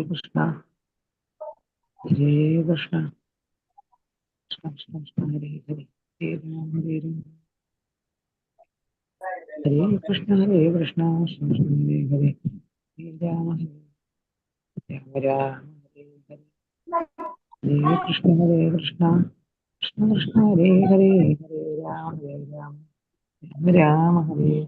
Krishna, Hare Krishna, Krishna Krishna Krishna, Hare Hare, Hare Ram, Hare Ram, Hare Krishna, Hare Krishna, Krishna Krishna, Hare Hare, Hare Ram, Hare Ram, Hare Hare, Hare Krishna, Hare Krishna, Krishna Krishna, Hare Hare, Hare Ram, Hare Ram, Hare Ram, Hare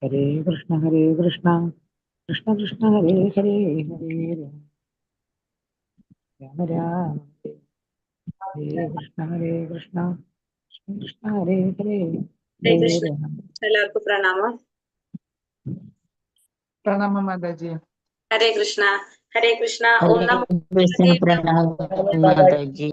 Hare Krishna, Hare Krishna, Krishna Krishna, Hare Hare, Hare Ram, Ram Ram, Hare Krishna, Hare Krishna, Krishna Krishna, Hare Hare, ഹരേ Hare Krishna. Ram. എല്ലാവർക്കും പ്രണാമം. പ്രണാമം മാതാജി. ഹരേ കൃഷ്ണ. ഹരേ കൃഷ്ണ. ഓം നമോ മാതാജി.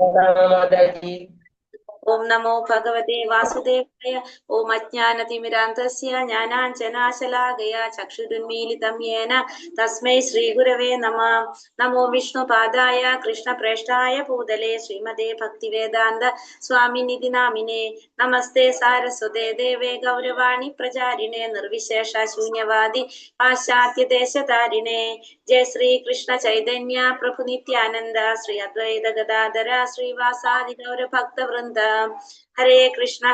ഓം നമോ ഭഗവതേ വാസുദേവായ. ഓം അജ്ഞാനതിമിരാന്തസ്യ ജ്ഞാനാഞ്ജനാശലാകയ ചക്ഷുരുന്മീലിതം യേന തസ്മൈ ശ്രീഗുരവേ നമഃ. നമോ വിഷ്ണുപാദായ കൃഷ്ണപ്രേഷ്ഠായ ഭൂതലേ ശ്രീമതേ ഭക്തിവേദാന്ത സ്വാമിനിധി നാമിനേ. നമസ്തേ സാരസ്വതേ ദേവേ ഗൗരവാണി പ്രചാരിണേ നിർവിശേഷ ശൂന്യവാദി പാശ്ചാത്യദേശതാരിണേ. ജയ ശ്രീ കൃഷ്ണ ചൈതന്യ പ്രഭു നിത്യാനന്ദ ശ്രീ അദ്വൈത ഗദാധര ശ്രീവാസാദി ഗൗര ഭക്തവൃന്ദ. ഹരേ കൃഷ്ണ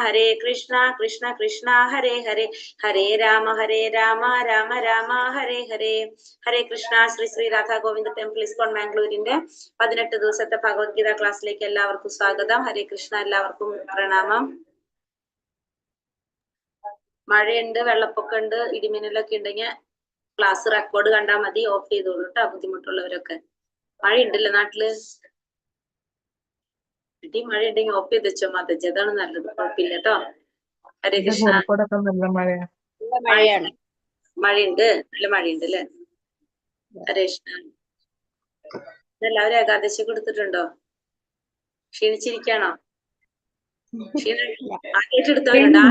കൃഷ്ണ കൃഷ്ണ ഹരേ ഹരേ, ഹരേ രാമ രാമ രാമ ഹരേ ഹരേ. ഹരേ Krishna. Shri Shri Radha Govinda temple ISKCON മാംഗ്ലൂരിന്റെ 18 ദിവസത്തെ ഭഗവത്ഗീത ക്ലാസ്സിലേക്ക് എല്ലാവർക്കും സ്വാഗതം. ഹരേ കൃഷ്ണ. എല്ലാവർക്കും പ്രണാമം. മഴയുണ്ട്, വെള്ളപ്പൊക്കം ഉണ്ട്, ഇടിമിന്നലൊക്കെ ഉണ്ടെങ്കിൽ ക്ലാസ് റെക്കോർഡ് കണ്ടാൽ മതി, ഓഫ് ചെയ്തോളൂ കേട്ടോ, ബുദ്ധിമുട്ടുള്ളവരൊക്കെ. മഴയുണ്ടല്ലോ നാട്ടില്. ഇടി മഴ ഉണ്ടെങ്കിൽ ഓഫ് ചെയ്ത് വെച്ചോ മാതാജി, അതാണ് നല്ലത്. കുഴപ്പമില്ല കേട്ടോ. ഹരേ കൃഷ്ണ. മഴയാണ്, മഴയുണ്ട്, നല്ല മഴയുണ്ട് അല്ലേ. ഹരേ കൃഷ്ണ. എല്ലാവരും ഏകാദശി കൊടുത്തിട്ടുണ്ടോ? ക്ഷീണിച്ചിരിക്കാണോ? ആദ്യമായിട്ട് എടുത്തവരുണ്ടോ?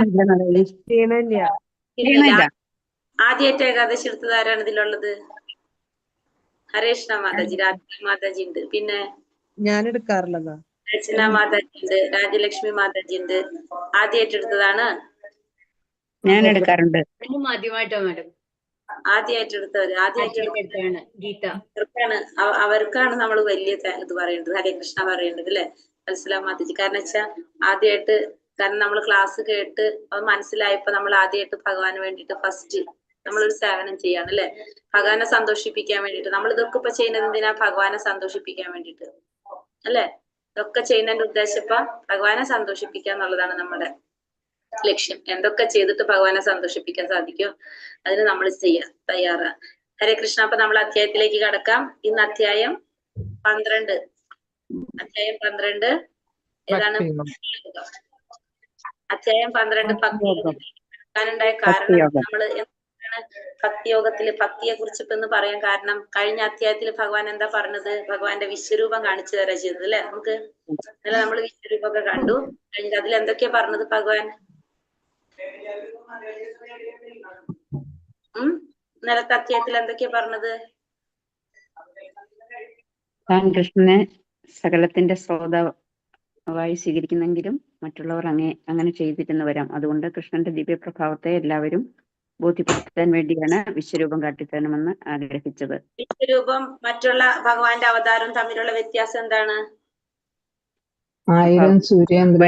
ആദ്യമായിട്ട് ഏകാദശി എടുത്തത് ആരാണ് ഇതിലുള്ളത്? ഹരേ കൃഷ്ണ മാതാജി, രാജ മാതാജി ഉണ്ട്, പിന്നെ ഞാൻ എടുക്കാറില്ലതാ. രചന മാതാജി ഉണ്ട്, രാജലക്ഷ്മി മാതാജി ഉണ്ട്. ആദ്യമായിട്ട് എടുത്തതാണ്. ഞാൻ എടുക്കാറുണ്ട്. ആദ്യമായിട്ട് എടുത്തവര്, ആദ്യമായിട്ട് ഗീത, അവർക്കാണ് നമ്മൾ വലിയ ഇത് പറയേണ്ടത്, ഹരേ കൃഷ്ണ പറയേണ്ടത് അല്ലെ വത്സല മാതാജി. കാരണം വെച്ചാൽ ആദ്യമായിട്ട്, കാരണം നമ്മൾ ക്ലാസ് കേട്ട് അത് മനസ്സിലായപ്പോ നമ്മൾ ആദ്യമായിട്ട് ഭഗവാന് വേണ്ടിയിട്ട് ഫസ്റ്റ് നമ്മളൊരു സേവനം ചെയ്യാണ് അല്ലെ, ഭഗവാനെ സന്തോഷിപ്പിക്കാൻ വേണ്ടിയിട്ട്. നമ്മൾ ഇതൊക്കെ ഇപ്പൊ ചെയ്യുന്നത് എന്തിനാ? ഭഗവാനെ സന്തോഷിപ്പിക്കാൻ വേണ്ടിയിട്ട് അല്ലെ. ഇതൊക്കെ ചെയ്യുന്നതിന്റെ ഉദ്ദേശം ഇപ്പൊ ഭഗവാനെ സന്തോഷിപ്പിക്കുക എന്നുള്ളതാണ് നമ്മുടെ ലക്ഷ്യം. എന്തൊക്കെ ചെയ്തിട്ട് ഭഗവാനെ സന്തോഷിപ്പിക്കാൻ സാധിക്കും അതിന് നമ്മൾ ചെയ്യാൻ തയ്യാറാ. ഹരേ കൃഷ്ണ. അപ്പൊ നമ്മൾ അധ്യായത്തിലേക്ക് കടക്കാം. ഇന്ന് അധ്യായം 12. അധ്യായം 12 ഏതാണ്? അധ്യായം 12 ഭക്തിയോഗം. ഉണ്ടായ കാരണം നമ്മള് ഭക്തിയോഗത്തില് ഭക്തിയെ കുറിച്ച് ഇപ്പൊ ഒന്ന് പറയാൻ കാരണം, കഴിഞ്ഞ അധ്യായത്തിൽ ഭഗവാൻ എന്താ പറഞ്ഞത്? ഭഗവാന്റെ വിശ്വരൂപം കാണിച്ചു തരാ ചെയ്തത് അല്ലെ നമുക്ക്. ഇന്നലെ നമ്മൾ വിശ്വരൂപമൊക്കെ കണ്ടു. കഴിഞ്ഞ അതിൽ എന്തൊക്കെയാ പറഞ്ഞത് ഭഗവാൻ? ഇന്നലത്തെ അധ്യായത്തിൽ എന്തൊക്കെയാ പറഞ്ഞത്? താൻ കൃഷ്ണനെ സകലത്തിന്റെ ശ്രോതാവായി സ്വീകരിക്കുന്നെങ്കിലും മറ്റുള്ളവർ അങ്ങനെ ചെയ്തിരുന്നു വരാം. അതുകൊണ്ട് കൃഷ്ണന്റെ ദിവ്യപ്രഭാവത്തെ എല്ലാവരും ബോധ്യപ്പെടുത്താൻ വേണ്ടിയാണ് വിശ്വരൂപം കാട്ടിത്തരണമെന്ന് ആഗ്രഹിച്ചത്. വിശ്വരൂപം മറ്റുള്ള ഭഗവാന്റെ അവതാരം തമ്മിലുള്ള വ്യത്യാസം എന്താണ്? 1000 സൂര്യേന്ദ്രൻ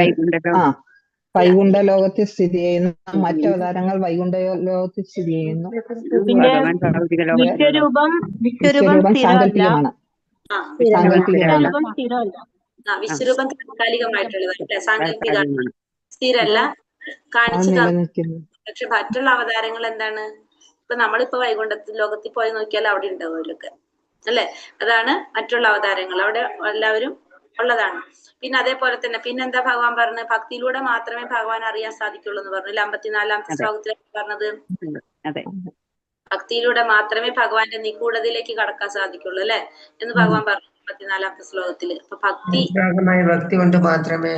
വൈകുണ്ഠ ലോകത്തിൽ സ്ഥിതി ചെയ്യുന്നു, മറ്റവതാരങ്ങൾ വൈകുണ്ഠ ലോകത്തിൽ സ്ഥിതി ചെയ്യുന്നു. വിശ്വരൂപം സാങ്കല്പികമാണ്. വിശ്വരൂപം താൽക്കാലികമായിട്ടുള്ളതാണ്, സാങ്കല്പികമാണ്, സ്ഥിരല്ല, കാണിച്ചു തന്നു. പക്ഷെ മറ്റുള്ള അവതാരങ്ങൾ എന്താണ്? ഇപ്പൊ നമ്മളിപ്പോ വൈകുണ്ഠ ലോകത്തിൽ പോയി നോക്കിയാൽ അവിടെ ഉണ്ടാവും അവരൊക്കെ അല്ലെ. അതാണ് മറ്റുള്ള അവതാരങ്ങൾ, അവിടെ എല്ലാവരും ഉള്ളതാണ്. പിന്നെ അതേപോലെ തന്നെ പിന്നെന്താ ഭഗവാൻ പറഞ്ഞത്? ഭക്തിയിലൂടെ മാത്രമേ ഭഗവാൻ അറിയാൻ സാധിക്കുള്ളൂ എന്ന് പറഞ്ഞു. 54ാമത്തെ ശ്ലോകത്തിലാണ് പറഞ്ഞത്. ഭക്തിയിലൂടെ മാത്രമേ ഭഗവാന്റെ നിഗൂഢതയിലേക്ക് കടക്കാൻ സാധിക്കുള്ളൂ അല്ലെ എന്ന് ഭഗവാൻ പറഞ്ഞു 54ാമത്തെ ശ്ലോകത്തില്. അപ്പൊ ഭക്തി കൊണ്ട് മാത്രമേ,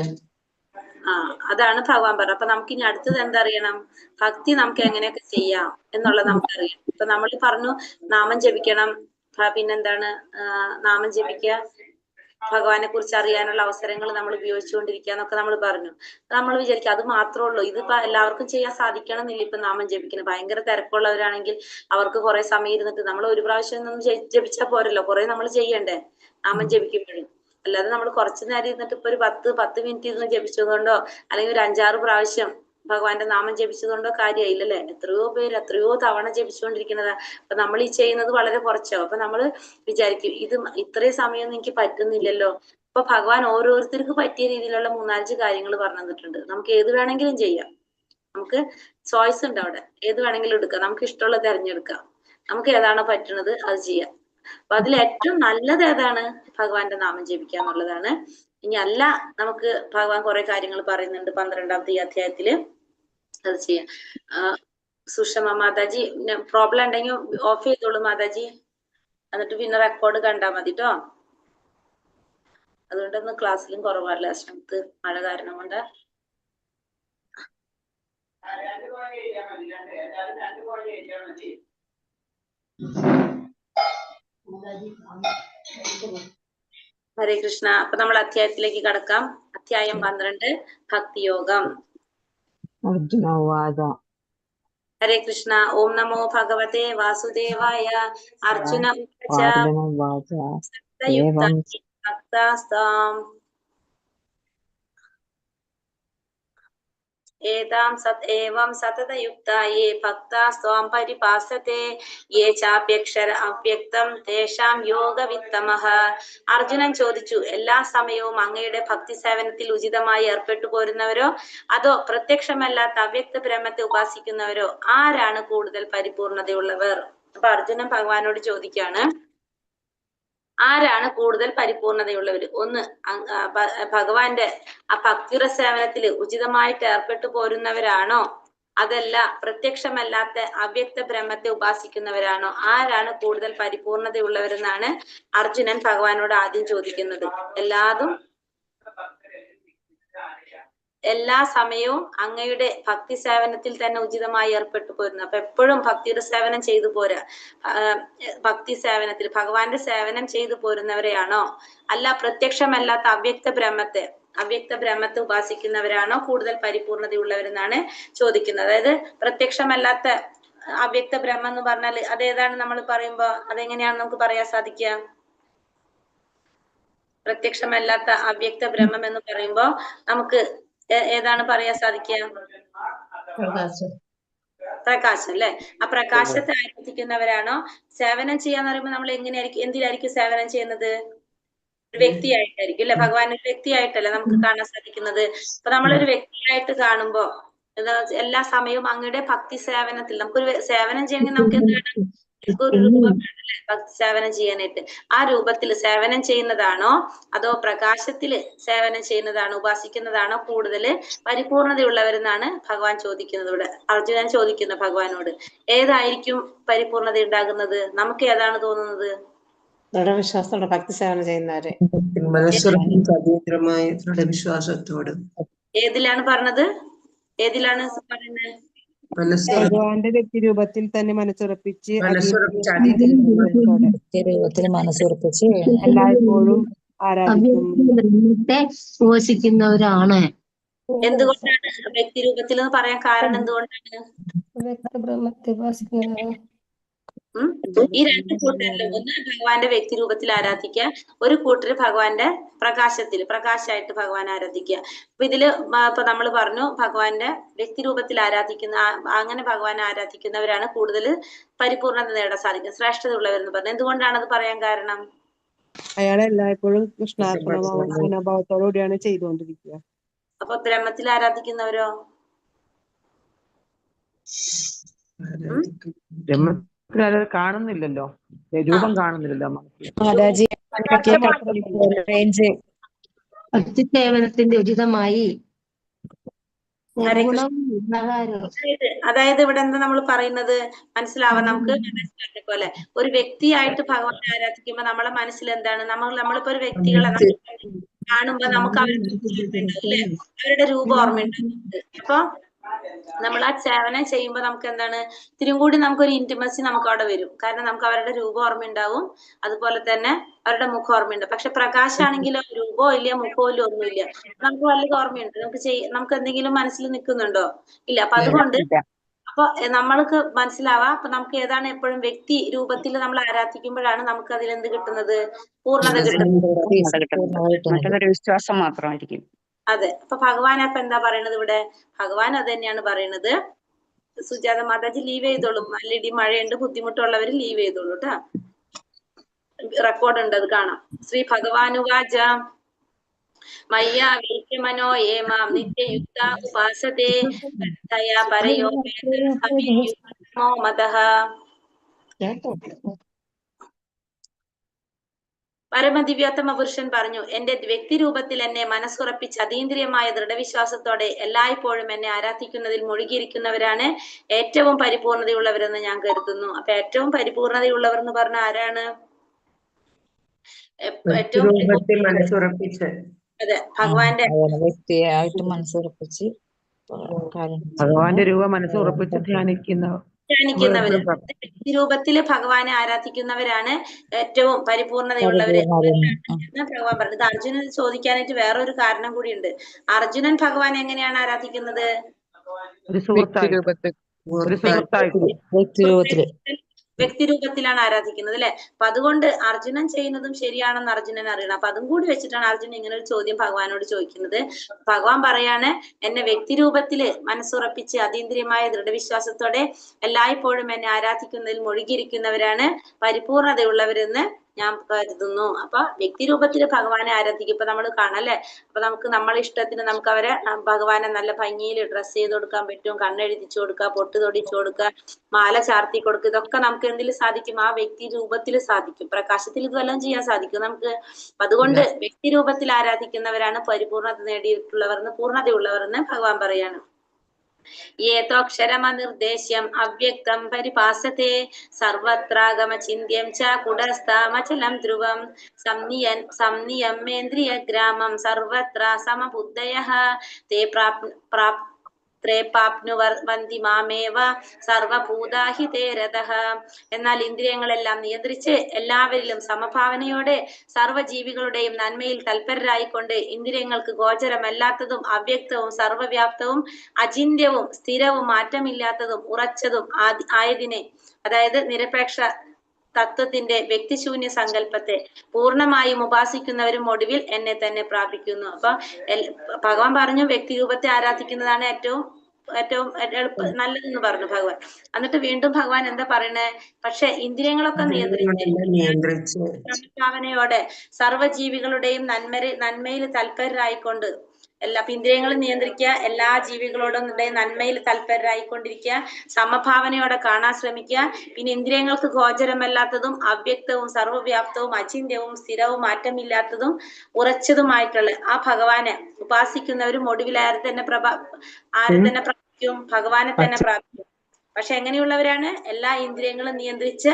അതാണ് ഭഗവാൻ പറഞ്ഞത്. അപ്പൊ നമുക്ക് ഇനി അടുത്തത് എന്തറിയണം? ഭക്തി നമുക്ക് എങ്ങനെയൊക്കെ ചെയ്യാം എന്നുള്ളത് നമുക്കറിയാം. ഇപ്പൊ നമ്മൾ പറഞ്ഞു നാമം ജപിക്കണം, പിന്നെന്താണ് നാമം ജപിക്കുക, ഭഗവാനെ കുറിച്ച് അറിയാനുള്ള അവസരങ്ങൾ നമ്മൾ ഉപയോഗിച്ചുകൊണ്ടിരിക്കുക എന്നൊക്കെ നമ്മൾ പറഞ്ഞു. നമ്മൾ വിചാരിക്കും അത് മാത്രമേ ഉള്ളൂ, ഇതിപ്പോ എല്ലാവർക്കും ചെയ്യാൻ സാധിക്കണം എന്നില്ല. ഇപ്പൊ നാമം ജപിക്കുന്നത് ഭയങ്കര തിരക്കുള്ളവരാണെങ്കിൽ അവർക്ക് കുറെ സമയം ഇരുന്നിട്ട് നമ്മൾ ഒരു പ്രാവശ്യം ഒന്നും ജപിച്ചാൽ പോരല്ലോ, കുറെ നമ്മൾ ചെയ്യണ്ടേ നാമം ജപിക്കുമ്പോഴും. അല്ലാതെ നമ്മൾ കുറച്ചു നേരം ഇരുന്നിട്ട് ഇപ്പൊ ഒരു 10 മിനിറ്റ് ഇരുന്ന് ജപിച്ചതുകൊണ്ടോ അല്ലെങ്കിൽ ഒരു 5-6 പ്രാവശ്യം ഭഗവാന്റെ നാമം ജപിച്ചതുകൊണ്ടോ കാര്യമായില്ലല്ലേ. എത്രയോ പേര് എത്രയോ തവണ ജപിച്ചുകൊണ്ടിരിക്കുന്നതാ. അപ്പൊ നമ്മൾ ഈ ചെയ്യുന്നത് വളരെ കുറച്ചാവും. അപ്പൊ നമ്മൾ വിചാരിക്കും ഇത് ഇത്രയും സമയമൊന്നും എനിക്ക് പറ്റുന്നില്ലല്ലോ. അപ്പൊ ഭഗവാൻ ഓരോരുത്തർക്ക് പറ്റിയ രീതിയിലുള്ള 3-5 കാര്യങ്ങൾ പറഞ്ഞു തന്നിട്ടുണ്ട്. നമുക്ക് ഏത് വേണമെങ്കിലും ചെയ്യാം, നമുക്ക് ചോയ്സ് ഉണ്ട് അവിടെ, ഏത് വേണമെങ്കിലും എടുക്കാം, നമുക്ക് ഇഷ്ടമുള്ളത് തിരഞ്ഞെടുക്കാം, നമുക്ക് ഏതാണോ പറ്റുന്നത് അത് ചെയ്യാം. അപ്പൊ അതിൽ ഏറ്റവും നല്ലത് ഏതാണ്? ഭഗവാന്റെ നാമം ജപിക്കുക എന്നുള്ളതാണ്. ഇനി അല്ല, നമുക്ക് ഭഗവാൻ കുറെ കാര്യങ്ങൾ പറയുന്നുണ്ട് 12ാമത്തെ അധ്യായത്തില്, അത് ചെയ്യാം. സുഷമ മാതാജി പ്രോബ്ലം ഉണ്ടെങ്കിൽ ഓഫ് ചെയ്തോളൂ മാതാജി, എന്നിട്ട് പിന്നെ റെക്കോർഡ് കണ്ടാൽ മതി കേട്ടോ. അതുകൊണ്ടൊന്നും ക്ലാസ്സിലും കുറവാണല്ലോ സ്ട്രെങ്ത് മഴ കാരണം കൊണ്ട്. ഹരേ കൃഷ്ണ. അപ്പൊ നമ്മൾ അധ്യായത്തിലേക്ക് കടക്കാം. അധ്യായം 12 ഭക്തിയോഗം. അർജുനോവാച ഹരേ കൃഷ്ണ. ഓം നമോ ഭഗവതേ വാസുദേവായ. അർജുന വാർഡനോവാച ഏവം ഭക്താസ്താം ഏതാം ഏവം സതതയുക്ത യേ ഭക്താസ്ത്വാം പരിപാസത്തെ യേ ചാപ്യക്ഷര അവ്യക്തം തേഷാം യോഗവിത്തമഃ. അർജുനൻ ചോദിച്ചു, എല്ലാ സമയവും അങ്ങയുടെ ഭക്തി സേവനത്തിൽ ഉചിതമായി ഏർപ്പെട്ടു പോരുന്നവരോ അതോ പ്രത്യക്ഷമല്ലാത്ത അവ്യക്ത ബ്രഹ്മത്തെ ഉപാസിക്കുന്നവരോ ആരാണ് കൂടുതൽ പരിപൂർണതയുള്ളവർ? അപ്പൊ അർജുനൻ ഭഗവാനോട് ചോദിക്കാണ്, ആരാണ് കൂടുതൽ പരിപൂർണതയുള്ളവർ? ഒന്ന് ഭഗവാന്റെ ആ ഭക്തിയുടെ സേവനത്തിൽ ഉചിതമായിട്ട് ഏർപ്പെട്ടു പോരുന്നവരാണോ അതല്ല പ്രത്യക്ഷമല്ലാത്ത അവ്യക്ത ബ്രഹ്മത്തെ ഉപാസിക്കുന്നവരാണോ? ആരാണ് കൂടുതൽ പരിപൂർണതയുള്ളവരെന്നാണ് അർജുനൻ ഭഗവാനോട് ആദ്യം ചോദിക്കുന്നത്. എല്ലാ സമയവും അങ്ങയുടെ ഭക്തി സേവനത്തിൽ തന്നെ ഉചിതമായി ഏർപ്പെട്ടു പോരുന്നു. അപ്പൊ എപ്പോഴും ഭക്തിയുടെ സേവനം ചെയ്തു പോരാ, ഭക്തി സേവനത്തിൽ ഭഗവാന്റെ സേവനം ചെയ്തു പോരുന്നവരെയാണോ അല്ല പ്രത്യക്ഷമല്ലാത്ത അവ്യക്ത ബ്രഹ്മത്തെ ഉപാസിക്കുന്നവരാണോ കൂടുതൽ പരിപൂർണതയുള്ളവരെന്നാണ് ചോദിക്കുന്നത്. അതായത് പ്രത്യക്ഷമല്ലാത്ത അവ്യക്ത ബ്രഹ്മം എന്ന് പറഞ്ഞാൽ അതേതാണ്? നമ്മൾ പറയുമ്പോ അതെങ്ങനെയാണ് നമുക്ക് പറയാൻ സാധിക്കുക? പ്രത്യക്ഷമല്ലാത്ത അവ്യക്ത ബ്രഹ്മം എന്ന് പറയുമ്പോ നമുക്ക് ഏതാണ് പറയാൻ സാധിക്കുക? പ്രകാശം അല്ലെ? ആ പ്രകാശത്തെ ആരാധിക്കുന്നവരാണോ? സേവനം ചെയ്യാന്ന് പറയുമ്പോൾ നമ്മൾ എങ്ങനെയായിരിക്കും, എന്തിനായിരിക്കും സേവനം ചെയ്യുന്നത്? ഒരു വ്യക്തിയായിട്ടായിരിക്കും അല്ലെ? ഭഗവാൻ ഒരു വ്യക്തിയായിട്ടല്ലേ നമുക്ക് കാണാൻ സാധിക്കുന്നത്. അപ്പൊ നമ്മളൊരു വ്യക്തിയായിട്ട് കാണുമ്പോ എല്ലാ സമയവും അങ്ങയുടെ ഭക്തി സേവനത്തിൽ നമുക്കൊരു സേവനം ചെയ്യണമെങ്കിൽ നമുക്ക് എന്താണ് ഒരു രൂപം വേണമല്ലേ ഭക്തി സേവനം ചെയ്യാനായിട്ട്? ആ രൂപത്തിൽ സേവനം ചെയ്യുന്നതാണോ അതോ പ്രകാശത്തില് സേവനം ചെയ്യുന്നതാണോ ഉപാസിക്കുന്നതാണോ കൂടുതൽ പരിപൂർണതയുള്ളവരെന്നാണ് ഭഗവാൻ ചോദിക്കുന്നത്. ഇവിടെ അർജുനൻ ചോദിക്കുന്നു ഭഗവാനോട്, ഏതായിരിക്കും പരിപൂർണത ഉണ്ടാകുന്നത്? നമുക്ക് ഏതാണ് തോന്നുന്നത്? ദൃഢവിശ്വാസത്തോടെ ഭക്തി സേവനം ചെയ്യുന്നവരെ. അതീന്ദ്രമായ ദൃഢവിശ്വാസത്തോട്. ഏതിലാണ് പറഞ്ഞത്? ഏതിലാണ് പറയുന്നത്? ഭഗവാന്റെ വ്യക്തിരൂപത്തിൽ തന്നെ മനസ്സുറപ്പിച്ച് മനസ്സുറപ്പിച്ച് എല്ലായ്പ്പോഴും പോഷിക്കുന്നവരാണ്. എന്തുകൊണ്ടാണ് വ്യക്തിരൂപത്തിൽ എന്ന് പറയാൻ കാരണം എന്തുകൊണ്ടാണ്? ഈ രണ്ട് കൂട്ടരിലും ഒന്ന് ഭഗവാന്റെ വ്യക്തിരൂപത്തിൽ ആരാധിക്കുക, ഒരു കൂട്ടര് ഭഗവാന്റെ പ്രകാശമായിട്ട് ഭഗവാൻ ആരാധിക്കുക. അപ്പൊ ഇതില് ഇപ്പൊ നമ്മൾ പറഞ്ഞു ഭഗവാന്റെ വ്യക്തിരൂപത്തിൽ അങ്ങനെ ഭഗവാനെ ആരാധിക്കുന്നവരാണ് കൂടുതൽ പരിപൂർണത നേടാൻ സാധിക്കും, ശ്രേഷ്ഠത ഉള്ളവരെന്ന് പറഞ്ഞു. എന്തുകൊണ്ടാണ് അത് പറയാൻ കാരണം? അയാൾ എല്ലായ്പ്പോഴും കൃഷ്ണാർപ്പണ മനോഭാവത്തോടുകൂടിയാണ് ചെയ്തുകൊണ്ടിരിക്കുക. അപ്പൊ ബ്രഹ്മത്തിൽ ആരാധിക്കുന്നവരോ? കാണുന്നില്ലല്ലോ, രൂപം കാണുന്നില്ലല്ലോ. ഭക്തി സേവനത്തിന്റെ ഉചിതമായി അതായത് ഇവിടെ എന്താ നമ്മൾ പറയുന്നത് മനസ്സിലാവാൻ നമുക്ക് പോലെ ഒരു വ്യക്തിയായിട്ട് ഭഗവാനെ ആരാധിക്കുമ്പോ നമ്മളെ മനസ്സിൽ എന്താണ്? നമ്മളിപ്പോ ഒരു വ്യക്തികളെ കാണുമ്പോ നമുക്ക് അവരുടെ രൂപം ഓർമ്മയുണ്ട്. അപ്പൊ നമ്മൾ ആ സേവനം ചെയ്യുമ്പോൾ നമുക്ക് എന്താണ് ഇത്തിരി കൂടി നമുക്കൊരു ഇന്റിമസി നമുക്ക് അവിടെ വരും. കാരണം നമുക്ക് അവരുടെ രൂപം ഓർമ്മയുണ്ടാവും, അതുപോലെ തന്നെ അവരുടെ മുഖം ഓർമ്മയുണ്ട്. പക്ഷെ പ്രകാശാണെങ്കിലോ രൂപമോ ഇല്ല, മുഖമോ ഇല്ല, ഒന്നുമില്ല. നമുക്ക് വല്ലതും ഓർമ്മയുണ്ട്, നമുക്ക് എന്തെങ്കിലും മനസ്സിൽ നിൽക്കുന്നുണ്ടോ? ഇല്ല. അപ്പൊ അതുകൊണ്ട് അപ്പൊ നമ്മൾക്ക് മനസ്സിലാവാം. അപ്പൊ നമുക്ക് ഏതാണ് എപ്പോഴും വ്യക്തി രൂപത്തിൽ നമ്മൾ ആരാധിക്കുമ്പോഴാണ് നമുക്ക് അതിൽ എന്ത് കിട്ടുന്നത്? പൂർണ്ണത കിട്ടുന്നത്. മറ്റൊരു വിശ്വാസം മാത്രമായിരിക്കും. അതെ. അപ്പൊ ഭഗവാൻ അപ്പൊ എന്താ പറയണത് ഇവിടെ? ഭഗവാൻ അത് തന്നെയാണ് പറയണത്. സുജാത മാതാജി ലീവ് ചെയ്തോളൂ. നല്ല ഇടി മഴയുണ്ട്, ബുദ്ധിമുട്ടുള്ളവർ ലീവ് ചെയ്തോളൂ കേട്ടാ. റെക്കോർഡ് ഉണ്ട്, അത് കാണാം. ശ്രീ ഭഗവാനുവാച മയ്യ വീര്യമനോ ഏമാം നിത്യയുക്ത ഉപാസതേ തയാ പരയോ സമീയുക്തമോ മതഃ. പരമദിവ്യോത്തമ പുരുഷൻ പറഞ്ഞു, എന്റെ വ്യക്തിരൂപത്തിൽ എന്നെ മനസ്സുറപ്പിച്ച് അതീന്ദ്രിയമായ ദൃഢവിശ്വാസത്തോടെ എല്ലായ്പ്പോഴും എന്നെ ആരാധിക്കുന്നതിൽ മുഴുകിയിരിക്കുന്നവരാണ് ഏറ്റവും പരിപൂർണതയുള്ളവരെന്ന് ഞാൻ കരുതുന്നു. അപ്പൊ ഏറ്റവും പരിപൂർണതയുള്ളവർ എന്ന് പറഞ്ഞ ആരാണ്? ഏറ്റവും മനസ്സുറപ്പിച്ച് അതെ, ഭഗവാന്റെ വ്യക്തിയായിട്ട് മനസ്സുറപ്പിച്ച് ഭഗവാന്റെ രൂപം മനസ്സുറപ്പിച്ച് ധ്യാനിക്കുന്നവർ. ധ്യാനിക്കുന്നവര്, വ്യക്തിരൂപത്തില് ഭഗവാനെ ആരാധിക്കുന്നവരാണ് ഏറ്റവും പരിപൂർണതയുള്ളവര് എന്ന് ഭഗവാൻ പറഞ്ഞത്. അർജുനൻ ചോദിക്കാനായിട്ട് വേറൊരു കാരണം കൂടിയുണ്ട്. അർജുനൻ ഭഗവാൻ എങ്ങനെയാണ് ആരാധിക്കുന്നത്? ഒരു സുഹൃത്തായിട്ട്, ഒരു സുഹൃത്തായിട്ട് വ്യക്തിരൂപത്തിലാണ് ആരാധിക്കുന്നത് അല്ലെ. അപ്പൊ അതുകൊണ്ട് അർജുനൻ ചെയ്യുന്നതും ശരിയാണെന്ന് അർജുനൻ അറിയണം. അപ്പൊ അതും കൂടി വെച്ചിട്ടാണ് അർജുനൻ ഇങ്ങനെ ഒരു ചോദ്യം ഭഗവാനോട് ചോദിക്കുന്നത്. ഭഗവാൻ പറയാണ്, എന്നെ വ്യക്തിരൂപത്തില് മനസ്സുറപ്പിച്ച് അതീന്ദ്രിയമായ ദൃഢവിശ്വാസത്തോടെ എല്ലായ്പ്പോഴും എന്നെ ആരാധിക്കുന്നതിൽ മുഴുകിയിരിക്കുന്നവരാണ് പരിപൂർണതയുള്ളവരെന്ന് ഞാൻ കരുതുന്നു. അപ്പൊ വ്യക്തിരൂപത്തില് ഭഗവാനെ ആരാധിക്കും. ഇപ്പൊ നമ്മൾ കാണല്ലേ, അപ്പൊ നമുക്ക് നമ്മളെ ഇഷ്ടത്തിന് നമുക്ക് അവരെ ഭഗവാനെ നല്ല ഭംഗിയിൽ ഡ്രസ്സ് ചെയ്ത് കൊടുക്കാൻ പറ്റും, കണ്ണെഴുതിച്ചു കൊടുക്കുക, പൊട്ട് തൊടിച്ചു കൊടുക്കുക, മാല ചാർത്തി കൊടുക്കുക. ഇതൊക്കെ നമുക്ക് എന്തിൽ സാധിക്കും? ആ വ്യക്തി രൂപത്തിൽ സാധിക്കും. പ്രകാശത്തിൽ ഇതെല്ലാം ചെയ്യാൻ സാധിക്കും നമുക്ക്. അതുകൊണ്ട് വ്യക്തി രൂപത്തിൽ ആരാധിക്കുന്നവരാണ് പരിപൂർണത നേടിയിട്ടുള്ളവർ, പൂർണ്ണതയുള്ളവർ എന്ന് ഭഗവാൻ പറയാണ്. ഏതോക്ഷരമനിർദ്ദേശ്യം അവ്യക്തം പരിപാസത്തെ സർവത്രാഗമചിന്യം ച കുടസ്ഥാമചലം ധ്രുവം സംനിയമേന്ദ്രിയഗ്രാമം സർവത്ര സമബുദ്ധയഃ തേ ത്രേപാപ്നുവന്തി മാമേവ സർവഭൂതാഹി തേ രതഃ. എന്നാൽ ഇന്ദ്രിയങ്ങളെല്ലാം നിയന്ത്രിച്ച് എല്ലാവരിലും സമഭാവനയോടെ സർവ്വജീവികളുടെയും നന്മയിൽ തൽപരരായിക്കൊണ്ട് ഇന്ദ്രിയങ്ങൾക്ക് ഗോചരമല്ലാത്തതും അവ്യക്തവും സർവവ്യാപ്തവും അചിന്യവും സ്ഥിരവും മാറ്റമില്ലാത്തതും ഉറച്ചതും ആയതിനെ, അതായത് നിരപേക്ഷ തത്വത്തിന്റെ വ്യക്തിശൂന്യ സങ്കല്പത്തെ പൂർണ്ണമായും ഉപാസിക്കുന്നവരും ഒടുവിൽ എന്നെ തന്നെ പ്രാപിക്കുന്നു. അപ്പൊ ഭഗവാൻ പറഞ്ഞു വ്യക്തിരൂപത്തെ ആരാധിക്കുന്നതാണ് ഏറ്റവും നല്ലതെന്ന് പറഞ്ഞു ഭഗവാൻ. എന്നിട്ട് വീണ്ടും ഭഗവാൻ എന്താ പറയണേ? പക്ഷെ ഇന്ദ്രിയങ്ങളൊക്കെ നിയന്ത്രിച്ച് സമഭാവനയോടെ സർവ്വജീവികളുടെയും നന്മയിൽ തൽപരരായിക്കൊണ്ട് എല്ലാ ഇന്ദ്രിയങ്ങളും നിയന്ത്രിക്കുക, എല്ലാ ജീവികളോടും നന്മയിൽ തൽപരരായിക്കൊണ്ടിരിക്കുക, സമഭാവനയോടെ കാണാൻ ശ്രമിക്കുക. പിന്നെ ഇന്ദ്രിയങ്ങൾക്ക് ഗോചരമല്ലാത്തതും അവ്യക്തവും സർവ്വവ്യാപ്തവും അചിന്യവും സ്ഥിരവും മാറ്റമില്ലാത്തതും ഉറച്ചതുമായിട്ടുള്ള ആ ഭഗവാനെ ഉപാസിക്കുന്നവരും ഒടുവിൽ ആരെ തന്നെ പ്രാപിക്കും? ഭഗവാനെ തന്നെ പ്രാപിക്കും. പക്ഷെ എങ്ങനെയുള്ളവരാണ്? എല്ലാ ഇന്ദ്രിയങ്ങളും നിയന്ത്രിച്ച്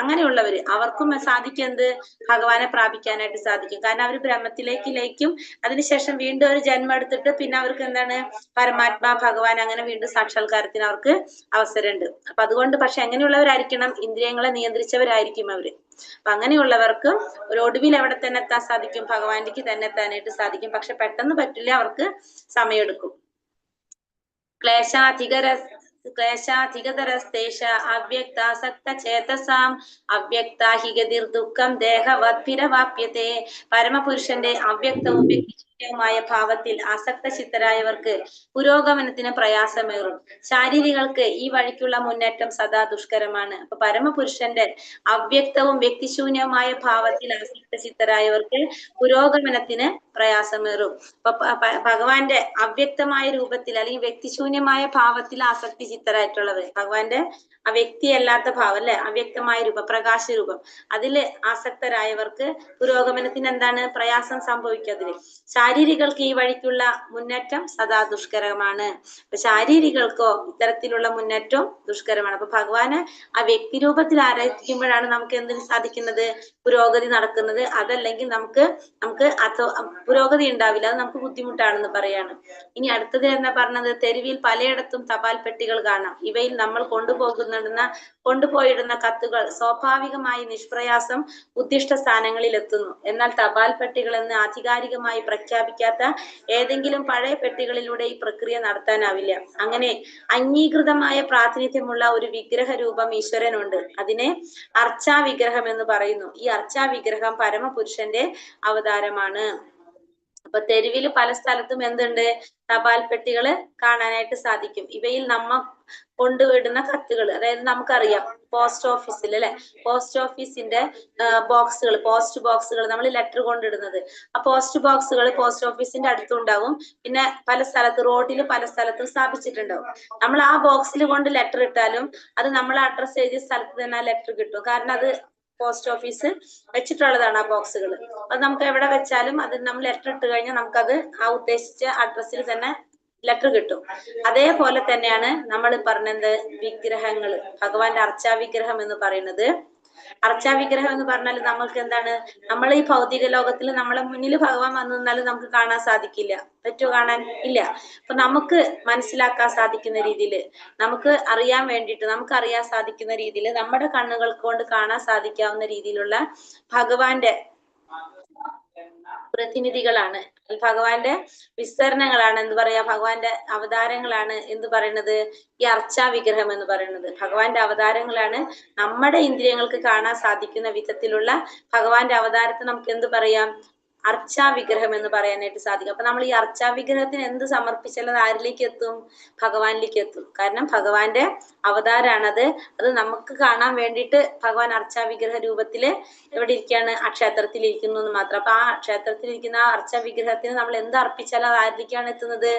അങ്ങനെയുള്ളവര്, അവർക്കും സാധിക്കും എന്ത്? ഭഗവാനെ പ്രാപിക്കാനായിട്ട് സാധിക്കും. കാരണം അവർ ബ്രഹ്മത്തിലേക്ക് ലയിക്കും. അതിനുശേഷം വീണ്ടും ഒരു ജന്മം എടുത്തിട്ട് പിന്നെ അവർക്ക് എന്താണ്? പരമാത്മാ ഭഗവാൻ അങ്ങനെ വീണ്ടും സാക്ഷാത്കാരത്തിന് അവർക്ക് അവസരമുണ്ട്. അപ്പൊ അതുകൊണ്ട് പക്ഷെ എങ്ങനെയുള്ളവരായിരിക്കണം? ഇന്ദ്രിയങ്ങളെ നിയന്ത്രിച്ചവരായിരിക്കും അവര്. അപ്പൊ അങ്ങനെയുള്ളവർക്ക് ഒരു ഒടുവിൽ എവിടെ തന്നെ എത്താൻ സാധിക്കും? ഭഗവാനിലേക്ക് തന്നെ എത്താനായിട്ട് സാധിക്കും. പക്ഷെ പെട്ടെന്ന് പറ്റില്ല, അവർക്ക് സമയമെടുക്കും. ക്ലേശാധികതരസ്തേഷ അവ്യക്താസക്തചേതസാം അവ്യക്താ ഹി ഗതിർദുഃഖം ദേഹവദ്ഭിരവാപ്യത്തെ. പരമപുരുഷന്റെ അവ്യക്തവും വ്യക്തിശൂന്യവുമായ ഭാവത്തിൽ ആസക്തചിത്തരായവർക്ക് പുരോഗമനത്തിന് പ്രയാസമേറും. ശാരീരികൾക്ക് ഈ വഴിക്കുള്ള മുന്നേറ്റം സദാ ദുഷ്കരമാണ്. അപ്പൊ പരമപുരുഷന്റെ അവ്യക്തവും വ്യക്തിശൂന്യവുമായ ഭാവത്തിൽ ആസക്തചിത്തരായവർക്ക് പുരോഗമനത്തിന് പ്രയാസമേറും. അപ്പൊ ഭഗവാന്റെ അവ്യക്തമായ രൂപത്തിൽ അല്ലെങ്കിൽ വ്യക്തിശൂന്യമായ ഭാവത്തിൽ ആസക്തി ചിത്തരായിട്ടുള്ളവർ, ഭഗവാന്റെ ആ വ്യക്തിയല്ലാത്ത ഭാവം അല്ലെ, അവ്യക്തമായ രൂപം, പ്രകാശ രൂപം, അതില് ആസക്തരായവർക്ക് പുരോഗമനത്തിന് എന്താണ്? പ്രയാസം സംഭവിക്കും. അതില് ശാരീരികൾക്ക് ഈ വഴിക്കുള്ള മുന്നേറ്റം സദാ ദുഷ്കരമാണ്. അപ്പൊ ശാരീരികൾക്കോ ഇത്തരത്തിലുള്ള മുന്നേറ്റവും ദുഷ്കരമാണ്. അപ്പൊ ഭഗവാന് ആ വ്യക്തി രൂപത്തിൽ ആരാധിക്കുമ്പോഴാണ് നമുക്ക് എന്തിന് സാധിക്കുന്നത്, പുരോഗതി നടക്കുന്നത്. അതല്ലെങ്കിൽ നമുക്ക് പുരോഗതി ഉണ്ടാവില്ല, അത് നമുക്ക് ബുദ്ധിമുട്ടാണെന്ന് പറയാണ്. ഇനി അടുത്തത് എന്നാ പറഞ്ഞത്, തെരുവിൽ പലയിടത്തും തപാൽ പെട്ടികൾ കാണാം. ഇവയിൽ നമ്മൾ കൊണ്ടുപോയിടുന്ന കത്തുകൾ സ്വാഭാവികമായി നിഷ്പ്രയാസം ഉദ്ദിഷ്ട സ്ഥാനങ്ങളിൽ എത്തുന്നു. എന്നാൽ തപാൽ പെട്ടികൾ എന്ന് ആധികാരികമായി പ്രഖ്യാപിക്കാത്ത ഏതെങ്കിലും പഴയ പെട്ടികളിലൂടെ ഈ പ്രക്രിയ നടത്താനാവില്ല. അങ്ങനെ അംഗീകൃതമായ പ്രാതിനിധ്യമുള്ള ഒരു വിഗ്രഹ രൂപം ഈശ്വരനുണ്ട്. അതിനെ അർച്ചാ വിഗ്രഹം എന്ന് പറയുന്നു. ഈ അർച്ചാ വിഗ്രഹം പരമപുരുഷന്റെ അവതാരമാണ്. അപ്പൊ തെരുവില് പല സ്ഥലത്തും എന്തുണ്ട്, തപാൽ പെട്ടികള് കാണാനായിട്ട് സാധിക്കും. ഇവയിൽ നമ്മ കൊണ്ടുവിടുന്ന കത്തുകൾ, അതായത് നമുക്കറിയാം പോസ്റ്റ് ഓഫീസിൽ അല്ലെ, പോസ്റ്റ് ഓഫീസിന്റെ ബോക്സുകൾ, പോസ്റ്റ് ബോക്സുകൾ നമ്മൾ ലെറ്റർ കൊണ്ടിടുന്നത്, ആ പോസ്റ്റ് ബോക്സുകൾ പോസ്റ്റ് ഓഫീസിന്റെ അടുത്തുണ്ടാവും. പിന്നെ പല സ്ഥലത്ത് റോഡിൽ പല സ്ഥലത്തും സ്ഥാപിച്ചിട്ടുണ്ടാവും. നമ്മൾ ആ ബോക്സിൽ കൊണ്ട് ലെറ്റർ ഇട്ടാലും അത് നമ്മൾ അഡ്രസ് എഴുതിയ സ്ഥലത്ത് തന്നെ ആ ലെറ്റർ കിട്ടും. കാരണം അത് പോസ്റ്റ് ഓഫീസ് വെച്ചിട്ടുള്ളതാണ് ആ ബോക്സുകൾ. അത് നമുക്ക് എവിടെ വെച്ചാലും അത് നമ്മൾ ലെറ്റർ ഇട്ട് കഴിഞ്ഞാൽ നമുക്കത് ആ ഉദ്ദേശിച്ച അഡ്രസ്സിൽ തന്നെ ലെറ്റർ കിട്ടും. അതേപോലെ തന്നെയാണ് നമ്മൾ പറഞ്ഞത് വിഗ്രഹങ്ങൾ, ഭഗവാന്റെ അർച്ചാ വിഗ്രഹം എന്ന് പറയുന്നത്. അർച്ചാ വിഗ്രഹം എന്ന് പറഞ്ഞാൽ നമ്മൾക്ക് എന്താണ്, നമ്മൾ ഈ ഭൗതിക ലോകത്തിൽ നമ്മളെ മുന്നിൽ ഭഗവാൻ വന്നു നിന്നാലും നമുക്ക് കാണാൻ സാധിക്കില്ല. പറ്റുമോ കാണാൻ? ഇല്ല. അപ്പൊ നമുക്ക് മനസ്സിലാക്കാൻ സാധിക്കുന്ന രീതിയിൽ, നമുക്ക് അറിയാൻ വേണ്ടിയിട്ട്, നമുക്ക് അറിയാൻ സാധിക്കുന്ന രീതിയിൽ, നമ്മുടെ കണ്ണുകൾ കൊണ്ട് കാണാൻ സാധിക്കാവുന്ന രീതിയിലുള്ള ഭഗവാന്റെ പ്രതിനിധികളാണ്, ഭഗവാന്റെ വിസ്തരണങ്ങളാണ്, എന്ത് പറയാ, ഭഗവാന്റെ അവതാരങ്ങളാണ് എന്ത് പറയുന്നത്, ഈ അർച്ചാ വിഗ്രഹം എന്ന് പറയുന്നത്. ഭഗവാന്റെ അവതാരങ്ങളാണ്. നമ്മുടെ ഇന്ദ്രിയങ്ങൾക്ക് കാണാൻ സാധിക്കുന്ന വിധത്തിലുള്ള ഭഗവാന്റെ അവതാരത്തെ നമുക്ക് എന്ത് പറയാം, അർച്ചാ വിഗ്രഹം എന്ന് പറയാനായിട്ട് സാധിക്കും. അപ്പൊ നമ്മൾ ഈ അർച്ചാ വിഗ്രഹത്തിന് എന്ത് സമർപ്പിച്ചാലും അത് ആരിലേക്ക് എത്തും, ഭഗവാനിലേക്ക് എത്തും. കാരണം ഭഗവാന്റെ അവതാരാണത്. അത് നമുക്ക് കാണാൻ വേണ്ടിയിട്ട് ഭഗവാൻ അർച്ചാ വിഗ്രഹ രൂപത്തില് എവിടെ ഇരിക്കുകയാണ്, ആ ക്ഷേത്രത്തിൽ ഇരിക്കുന്നു എന്ന് മാത്രം. അപ്പൊ ആ ക്ഷേത്രത്തിൽ ഇരിക്കുന്ന ആ അർച്ചാ വിഗ്രഹത്തിന് നമ്മൾ എന്ത് അർപ്പിച്ചാലും അത് ആരിലേക്കാണ് എത്തുന്നത്,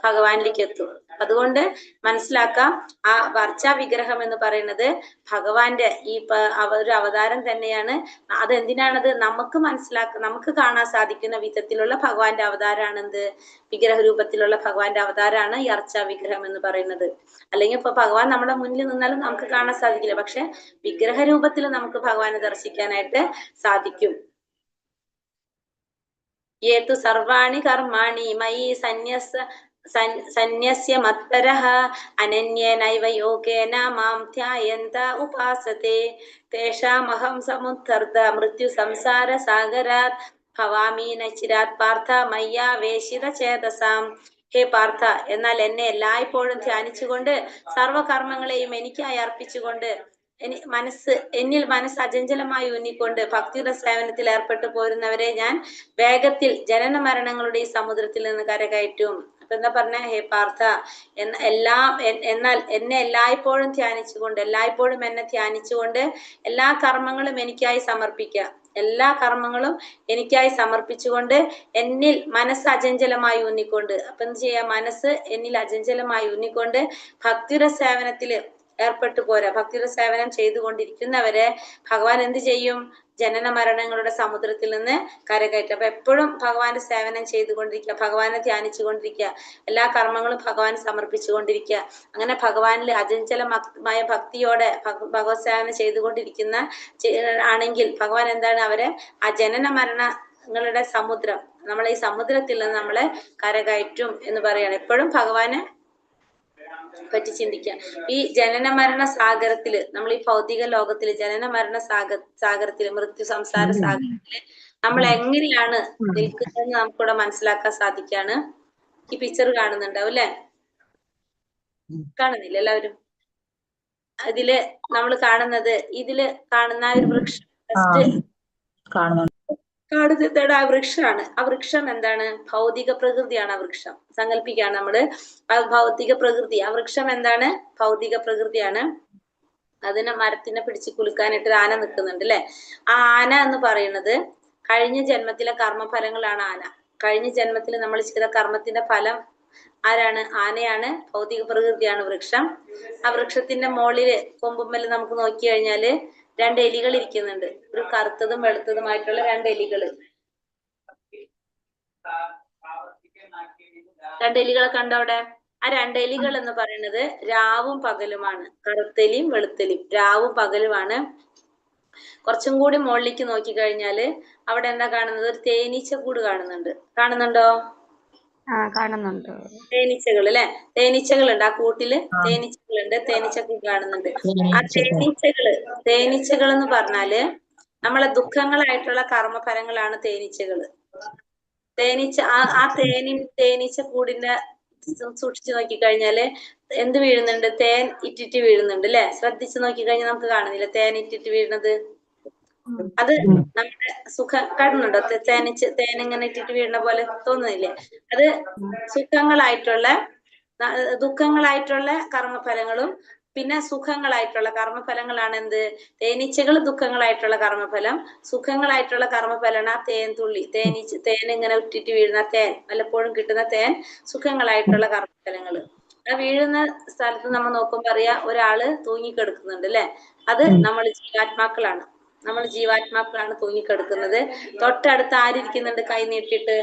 ഭഗവാനിലേക്ക് എത്തും. അതുകൊണ്ട് മനസ്സിലാക്കാം, ആ അർച്ചാ വിഗ്രഹം എന്ന് പറയുന്നത് ഭഗവാന്റെ ഈ ഒരു അവതാരം തന്നെയാണ്. അതെന്തിനാണത്, നമുക്ക് നമുക്ക് കാണാൻ സാധിക്കുന്ന വിധത്തിലുള്ള ഭഗവാന്റെ അവതാരമാണ് എന്ത്, വിഗ്രഹ രൂപത്തിലുള്ള ഭഗവാന്റെ അവതാരമാണ് ഈ അർച്ചാ വിഗ്രഹം എന്ന് പറയുന്നത്. അല്ലെങ്കിൽ ഇപ്പൊ ഭഗവാൻ നമ്മുടെ മുന്നിൽ നിന്നാലും നമുക്ക് കാണാൻ സാധിക്കില്ല, പക്ഷെ വിഗ്രഹ രൂപത്തിൽ നമുക്ക് ഭഗവാനെ ദർശിക്കാനായിട്ട് സാധിക്കും. ഏതു സർവാണി കർമാണി മയി സന്യസ്യ മത്പരഃ അനന്യേനൈവ യോഗേന മാം ധ്യായന്ത ഉപാസത്തെ തേഷാമഹം സമുദ്ധർത്ത മൃത്യു സംസാര സാഗരാത് ഭവാമി നചിരാത് പാർത്ഥ മയ്യാവേശിത ചേതസാം. ഹേ പാർത്ഥ, എന്നാൽ എന്നെ എല്ലായ്പ്പോഴും ധ്യാനിച്ചുകൊണ്ട് സർവകർമ്മങ്ങളെയും എനിക്കായി അർപ്പിച്ചുകൊണ്ട് എന്നിൽ മനസ്സ് അചഞ്ചലമായി ഊന്നിക്കൊണ്ട് ഭക്തിയുടെ സേവനത്തിൽ ഏർപ്പെട്ടു പോരുന്നവരെ ഞാൻ വേഗത്തിൽ ജനന മരണങ്ങളുടെ ഈ സമുദ്രത്തിൽ നിന്ന് കരകയറ്റും. അപ്പൊ എന്താ പറഞ്ഞ, ഹേ പാർത്ഥ, എന്നാൽ എന്നെ എല്ലായ്പ്പോഴും എന്നെ ധ്യാനിച്ചുകൊണ്ട് എല്ലാ കർമ്മങ്ങളും എനിക്കായി സമർപ്പിക്കുക. എല്ലാ കർമ്മങ്ങളും എനിക്കായി സമർപ്പിച്ചുകൊണ്ട് എന്നിൽ മനസ്സ് അചഞ്ചലമായി ഊന്നിക്കൊണ്ട്, അപ്പൊ എന്ത് ചെയ്യാ, മനസ്സ് എന്നിൽ അചഞ്ചലമായി ഊന്നിക്കൊണ്ട് ഭക്തിയുടെ സേവനത്തില് ഏർപ്പെട്ടു പോരാ. ഭക്തിയുടെ സേവനം ചെയ്തുകൊണ്ടിരിക്കുന്നവരെ ഭഗവാൻ എന്ത് ചെയ്യും, ജനന മരണങ്ങളുടെ സമുദ്രത്തിൽ നിന്ന് കരകയറ്റും. അപ്പൊ എപ്പോഴും ഭഗവാന്റെ സേവനം ചെയ്തുകൊണ്ടിരിക്കുക, ഭഗവാനെ ധ്യാനിച്ചുകൊണ്ടിരിക്കുക, എല്ലാ കർമ്മങ്ങളും ഭഗവാൻ സമർപ്പിച്ചുകൊണ്ടിരിക്കുക. അങ്ങനെ ഭഗവാനിൽ അചഞ്ചലമായ ഭക്തിയോടെ ഭഗവത് സേവനം ചെയ്തുകൊണ്ടിരിക്കുന്ന ആണെങ്കിൽ ഭഗവാൻ എന്താണ്, അവരെ ആ ജനന മരണങ്ങളുടെ സമുദ്രം, നമ്മളെ ഈ സമുദ്രത്തിൽ നിന്ന് നമ്മളെ കരകയറ്റും എന്ന് പറയാണ്. എപ്പോഴും ഭഗവാന് പറ്റി ചിന്തിക്കുക. ഈ ജനന മരണ സാഗരത്തില്, നമ്മൾ ഈ ഭൗതിക ലോകത്തില് ജനന മരണ സാഗരത്തില്, മൃത്യു സംസാര സാഗരത്തില് നമ്മൾ എങ്ങനെയാണ് നിൽക്കുന്നതെന്ന് നമുക്കിവിടെ മനസ്സിലാക്കാൻ സാധിക്കാണ്. ഈ പിക്ചർ കാണുന്നുണ്ടാവും അല്ലെ, കാണുന്നില്ല എല്ലാവരും? ഇതില് നമ്മൾ കാണുന്നത്, ഇതില് കാണുന്ന ഒരു വൃക്ഷം, കാണുന്നതാണ് ആ വൃക്ഷമാണ്. ആ വൃക്ഷം എന്താണ്, ഭൗതിക പ്രകൃതിയാണ്. ആ വൃക്ഷം സങ്കല്പിക്കുകയാണ് നമ്മള്, ആ ഭൗതിക പ്രകൃതി. ആ വൃക്ഷം എന്താണ്, ഭൗതിക പ്രകൃതിയാണ്. അതിനെ മരത്തിനെ പിടിച്ച് കുലുക്കാനായിട്ട് ആന നിൽക്കുന്നുണ്ട് അല്ലെ. ആ ആന എന്ന് പറയുന്നത് കഴിഞ്ഞ ജന്മത്തിലെ കർമ്മഫലങ്ങളാണ് ആന. കഴിഞ്ഞ ജന്മത്തിൽ നമ്മൾ ചെയ്ത കർമ്മത്തിന്റെ ഫലം ആരാണ്, ആനയാണ്. ഭൗതിക പ്രകൃതിയാണ് വൃക്ഷം. ആ വൃക്ഷത്തിന്റെ മുകളില് കൊമ്പുമ്മല് നമുക്ക് നോക്കി കഴിഞ്ഞാല് രണ്ട് എലികൾ ഇരിക്കുന്നുണ്ട്. ഒരു കറുത്തതും വെളുത്തതുമായിട്ടുള്ള രണ്ട് എലികള്. രണ്ടെലികളെ കണ്ടോ അവിടെ? ആ രണ്ടെലികൾ എന്ന് പറയുന്നത് രാവും പകലുമാണ്. കറുത്തെലിയും വെളുത്തെലിയും രാവും പകലുമാണ്. കുറച്ചും കൂടി മുകളിലേക്ക് നോക്കി കഴിഞ്ഞാല് അവിടെ എന്താ കാണുന്നത്? ഒരു തേനീച്ചക്കൂട് കാണുന്നുണ്ട്. കാണുന്നുണ്ടോ? കാണുന്നുണ്ട്. തേനീച്ചകൾ അല്ലെ? തേനീച്ചകളുണ്ട് ആ കൂട്ടില്. തേനീച്ചകളുണ്ട്. തേനീച്ചക്കൂട് കാണുന്നുണ്ട്. ആ തേനീച്ചകൾ എന്ന് പറഞ്ഞാല് നമ്മളെ ദുഃഖങ്ങളായിട്ടുള്ള കർമ്മഫലങ്ങളാണ് തേനീച്ചകള്. ആ തേനീച്ചക്കൂടിന്റെ സൂക്ഷിച്ചു നോക്കി കഴിഞ്ഞാല് എന്ത് വീഴുന്നുണ്ട്? തേൻ ഇറ്റിറ്റ് വീഴുന്നുണ്ട് അല്ലെ? ശ്രദ്ധിച്ചു നോക്കി കഴിഞ്ഞാൽ നമുക്ക് കാണുന്നില്ല തേൻ ഇറ്റിറ്റ് വീഴുന്നത്. അത് നമ്മുടെ കാണുന്നുണ്ടോ? തേൻ ഇങ്ങനെ ഇട്ടിട്ട് വീഴുന്ന പോലെ തോന്നുന്നില്ലേ? അത് ദുഃഖങ്ങളായിട്ടുള്ള കർമ്മഫലങ്ങളും പിന്നെ സുഖങ്ങളായിട്ടുള്ള കർമ്മഫലങ്ങളാണ് എന്ത്? തേനീച്ചകൾ ദുഃഖങ്ങളായിട്ടുള്ള കർമ്മഫലം, സുഖങ്ങളായിട്ടുള്ള കർമ്മഫലമാണ് ആ തേൻ തുള്ളി. തേൻ ഇങ്ങനെ ഇട്ടിട്ട് വീഴുന്ന തേൻ, വല്ലപ്പോഴും കിട്ടുന്ന തേൻ സുഖങ്ങളായിട്ടുള്ള കർമ്മഫലങ്ങള്. ആ വീഴുന്ന സ്ഥലത്ത് നമ്മൾ നോക്കുമ്പോ അറിയാം ഒരാള് തൂങ്ങിക്കിടക്കുന്നുണ്ട് അല്ലെ? അത് നമ്മൾ ജീവാത്മാക്കളാണ്. തൂങ്ങിക്കിടക്കുന്നത്. തൊട്ടടുത്ത് ആരിയ്ക്കുന്നുണ്ട്? കൈ നീട്ടിയിട്ട്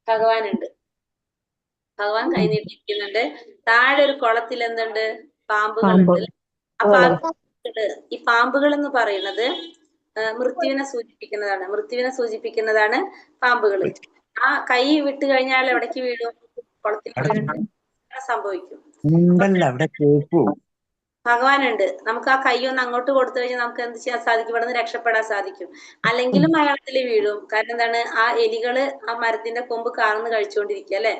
ഭഗവാനുണ്ട്. ഭഗവാൻ കൈ നീട്ടിയിരിക്കുന്നുണ്ട്. താഴെ ഒരു കുളത്തിൽ എന്തുണ്ട്? പാമ്പുകളുണ്ട്. ഈ പാമ്പുകൾ എന്ന് പറയുന്നത് മൃത്യുവിനെ സൂചിപ്പിക്കുന്നതാണ് പാമ്പുകള്. ആ കൈ വിട്ട് കഴിഞ്ഞാൽ എവിടേക്ക് വീഴും? കുളത്തിൽ വീണിട്ട് സംഭവിക്കും. ഭഗവാനുണ്ട്. നമുക്ക് ആ കൈ ഒന്ന് അങ്ങോട്ട് കൊടുത്തു കഴിഞ്ഞാൽ നമുക്ക് എന്ത് ചെയ്യാൻ സാധിക്കും? ഇവിടെ നിന്ന് രക്ഷപ്പെടാൻ സാധിക്കും. അല്ലെങ്കിലും അയാളത്തിൽ വീഴും. കാരണം എന്താണ്? ആ എലികള് ആ മരത്തിന്റെ കൊമ്പ് കാർന്ന് കഴിച്ചുകൊണ്ടിരിക്കുക അല്ലെ?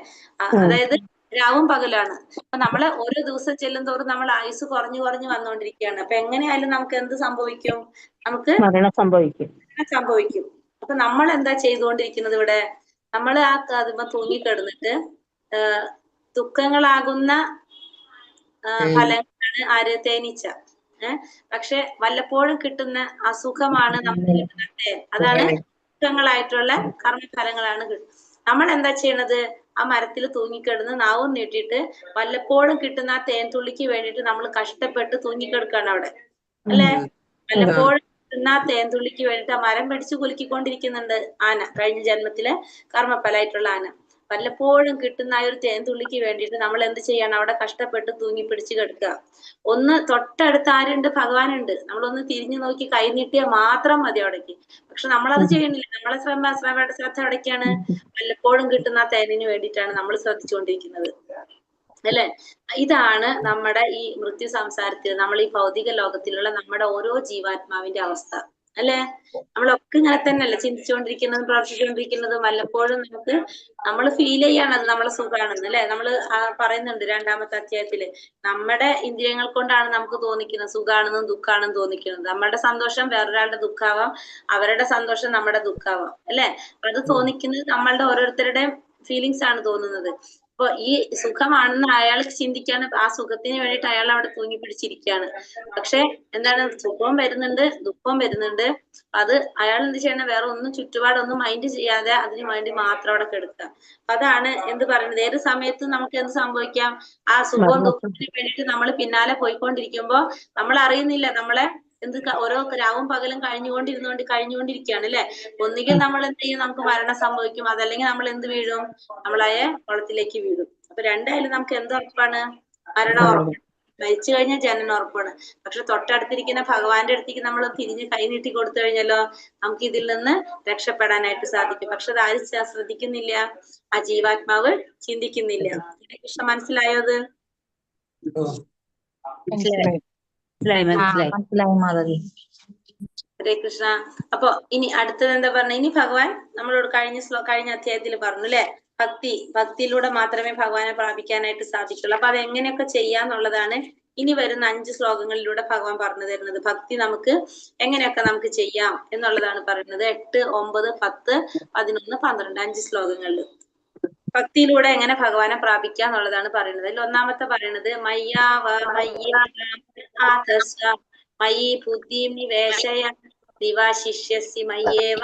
അതായത് രാവും പകലാണ്. അപ്പൊ നമ്മള് ഓരോ ദിവസം ചെല്ലുന്തോറും നമ്മൾ ആയുസ് കുറഞ്ഞു വന്നുകൊണ്ടിരിക്കുകയാണ്. അപ്പൊ എങ്ങനെയായാലും നമുക്ക് എന്ത് സംഭവിക്കും? നമുക്ക് മരണം സംഭവിക്കും. അപ്പൊ നമ്മൾ എന്താ ചെയ്തുകൊണ്ടിരിക്കുന്നത് ഇവിടെ? നമ്മള് ആ അതുമ്പോ തൂങ്ങിക്കിടന്നിട്ട് ദുഃഖങ്ങളാകുന്ന ഫലങ്ങളാണ് ആര്? തേനീച്ച. പക്ഷെ വല്ലപ്പോഴും കിട്ടുന്ന അസുഖമാണ് നമുക്ക് കിട്ടുന്ന തേൻ. അതാണ് സുഖങ്ങളായിട്ടുള്ള കർമ്മഫലങ്ങളാണ് നമ്മൾ എന്താ ചെയ്യണത്? ആ മരത്തിൽ തൂങ്ങിക്കിടന്ന് നാവും നീട്ടിയിട്ട് വല്ലപ്പോഴും കിട്ടുന്ന ആ തേൻ തുള്ളിക്ക് വേണ്ടിയിട്ട് നമ്മൾ കഷ്ടപ്പെട്ട് തൂങ്ങിക്കിടക്കാണ് അവിടെ അല്ലെ? വല്ലപ്പോഴും കിട്ടുന്ന ആ തേൻ തുള്ളിക്ക് വേണ്ടിയിട്ട് ആ മരം പിടിച്ച് കുലുക്കിക്കൊണ്ടിരിക്കുന്നുണ്ട് ആന. കഴിഞ്ഞ ജന്മത്തിലെ കർമ്മഫലമായിട്ടുള്ള ആന. വല്ലപ്പോഴും കിട്ടുന്ന ആ ഒരു തേൻ തുള്ളിക്ക് വേണ്ടിയിട്ട് നമ്മൾ എന്ത് ചെയ്യണം? അവിടെ കഷ്ടപ്പെട്ട് തൂങ്ങി പിടിച്ച് കിടക്കുക. ഒന്ന് തൊട്ടടുത്ത് ആരുണ്ട്? ഭഗവാനുണ്ട്. നമ്മളൊന്ന് തിരിഞ്ഞു നോക്കി കൈ നീട്ടിയാൽ മാത്രം മതി അവിടേക്ക്. പക്ഷെ നമ്മളത് ചെയ്യണില്ല. നമ്മളെ ശ്രദ്ധ എവിടേക്കാണ്? വല്ലപ്പോഴും കിട്ടുന്ന ആ തേനിന് വേണ്ടിയിട്ടാണ് നമ്മൾ ശ്രദ്ധിച്ചുകൊണ്ടിരിക്കുന്നത് അല്ലെ? ഇതാണ് നമ്മുടെ ഈ മൃത്യു സംസാരത്തിൽ, നമ്മൾ ഈ ഭൗതിക ലോകത്തിലുള്ള നമ്മുടെ ഓരോ ജീവാത്മാവിന്റെ അവസ്ഥ അല്ലെ? നമ്മളൊക്കെ ഇങ്ങനെ തന്നെയല്ലേ ചിന്തിച്ചുകൊണ്ടിരിക്കുന്നതും പ്രവർത്തിച്ചുകൊണ്ടിരിക്കുന്നതും. വല്ലപ്പോഴും നമ്മൾ ഫീൽ ചെയ്യാണ് അത് നമ്മളെ സുഖമാണെന്ന് അല്ലെ? നമ്മൾ പറയുന്നുണ്ട് രണ്ടാമത്തെ അധ്യായത്തില്, നമ്മുടെ ഇന്ദ്രിയങ്ങൾ കൊണ്ടാണ് നമുക്ക് തോന്നിക്കുന്നത് സുഖാണെന്നും ദുഃഖാണെന്നും തോന്നിക്കുന്നത്. നമ്മുടെ സന്തോഷം വേറൊരാളുടെ ദുഃഖാവാം, അവരുടെ സന്തോഷം നമ്മുടെ ദുഃഖാവാം അല്ലെ? അത് തോന്നിക്കുന്നത് നമ്മളുടെ ഓരോരുത്തരുടെയും ഫീലിങ്സ് ആണ് തോന്നുന്നത്. അപ്പൊ ഈ സുഖമാണെന്ന് അയാൾ ചിന്തിക്കാണ്. ആ സുഖത്തിന് വേണ്ടിയിട്ട് അയാൾ അവിടെ തൂങ്ങി പിടിച്ചിരിക്കുകയാണ്. പക്ഷെ എന്താണ്? സുഖവും വരുന്നുണ്ട്, ദുഃഖവും വരുന്നുണ്ട്. അത് അയാൾ എന്ത് ചെയ്യണം? വേറെ ഒന്നും ചുറ്റുപാടൊന്നും മൈൻഡ് ചെയ്യാതെ അതിന് വേണ്ടി മാത്രം അവിടെ കിടക്കുക. അതാണ് എന്ത് പറയുന്നത്? ഏത് സമയത്തും നമുക്ക് എന്ത് സംഭവിക്കാം? ആ സുഖവും ദുഃഖത്തിന് വേണ്ടിയിട്ട് നമ്മൾ പിന്നാലെ പോയിക്കൊണ്ടിരിക്കുമ്പോ നമ്മൾ അറിയുന്നില്ല നമ്മളെ ഓരോ രാവും പകലും കഴിഞ്ഞുകൊണ്ടിരിക്കുകയാണ് അല്ലെ? ഒന്നുകിൽ നമ്മൾ എന്ത് ചെയ്യും? നമുക്ക് മരണം സംഭവിക്കും. അതല്ലെങ്കിൽ നമ്മൾ എന്ത് വീഴും? നമ്മളായ കുളത്തിലേക്ക് വീഴും. അപ്പൊ രണ്ടായാലും നമുക്ക് എന്ത് ഉറപ്പാണ്? മരണം ഉറപ്പാണ്. മരിച്ചു കഴിഞ്ഞാൽ ജനനം ഉറപ്പാണ്. പക്ഷെ തൊട്ടടുത്തിരിക്കുന്ന ഭഗവാന്റെ അടുത്തേക്ക് നമ്മൾ തിരിഞ്ഞ് കൈ നീട്ടി കൊടുത്തു കഴിഞ്ഞാലോ നമുക്ക് ഇതിൽ നിന്ന് രക്ഷപ്പെടാനായിട്ട് സാധിക്കും. പക്ഷെ അത് ആരും ശ്രദ്ധിക്കുന്നില്ല. ആ ജീവാത്മാവ് ചിന്തിക്കുന്നില്ല. കൃഷ്ണ മനസ്സിലായോ? അത് മനസ്സിലായി മാധവി. ഹരേ കൃഷ്ണ. അപ്പൊ ഇനി അടുത്തത് എന്താ പറഞ്ഞ? ഇനി ഭഗവാൻ നമ്മളോട് കഴിഞ്ഞ അധ്യായത്തിൽ പറഞ്ഞു അല്ലെ? ഭക്തിയിലൂടെ മാത്രമേ ഭഗവാനെ പ്രാപിക്കാനായിട്ട് സാധിക്കുള്ളൂ. അപ്പൊ അത് എങ്ങനെയൊക്കെ ചെയ്യാന്നുള്ളതാണ് ഇനി വരുന്ന 5 ശ്ലോകങ്ങളിലൂടെ ഭഗവാൻ പറഞ്ഞു തരുന്നത്. ഭക്തി നമുക്ക് എങ്ങനെയൊക്കെ നമുക്ക് ചെയ്യാം എന്നുള്ളതാണ് പറയുന്നത്. 8, 9, 10, 11, 12 5 ശ്ലോകങ്ങളിൽ ഭക്തിയിലൂടെ എങ്ങനെ ഭഗവാനെ പ്രാപിക്കാം എന്നുള്ളതാണ് പറയുന്നത്. അതിൽ ഒന്നാമത്തെ പറയുന്നത് മയി ബുദ്ധിം നിവേശയ ദിവ ശിഷ്യസി മയ്യേവ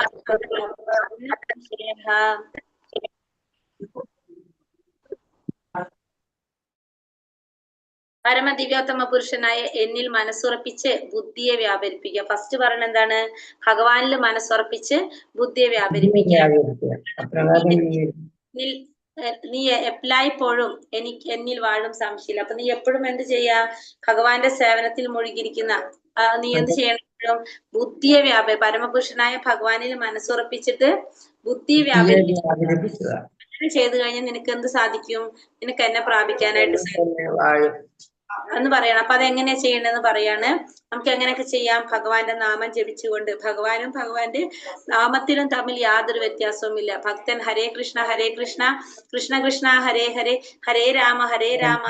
പരമദിവ്യോത്തമ പുരുഷനായ എന്നിൽ മനസ്സുറപ്പിച്ച് ബുദ്ധിയെ വ്യാപരിപ്പിക്കുക. ഫസ്റ്റ് പറയുന്നത് എന്താണ്? ഭഗവാനിൽ മനസ്സുറപ്പിച്ച് ബുദ്ധിയെ വ്യാപരിപ്പിക്കുക. നീ എല്ലായ്പ്പോഴും എന്നിൽ വാഴും സംശയം. അപ്പൊ നീ എപ്പോഴും എന്ത് ചെയ്യാ? ഭഗവാന്റെ സേവനത്തിൽ മുഴുകിയിരിക്കുന്ന നീ എന്ത് ചെയ്യണം? എപ്പോഴും ബുദ്ധിയെ പരമപുരുഷനായ ഭഗവാനിൽ മനസ്സുറപ്പിച്ചിട്ട് ബുദ്ധിയെ വ്യാപരിപ്പിക്കുക. അങ്ങനെ ചെയ്തു കഴിഞ്ഞാൽ നിനക്ക് എന്ത് സാധിക്കും? നിനക്ക് എന്നെ പ്രാപിക്കാനായിട്ട് സാധിക്കും എന്ന് പറയണം. അപ്പൊ അതെങ്ങനെയാ ചെയ്യണമെന്ന് പറയാണ്. നമുക്ക് എങ്ങനെയൊക്കെ ചെയ്യാം? ഭഗവാന്റെ നാമം ജപിച്ചുകൊണ്ട്. ഭഗവാനും ഭഗവാന്റെ നാമത്തിലും തമ്മിൽ യാതൊരു വ്യത്യാസവും ഇല്ല. ഭക്തൻ ഹരേ കൃഷ്ണ കൃഷ്ണ കൃഷ്ണ ഹരേ ഹരേ ഹരേ രാമ രാമ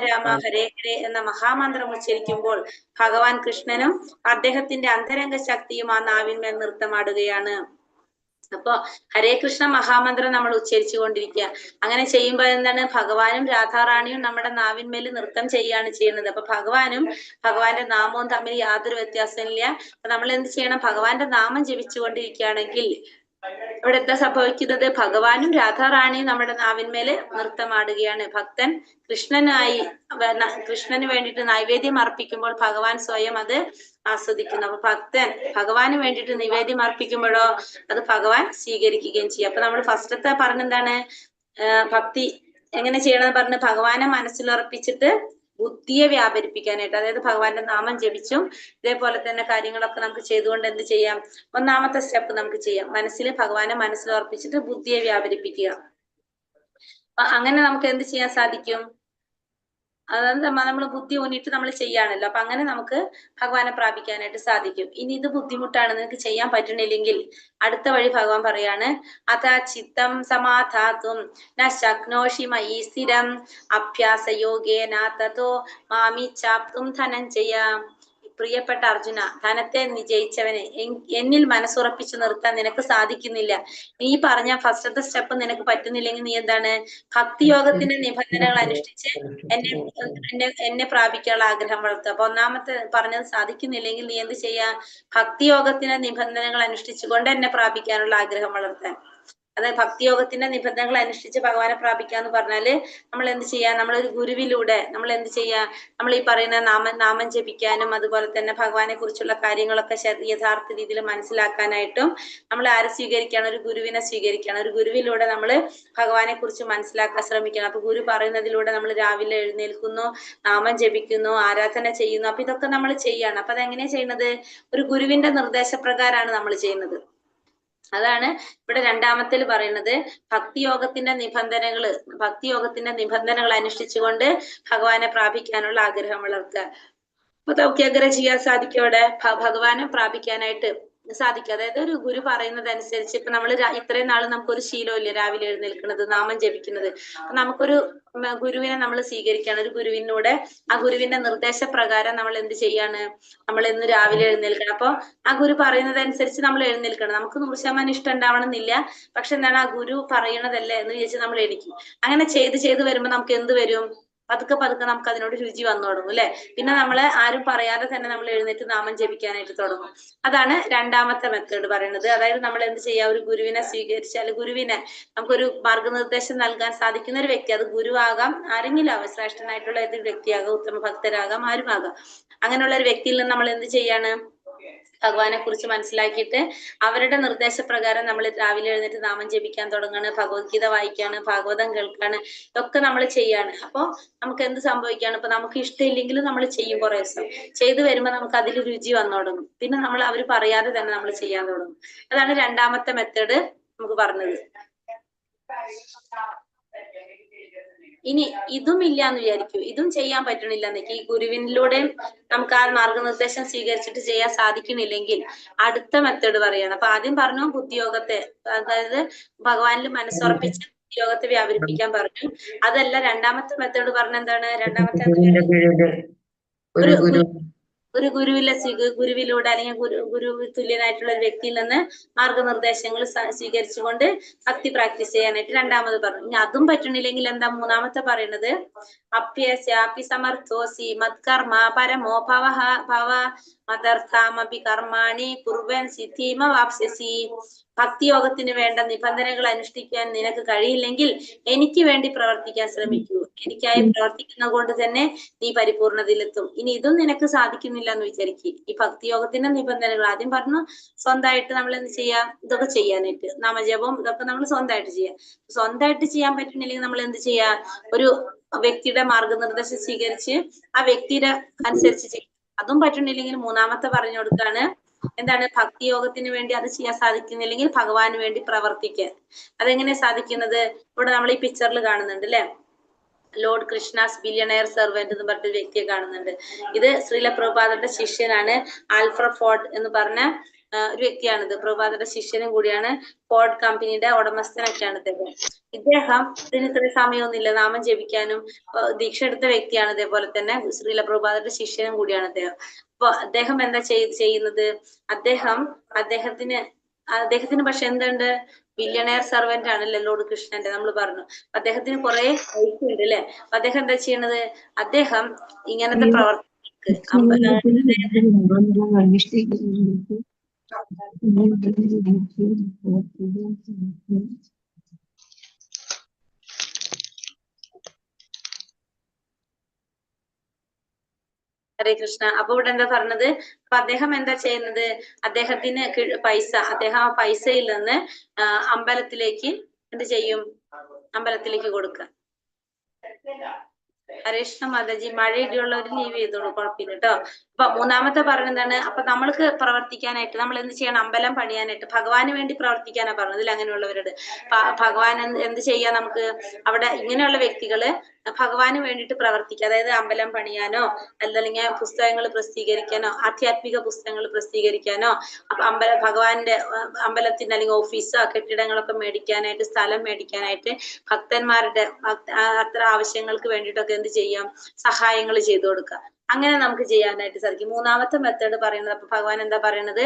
രാമ ഹരേ ഹരേ എന്ന മഹാമന്ത്രം ഉച്ചരിക്കുമ്പോൾ ഭഗവാൻ കൃഷ്ണനും അദ്ദേഹത്തിന്റെ അന്തരംഗ ശക്തിയും ആ നാവിന്മേൽ നൃത്തമാടുകയാണ്. അപ്പൊ ഹരേ കൃഷ്ണ മഹാമന്ത്രം നമ്മൾ ഉച്ചരിച്ചു കൊണ്ടിരിക്കുക. അങ്ങനെ ചെയ്യുമ്പോൾ എന്താണ്? ഭഗവാനും രാധാറാണിയും നമ്മുടെ നാവിന്മേൽ നൃത്തം ചെയ്യുകയാണ് ചെയ്യുന്നത്. അപ്പൊ ഭഗവാനും ഭഗവാന്റെ നാമവും തമ്മിൽ യാതൊരു വ്യത്യാസമില്ല. അപ്പൊ നമ്മൾ എന്ത് ചെയ്യണം? ഭഗവാന്റെ നാമം ജപിച്ചുകൊണ്ടിരിക്കുകയാണെങ്കിൽ ഇവിടെ എന്താ സംഭവിക്കുന്നത്? ഭഗവാനും രാധാറാണിയും നമ്മുടെ നാവിന്മേല് നൃത്തമാടുകയാണ്. ഭക്തൻ കൃഷ്ണന് വേണ്ടിയിട്ട് നൈവേദ്യം അർപ്പിക്കുമ്പോൾ ഭഗവാൻ സ്വയം അത് ആസ്വദിക്കുന്നു. അപ്പൊ ഭക്തൻ ഭഗവാന് വേണ്ടിയിട്ട് നിവേദ്യം അർപ്പിക്കുമ്പോഴോ അത് ഭഗവാൻ സ്വീകരിക്കുകയും ചെയ്യും. അപ്പൊ നമ്മൾ ഫസ്റ്റത്തെ പറഞ്ഞെന്താണ്? ഭക്തി എങ്ങനെ ചെയ്യണമെന്ന് പറഞ്ഞ് ഭഗവാനെ മനസ്സിലുറപ്പിച്ചിട്ട് ബുദ്ധിയെ വ്യാപരിപ്പിക്കാനായിട്ട്, അതായത് ഭഗവാന്റെ നാമം ജപിച്ചും ഇതേപോലെ തന്നെ കാര്യങ്ങളൊക്കെ നമുക്ക് ചെയ്തുകൊണ്ട് എന്ത് ചെയ്യാം? ഒന്നാമത്തെ സ്റ്റെപ്പ് നമുക്ക് ചെയ്യാം. ഭഗവാനെ മനസ്സിലുറപ്പിച്ചിട്ട് ബുദ്ധിയെ വ്യാപരിപ്പിക്കുക. അങ്ങനെ നമുക്ക് എന്ത് ചെയ്യാൻ സാധിക്കും? അതായത് നമ്മൾ ബുദ്ധി ഊന്നിട്ട് നമ്മൾ ചെയ്യാണല്ലോ. അപ്പൊ അങ്ങനെ നമുക്ക് ഭഗവാനെ പ്രാപിക്കാനായിട്ട് സാധിക്കും. ഇനി ഇത് ബുദ്ധിമുട്ടാണ്, നിനക്ക് ചെയ്യാൻ പറ്റണില്ലെങ്കിൽ അടുത്ത വഴി ഭഗവാൻ പറയാണ്. അതാ ചിത്തം സമാധാതും ന ശക്നോഷി മയി സ്ഥിരം അഭ്യാസ യോഗേന തതോ മാമി ചാപ്തും ധനഞ്ജയ. പ്രിയപ്പെട്ട അർജുന, ധനത്തെ ജയിച്ചവനെ എന്നിൽ മനസ്സുറപ്പിച്ചു നിർത്താൻ നിനക്ക് സാധിക്കുന്നില്ല. നീ പറഞ്ഞ ഫസ്റ്റത്തെ സ്റ്റെപ്പ് നിനക്ക് പറ്റുന്നില്ലെങ്കിൽ നീ എന്താണ്? ഭക്തിയോഗത്തിന്റെ നിബന്ധനകൾ അനുഷ്ഠിച്ച് എന്നെ പ്രാപിക്കാനുള്ള ആഗ്രഹം വളർത്തുക. അപ്പൊ ഒന്നാമത്തെ പറഞ്ഞത് സാധിക്കുന്നില്ലെങ്കിൽ നീ എന്ത് ചെയ്യാ? ഭക്തിയോഗത്തിന്റെ നിബന്ധനകൾ അനുഷ്ഠിച്ചുകൊണ്ട് എന്നെ പ്രാപിക്കാനുള്ള ആഗ്രഹം വളർത്താൻ. അതായത് ഭക്തിയോഗത്തിന്റെ നിബന്ധനകൾ അനുഷ്ഠിച്ച് ഭഗവാനെ പ്രാപിക്കാന്ന് പറഞ്ഞാല് നമ്മൾ എന്ത് ചെയ്യാ? നമ്മളൊരു ഗുരുവിലൂടെ നമ്മൾ എന്ത് ചെയ്യാ? നമ്മൾ ഈ പറയുന്ന നാമം ജപിക്കാനും അതുപോലെ തന്നെ ഭഗവാനെ കുറിച്ചുള്ള കാര്യങ്ങളൊക്കെ യഥാർത്ഥ രീതിയിൽ മനസ്സിലാക്കാനായിട്ടും നമ്മൾ ആരെ സ്വീകരിക്കണം? ഒരു ഗുരുവിനെ സ്വീകരിക്കണം. ഒരു ഗുരുവിലൂടെ നമ്മൾ ഭഗവാനെ കുറിച്ച് മനസ്സിലാക്കാൻ ശ്രമിക്കണം. അപ്പൊ ഗുരു പറയുന്നതിലൂടെ നമ്മൾ രാവിലെ എഴുന്നേൽക്കുന്നു, നാമം ജപിക്കുന്നു, ആരാധന ചെയ്യുന്നു. അപ്പൊ ഇതൊക്കെ നമ്മൾ ചെയ്യാണ്. അപ്പൊ അതെങ്ങനെയാ ചെയ്യുന്നത്? ഒരു ഗുരുവിന്റെ നിർദ്ദേശപ്രകാരമാണ് നമ്മൾ ചെയ്യുന്നത്. അതാണ് ഇവിടെ രണ്ടാമത്തിൽ പറയുന്നത്. ഭക്തിയോഗത്തിന്റെ നിബന്ധനകൾ അനുഷ്ഠിച്ചുകൊണ്ട് ഭഗവാനെ പ്രാപിക്കാനുള്ള ആഗ്രഹം വളർത്തുക. അപ്പൊ നമുക്ക് എങ്ങനെ ചെയ്യാൻ സാധിക്കും? അവിടെ ഭഗവാനെ പ്രാപിക്കാനായിട്ട് സാധിക്കും. അതായത് ഒരു ഗുരു പറയുന്നത് അനുസരിച്ച് ഇപ്പൊ നമ്മൾ ഇത്രയും നാൾ നമുക്കൊരു ശീലമില്ല രാവിലെ എഴുന്നേൽക്കുന്നത്, നാമം ജപിക്കുന്നത്. നമുക്കൊരു ഗുരുവിനെ നമ്മൾ സ്വീകരിക്കുകയാണ്. ഒരു ഗുരുവിനൂടെ ആ ഗുരുവിന്റെ നിർദ്ദേശപ്രകാരം നമ്മൾ എന്ത് ചെയ്യാണ്? നമ്മൾ ഇന്ന് രാവിലെ എഴുന്നേൽക്കണം. അപ്പൊ ആ ഗുരു പറയുന്നത് അനുസരിച്ച് നമ്മൾ എഴുന്നേൽക്കണം. നമുക്ക് 100% ഇഷ്ടം ഉണ്ടാവണം എന്നില്ല. പക്ഷെ എന്താണ്? ആ ഗുരു പറയണതല്ലേ എന്ന് വിചാരിച്ച് നമ്മൾ എണീക്കും. അങ്ങനെ ചെയ്ത് വരുമ്പോ നമുക്ക് എന്ത് വരും? പതുക്കെ നമുക്ക് അതിനോട് രുചി വന്നു തുടങ്ങും അല്ലെ. പിന്നെ നമ്മള് ആരും പറയാതെ തന്നെ നമ്മൾ എഴുന്നേറ്റ് നാമം ജപിക്കാനായിട്ട് തുടങ്ങും. അതാണ് രണ്ടാമത്തെ മെത്തേഡ് പറയുന്നത്. അതായത് നമ്മൾ എന്ത് ചെയ്യാ? ഒരു ഗുരുവിനെ സ്വീകരിച്ചാൽ ഗുരുവിനെ നമുക്കൊരു മാർഗനിർദ്ദേശം നൽകാൻ സാധിക്കുന്ന ഒരു വ്യക്തി, അത് ഗുരുവാകാം, ആരെങ്കിലും ആവാം, ശ്രേഷ്ഠനായിട്ടുള്ള ഏതൊരു വ്യക്തിയാകാം, ഉത്തമ ഭക്തരാകാം, ആരുമാകാം. അങ്ങനെയുള്ള ഒരു വ്യക്തിയിൽ നിന്ന് നമ്മൾ എന്ത് ചെയ്യാണ്? ഭഗവാനെ കുറിച്ച് മനസ്സിലാക്കിയിട്ട് അവരുടെ നിർദ്ദേശപ്രകാരം നമ്മൾ രാവിലെ എഴുന്നേറ്റ് നാമം ജപിക്കാൻ തുടങ്ങാണ്, ഭഗവത്ഗീത വായിക്കാണ്, ഭാഗവതം കേൾക്കാണ്, ഇതൊക്കെ നമ്മൾ ചെയ്യാണ്. അപ്പൊ നമുക്ക് എന്ത് സംഭവിക്കാണ്? ഇപ്പൊ നമുക്ക് ഇഷ്ടമില്ലെങ്കിലും നമ്മൾ ചെയ്യും. കുറെ ദിവസം ചെയ്തു വരുമ്പോ നമുക്ക് അതിൽ രുചി വന്നു തുടങ്ങും. പിന്നെ നമ്മൾ അവർ പറയാതെ തന്നെ നമ്മൾ ചെയ്യാൻ തുടങ്ങും. അതാണ് രണ്ടാമത്തെ മെത്തേഡ് നമുക്ക് പറഞ്ഞത്. ഇനി ഇതും ഇല്ല എന്ന് വിചാരിക്കൂ, ഇതും ചെയ്യാൻ പറ്റണില്ല എന്നൊക്കെ, ഈ ഗുരുവിനിലൂടെ നമുക്ക് ആ മാർഗനിർദ്ദേശം സ്വീകരിച്ചിട്ട് ചെയ്യാൻ സാധിക്കുന്നില്ലെങ്കിൽ അടുത്ത മെത്തേഡ് പറയാണ്. അപ്പൊ ആദ്യം പറഞ്ഞു ബുദ്ധിയോഗത്തെ, അതായത് ഭഗവാനിൽ മനസ്സുറപ്പിച്ച് ബുദ്ധിയോഗത്തെ വ്യാപരിപ്പിക്കാൻ പറഞ്ഞു. അതല്ല, രണ്ടാമത്തെ മെത്തേഡ് പറഞ്ഞ എന്താണ്? രണ്ടാമത്തെ ഒരു ഗുരുവിലൂടെ അല്ലെങ്കിൽ ഗുരു തുല്യനായിട്ടുള്ള ഒരു വ്യക്തിയിൽ നിന്ന് മാർഗനിർദ്ദേശങ്ങൾ സ്വീകരിച്ചുകൊണ്ട് ഭക്തി പ്രാക്ടീസ് ചെയ്യാനായിട്ട് രണ്ടാമത് പറഞ്ഞു. ഇനി അതും പറ്റണില്ലെങ്കിൽ എന്താ മൂന്നാമത്തെ പറയുന്നത്? അപ്യസ്യാപി സമർത്ഥോസി മത്കർമ്മ പരമോ ഭവ മദർത്ഥാമപി കർമാണി കുർവൻ സിദ്ധിമ വാപ്സ്യസി. ഭക്തിയോഗത്തിന് വേണ്ട നിബന്ധനകൾ അനുഷ്ഠിക്കാൻ നിനക്ക് കഴിയില്ലെങ്കിൽ എനിക്ക് വേണ്ടി പ്രവർത്തിക്കാൻ ശ്രമിക്കൂ. എനിക്കായി പ്രവർത്തിക്കുന്നത് കൊണ്ട് തന്നെ നീ പരിപൂർണതയിലെത്തും. ഇനി ഇതും നിനക്ക് സാധിക്കുന്നില്ല പറ്റുന്നില്ല എന്ന് വിചാരിക്കും. ഈ ഭക്തിയോഗത്തിന്റെ നിബന്ധനകൾ ആദ്യം പറഞ്ഞു, സ്വന്തമായിട്ട് നമ്മൾ എന്ത് ചെയ്യാം, ഇതൊക്കെ ചെയ്യാനായിട്ട് നാമജപം ഇതൊക്കെ നമ്മൾ സ്വന്തമായിട്ട് ചെയ്യാം. സ്വന്തമായിട്ട് ചെയ്യാൻ പറ്റുന്നില്ലെങ്കിൽ നമ്മൾ എന്ത് ചെയ്യാം, ഒരു വ്യക്തിയുടെ മാർഗനിർദ്ദേശം സ്വീകരിച്ച് ആ വ്യക്തിയുടെ അനുസരിച്ച് ചെയ്യും. അതും പറ്റുന്നില്ലെങ്കിൽ മൂന്നാമത്തെ പറഞ്ഞു കൊടുക്കാണ്, എന്താണ്, ഭക്തിയോഗത്തിന് വേണ്ടി അത് ചെയ്യാൻ സാധിക്കുന്നില്ലെങ്കിൽ ഭഗവാന് വേണ്ടി പ്രവർത്തിക്കാൻ. അതെങ്ങനെ സാധിക്കുന്നത്? ഇവിടെ നമ്മൾ ഈ പിക്ചറിൽ കാണുന്നുണ്ട് അല്ലെ, ലോർഡ് കൃഷ്ണാസ് ബില്യണയർ സെർവന്റ് എന്ന് പറഞ്ഞ വ്യക്തിയെ കാണുന്നുണ്ട്. ഇത് ശ്രീല പ്രഭുപാദരുടെ ശിഷ്യനാണ്, ആൽഫ്രഡ് ഫോർഡ് എന്ന് പറഞ്ഞ ഒരു വ്യക്തിയാണിത്. പ്രഭുപാദരുടെ ശിഷ്യനും കൂടിയാണ്. ഫോർഡ് കമ്പനിയുടെ ഉടമസ്ഥനൊക്കെയാണ് ഇദ്ദേഹം. ഇതിന് ഇത്ര സമയമൊന്നുമില്ല നാമം ജപിക്കാനും. ദീക്ഷ എടുത്ത വ്യക്തിയാണ്. ഇതേപോലെ തന്നെ ശ്രീല പ്രഭുപാദരുടെ ശിഷ്യനും കൂടിയാണ് അദ്ദേഹം. അപ്പൊ അദ്ദേഹം എന്താ ചെയ്യുന്നത്, അദ്ദേഹത്തിന് പക്ഷെ എന്തുണ്ട്, ബില്യണയർ സെർവന്റ് ആണല്ലേ ലോർഡ് കൃഷ്ണന്റെ, നമ്മൾ പറഞ്ഞു. അദ്ദേഹത്തിന് കുറെ പൈസ ഉണ്ട് അല്ലെ. അപ്പൊ അദ്ദേഹം എന്താ ചെയ്യണത്, അദ്ദേഹം ഇങ്ങനത്തെ പ്രവർത്തനങ്ങൾക്ക് ഹരേ കൃഷ്ണ. അപ്പൊ ഇവിടെ എന്താ പറഞ്ഞത്, അപ്പൊ അദ്ദേഹം എന്താ ചെയ്യുന്നത്, അദ്ദേഹത്തിന് അദ്ദേഹം ആ പൈസയിൽ നിന്ന് അമ്പലത്തിലേക്ക് എന്ത് ചെയ്യും, അമ്പലത്തിലേക്ക് കൊടുക്കുക. ഹരേഷ്ണ മാതാജി, മഴ ഇടിയുള്ളവർ ലീവ് ചെയ്തോളൂ, കുഴപ്പമില്ല കേട്ടോ. അപ്പൊ മൂന്നാമത്തെ പറഞ്ഞതാണ്, അപ്പൊ നമ്മൾക്ക് പ്രവർത്തിക്കാനായിട്ട് നമ്മൾ എന്ത് ചെയ്യണം, അമ്പലം പണിയാനായിട്ട് ഭഗവാന് വേണ്ടി പ്രവർത്തിക്കാനാ പറഞ്ഞതിൽ. അങ്ങനെയുള്ളവരോട് ഭഗവാൻ എന്ത് ചെയ്യാ, നമുക്ക് അവിടെ ഇങ്ങനെയുള്ള വ്യക്തികള് ഭഗവാന് വേണ്ടിയിട്ട് പ്രവർത്തിക്കുക. അതായത് അമ്പലം പണിയാനോ അല്ലെങ്കിൽ പുസ്തകങ്ങൾ പ്രസിദ്ധീകരിക്കാനോ, ആധ്യാത്മിക പുസ്തകങ്ങൾ പ്രസിദ്ധീകരിക്കാനോ, ഭഗവാന്റെ അമ്പലത്തിന്റെ അല്ലെങ്കിൽ ഓഫീസോ കെട്ടിടങ്ങളൊക്കെ മേടിക്കാനായിട്ട്, സ്ഥലം മേടിക്കാനായിട്ട്, ഭക്തന്മാരുടെ അത്ര ആവശ്യങ്ങൾക്ക് വേണ്ടിയിട്ടൊക്കെ എന്ത് ചെയ്യാം, സഹായങ്ങൾ ചെയ്തു കൊടുക്കുക. അങ്ങനെ നമുക്ക് ചെയ്യാനായിട്ട് സാധിക്കും. മൂന്നാമത്തെ മെത്തേഡ് പറയുന്നത്, അപ്പൊ ഭഗവാൻ എന്താ പറയണത്,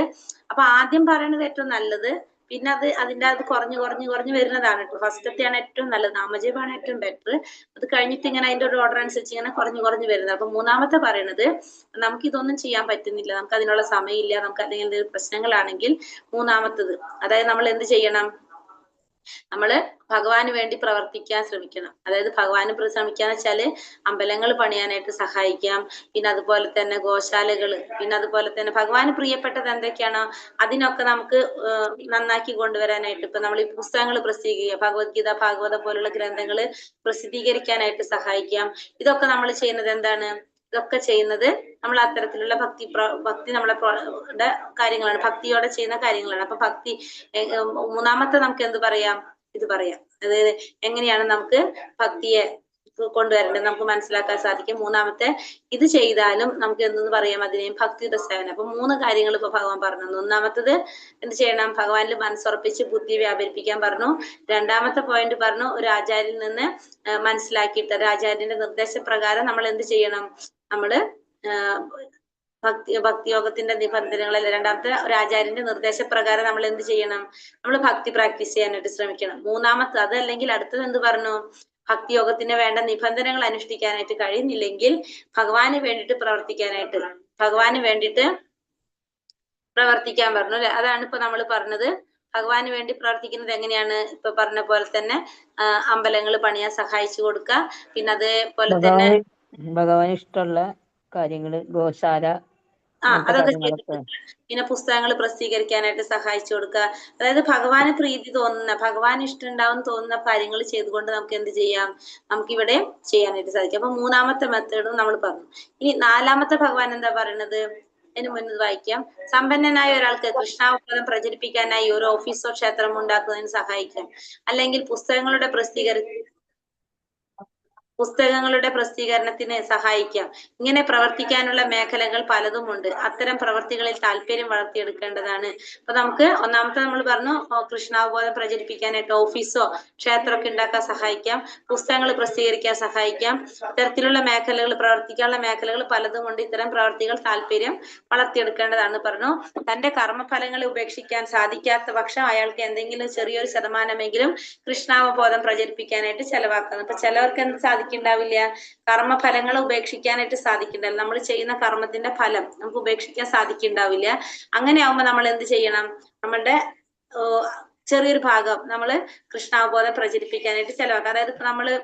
അപ്പൊ ആദ്യം പറയണത് ഏറ്റവും നല്ലത്, പിന്നെ അത് കുറഞ്ഞു വരുന്നതാണ് കേട്ടോ. ഫസ്റ്റത്തെയാണ് ഏറ്റവും നല്ലത്, നാമജപമാണ് ഏറ്റവും ബെറ്റർ. അത് കഴിഞ്ഞിട്ട് ഇങ്ങനെ അതിന്റെ ഒരു ഓർഡർ അനുസരിച്ച് ഇങ്ങനെ കുറഞ്ഞു വരുന്നത്. അപ്പൊ മൂന്നാമത്തെ പറയണത്, നമുക്ക് ഇതൊന്നും ചെയ്യാൻ പറ്റുന്നില്ല, നമുക്ക് അതിനുള്ള സമയമില്ല, നമുക്ക് അല്ലെങ്കിൽ എന്തെങ്കിലും പ്രശ്നങ്ങളാണെങ്കിൽ മൂന്നാമത്തത്, അതായത് നമ്മൾ എന്ത് ചെയ്യണം, നമ്മള് ഭഗവാന് വേണ്ടി പ്രവർത്തിക്കാൻ ശ്രമിക്കണം. അതായത് ഭഗവാന് ശ്രമിക്കാന്ന് വെച്ചാല് അമ്പലങ്ങൾ പണിയാനായിട്ട് സഹായിക്കാം. പിന്നെ അതുപോലെ തന്നെ ഗോശാലകള്, പിന്നെ അതുപോലെ തന്നെ ഭഗവാന് പ്രിയപ്പെട്ടത് എന്തൊക്കെയാണോ അതിനൊക്കെ നമുക്ക് നന്നാക്കി കൊണ്ടുവരാനായിട്ട്, ഇപ്പൊ നമ്മൾ ഈ പുസ്തകങ്ങൾ പ്രസിദ്ധീകരിക്കുക, ഭഗവത്ഗീത, ഭാഗവത പോലുള്ള ഗ്രന്ഥങ്ങള് പ്രസിദ്ധീകരിക്കാനായിട്ട് സഹായിക്കാം. ഇതൊക്കെ നമ്മൾ ചെയ്യുന്നത് എന്താണ്, ഇതൊക്കെ ചെയ്യുന്നത് നമ്മൾ അത്തരത്തിലുള്ള ഭക്തി നമ്മളെ കാര്യങ്ങളാണ്, ഭക്തിയോടെ ചെയ്യുന്ന കാര്യങ്ങളാണ്. അപ്പൊ മൂന്നാമത്തെ നമുക്ക് എന്ത് പറയാം, ഇത് പറയാം. അതായത് എങ്ങനെയാണ് നമുക്ക് ഭക്തിയെ കൊണ്ടുവരേണ്ടത് നമുക്ക് മനസ്സിലാക്കാൻ സാധിക്കും. മൂന്നാമത്തെ, ഇത് ചെയ്താലും നമുക്ക് എന്തെന്ന് പറയാം, അതിനെയും ഭക്തിയുടെ സേവനം. അപ്പൊ 3 കാര്യങ്ങൾ ഇപ്പൊ ഭഗവാൻ പറഞ്ഞു. ഒന്നാമത്തത് എന്ത് ചെയ്യണം, ഭഗവാനിൽ മനസ്സുറപ്പിച്ച് ബുദ്ധി വ്യാപരിപ്പിക്കാൻ പറഞ്ഞു. രണ്ടാമത്തെ പോയിന്റ് പറഞ്ഞു, ഒരു ആചാര്യനിൽ നിന്ന് മനസ്സിലാക്കിയിട്ട്, ഒരു ആചാര്യന്റെ നിർദ്ദേശപ്രകാരം നമ്മൾ എന്ത് ചെയ്യണം, നമ്മള് ഭക്തിയോഗത്തിന്റെ നിബന്ധനകളല്ല. രണ്ടാമത്തെ, ഒരു ആചാര്യന്റെ നിർദ്ദേശപ്രകാരം നമ്മൾ എന്ത് ചെയ്യണം, നമ്മൾ ഭക്തി പ്രാക്ടീസ് ചെയ്യാനായിട്ട് ശ്രമിക്കണം. മൂന്നാമത്തെ, അതല്ലെങ്കിൽ അടുത്തത് എന്ത് പറഞ്ഞു, ഭക്തിയോഗത്തിന് വേണ്ട നിബന്ധനകൾ അനുഷ്ഠിക്കാനായിട്ട് കഴിയുന്നില്ലെങ്കിൽ ഭഗവാന് വേണ്ടിയിട്ട് പ്രവർത്തിക്കാൻ പറഞ്ഞു അല്ലെ. അതാണ് ഇപ്പൊ നമ്മൾ പറഞ്ഞത്. ഭഗവാന് വേണ്ടി പ്രവർത്തിക്കുന്നത് എങ്ങനെയാണ്, ഇപ്പൊ പറഞ്ഞ പോലെ തന്നെ അമ്പലങ്ങൾ പണിയാൻ സഹായിച്ചു കൊടുക്കുക. പിന്നെ അതേപോലെ തന്നെ ഭഗവാന് ഇഷ്ടമുള്ള കാര്യങ്ങള്, ഗോശാല, അതൊക്കെ ചെയ്തിട്ട് പിന്നെ പുസ്തകങ്ങൾ പ്രസിദ്ധീകരിക്കാനായിട്ട് സഹായിച്ചു കൊടുക്കുക. അതായത് ഭഗവാന് പ്രീതി തോന്നുന്ന, ഭഗവാൻ ഇഷ്ടമുണ്ടാവും തോന്നുന്ന കാര്യങ്ങൾ ചെയ്തുകൊണ്ട് നമുക്ക് എന്ത് ചെയ്യാം, നമുക്ക് ഇവിടെ ചെയ്യാനായിട്ട് സാധിക്കും. അപ്പൊ മൂന്നാമത്തെ മെത്തേഡും നമ്മൾ പറഞ്ഞു. ഇനി നാലാമത്തെ ഭഗവാൻ എന്താ പറയുന്നത്, അതിന് മുന്നിൽ വായിക്കാം. സമ്പന്നനായ ഒരാൾക്ക് കൃഷ്ണാവബോധം പ്രചരിപ്പിക്കാനായി ഒരു ഓഫീസോ ക്ഷേത്രമോ ഉണ്ടാക്കുന്നതിന് സഹായിക്കാം. അല്ലെങ്കിൽ പുസ്തകങ്ങളുടെ പ്രസിദ്ധീകരണത്തിന് സഹായിക്കാം. ഇങ്ങനെ പ്രവർത്തിക്കാനുള്ള മേഖലകൾ പലതുമുണ്ട്. അത്തരം പ്രവർത്തികളിൽ താല്പര്യം വളർത്തിയെടുക്കേണ്ടതാണ്. അപ്പൊ നമുക്ക് ഒന്നാമത്തെ നമ്മൾ പറഞ്ഞു, കൃഷ്ണാവബോധം പ്രചരിപ്പിക്കാനായിട്ട് ഓഫീസോ ക്ഷേത്രമൊക്കെ ഉണ്ടാക്കാൻ സഹായിക്കാം, പുസ്തകങ്ങൾ പ്രസിദ്ധീകരിക്കാൻ സഹായിക്കാം. ഇത്തരത്തിലുള്ള മേഖലകൾ, പ്രവർത്തിക്കാനുള്ള മേഖലകൾ പലതുമുണ്ട്. ഇത്തരം പ്രവർത്തികൾ താല്പര്യം വളർത്തിയെടുക്കേണ്ടതാണെന്ന് പറഞ്ഞു. തന്റെ കർമ്മഫലങ്ങളെ ഉപേക്ഷിക്കാൻ സാധിക്കാത്ത പക്ഷം അയാൾക്ക് എന്തെങ്കിലും ചെറിയൊരു ശതമാനമെങ്കിലും കൃഷ്ണാവബോധം പ്രചരിപ്പിക്കാനായിട്ട് ചെലവാക്കണം. അപ്പൊ ചിലവർക്ക് എന്ത് സാധിക്കുന്നുണ്ടാവില്ല, കർമ്മഫലങ്ങൾ ഉപേക്ഷിക്കാനായിട്ട് സാധിക്കുന്നുണ്ടാവില്ല. നമ്മൾ ചെയ്യുന്ന കർമ്മത്തിന്റെ ഫലം നമുക്ക് ഉപേക്ഷിക്കാൻ സാധിക്കുന്നുണ്ടാവില്ല. അങ്ങനെ ആവുമ്പോ നമ്മൾ എന്ത് ചെയ്യണം, നമ്മളുടെ ചെറിയൊരു ഭാഗം നമ്മൾ കൃഷ്ണാവബോധം പ്രചരിപ്പിക്കാനായിട്ട് ചെലവാക്കാം. അതായത് ഇപ്പൊ നമ്മള്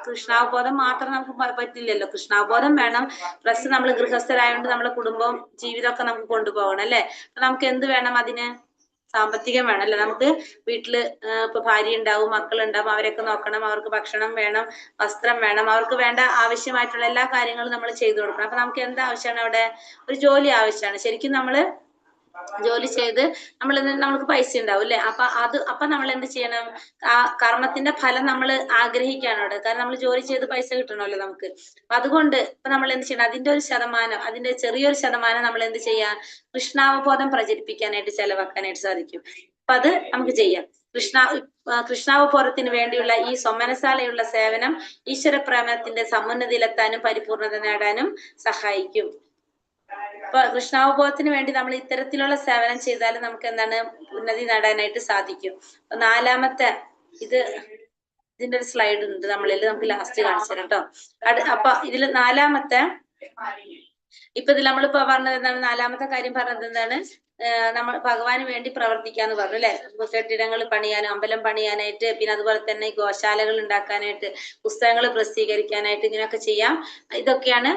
കൃഷ്ണാവബോധം മാത്രം നമുക്ക് പറ്റില്ലല്ലോ, കൃഷ്ണാവബോധം വേണം, പ്ലസ് നമ്മൾ ഗൃഹസ്ഥരായതുകൊണ്ട് നമ്മളെ കുടുംബവും ജീവിതമൊക്കെ നമുക്ക് കൊണ്ടുപോകണം അല്ലെ. അപ്പൊ നമുക്ക് എന്ത് വേണം, അതിന് സാമ്പത്തികം വേണം അല്ലെ. നമുക്ക് വീട്ടില് ഇപ്പൊ ഭാര്യ ഉണ്ടാവും, മക്കളുണ്ടാവും, അവരൊക്കെ നോക്കണം, അവർക്ക് ഭക്ഷണം വേണം, വസ്ത്രം വേണം, അവർക്ക് വേണ്ട ആവശ്യമായിട്ടുള്ള എല്ലാ കാര്യങ്ങളും നമ്മൾ ചെയ്തു കൊടുക്കണം. അപ്പൊ നമുക്ക് എന്താ ആവശ്യമാണ്, അവിടെ ഒരു ജോലി ആവശ്യമാണ്. ശരിക്കും നമ്മള് ജോലി ചെയ്ത് നമുക്ക് പൈസ ഉണ്ടാവും അല്ലെ. അപ്പൊ നമ്മൾ എന്ത് ചെയ്യണം, ആ കർമ്മത്തിന്റെ ഫലം നമ്മൾ ആഗ്രഹിക്കുകയാണ് അവിടെ. കാരണം നമ്മൾ ജോലി ചെയ്ത് പൈസ കിട്ടണമല്ലോ നമുക്ക്. അപ്പൊ അതുകൊണ്ട് ഇപ്പൊ നമ്മൾ എന്ത് ചെയ്യണം, അതിന്റെ ഒരു ശതമാനം, അതിന്റെ ചെറിയൊരു ശതമാനം നമ്മൾ എന്ത് ചെയ്യാം, കൃഷ്ണാവബോധം പ്രചരിപ്പിക്കാനായിട്ട് ചെലവാക്കാനായിട്ട് സാധിക്കും. അപ്പൊ അത് നമുക്ക് ചെയ്യാം. കൃഷ്ണാവബോധത്തിന് വേണ്ടിയുള്ള ഈ സൊമ്മനസാലയുള്ള സേവനം ഈശ്വര പ്രേമത്തിന്റെ സമുന്നതിയിലെത്താനും പരിപൂർണത നേടാനും സഹായിക്കും. അപ്പൊ കൃഷ്ണാവബോധത്തിന് വേണ്ടി നമ്മൾ ഇത്തരത്തിലുള്ള സേവനം ചെയ്താൽ നമുക്ക് എന്താണ്, ഉന്നതി നേടാനായിട്ട് സാധിക്കും. നാലാമത്തെ ഇതിന്റെ ഒരു സ്ലൈഡ് ഉണ്ട് നമ്മളിൽ, നമുക്ക് ലാസ്റ്റ് കാണിച്ചു തരാം കേട്ടോ. അപ്പൊ ഇതിൽ നാലാമത്തെ, ഇപ്പൊ ഇതിൽ നമ്മളിപ്പോ പറഞ്ഞത് എന്താണ്, നാലാമത്തെ കാര്യം പറഞ്ഞത് എന്താണ്, നമ്മൾ ഭഗവാന് വേണ്ടി പ്രവർത്തിക്കാന്ന് പറഞ്ഞു അല്ലെ. കെട്ടിടങ്ങൾ പണിയാനും അമ്പലം പണിയാനായിട്ട്, പിന്നെ അതുപോലെ തന്നെ ഗോശാലകൾ ഉണ്ടാക്കാനായിട്ട്, പുസ്തകങ്ങൾ പ്രസിദ്ധീകരിക്കാനായിട്ട്, ഇങ്ങനെയൊക്കെ ചെയ്യാം. ഇതൊക്കെയാണ്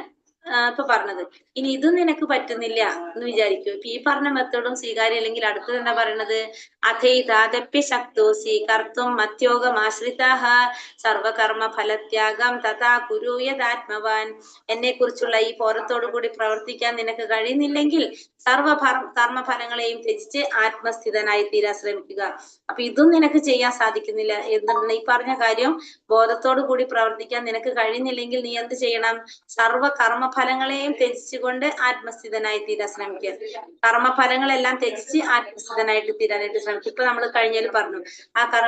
ഇപ്പൊ പറഞ്ഞത്. ഇനി ഇതും നിനക്ക് പറ്റുന്നില്ല എന്ന് വിചാരിക്കൂ. ഇപ്പൊ ഈ പറഞ്ഞ മെത്തേഡും സ്വീകാര്യം അല്ലെങ്കിൽ അടുത്തത് എന്താ പറയണത്, അഥൈതാദപ്യ ശക്തോസി കർത്തും മത്യോഗം ആശ്രിതാഹ സർവകർമ്മ ഫലത്യാഗം തഥാ കുരൂയതാത്മവാൻ. എന്നെ കുറിച്ചുള്ള ഈ ബോധത്തോടു കൂടി പ്രവർത്തിക്കാൻ നിനക്ക് കഴിയുന്നില്ലെങ്കിൽ സർവ കർമ്മഫലങ്ങളെയും ത്യജിച്ച് ആത്മസ്ഥിതനായി തീരാൻ ശ്രമിക്കുക. അപ്പൊ ഇതും നിനക്ക് ചെയ്യാൻ സാധിക്കുന്നില്ല എന്താണ്, ഈ പറഞ്ഞ കാര്യം ബോധത്തോടു കൂടി പ്രവർത്തിക്കാൻ നിനക്ക് കഴിയുന്നില്ലെങ്കിൽ നീ എന്ത് ചെയ്യണം, സർവ കർമ്മഫലങ്ങളെയും ത്യജിച്ചുകൊണ്ട് ആത്മസ്ഥിതനായി തീരാൻ ശ്രമിക്കുക. കർമ്മഫലങ്ങളെല്ലാം ത്യജിച്ച് ആത്മസ്ഥിതനായിട്ട് തീരാനായിട്ട് ശ്രമിക്കുക. ഇപ്പൊ നമ്മൾ കഴിഞ്ഞതിൽ പറഞ്ഞു,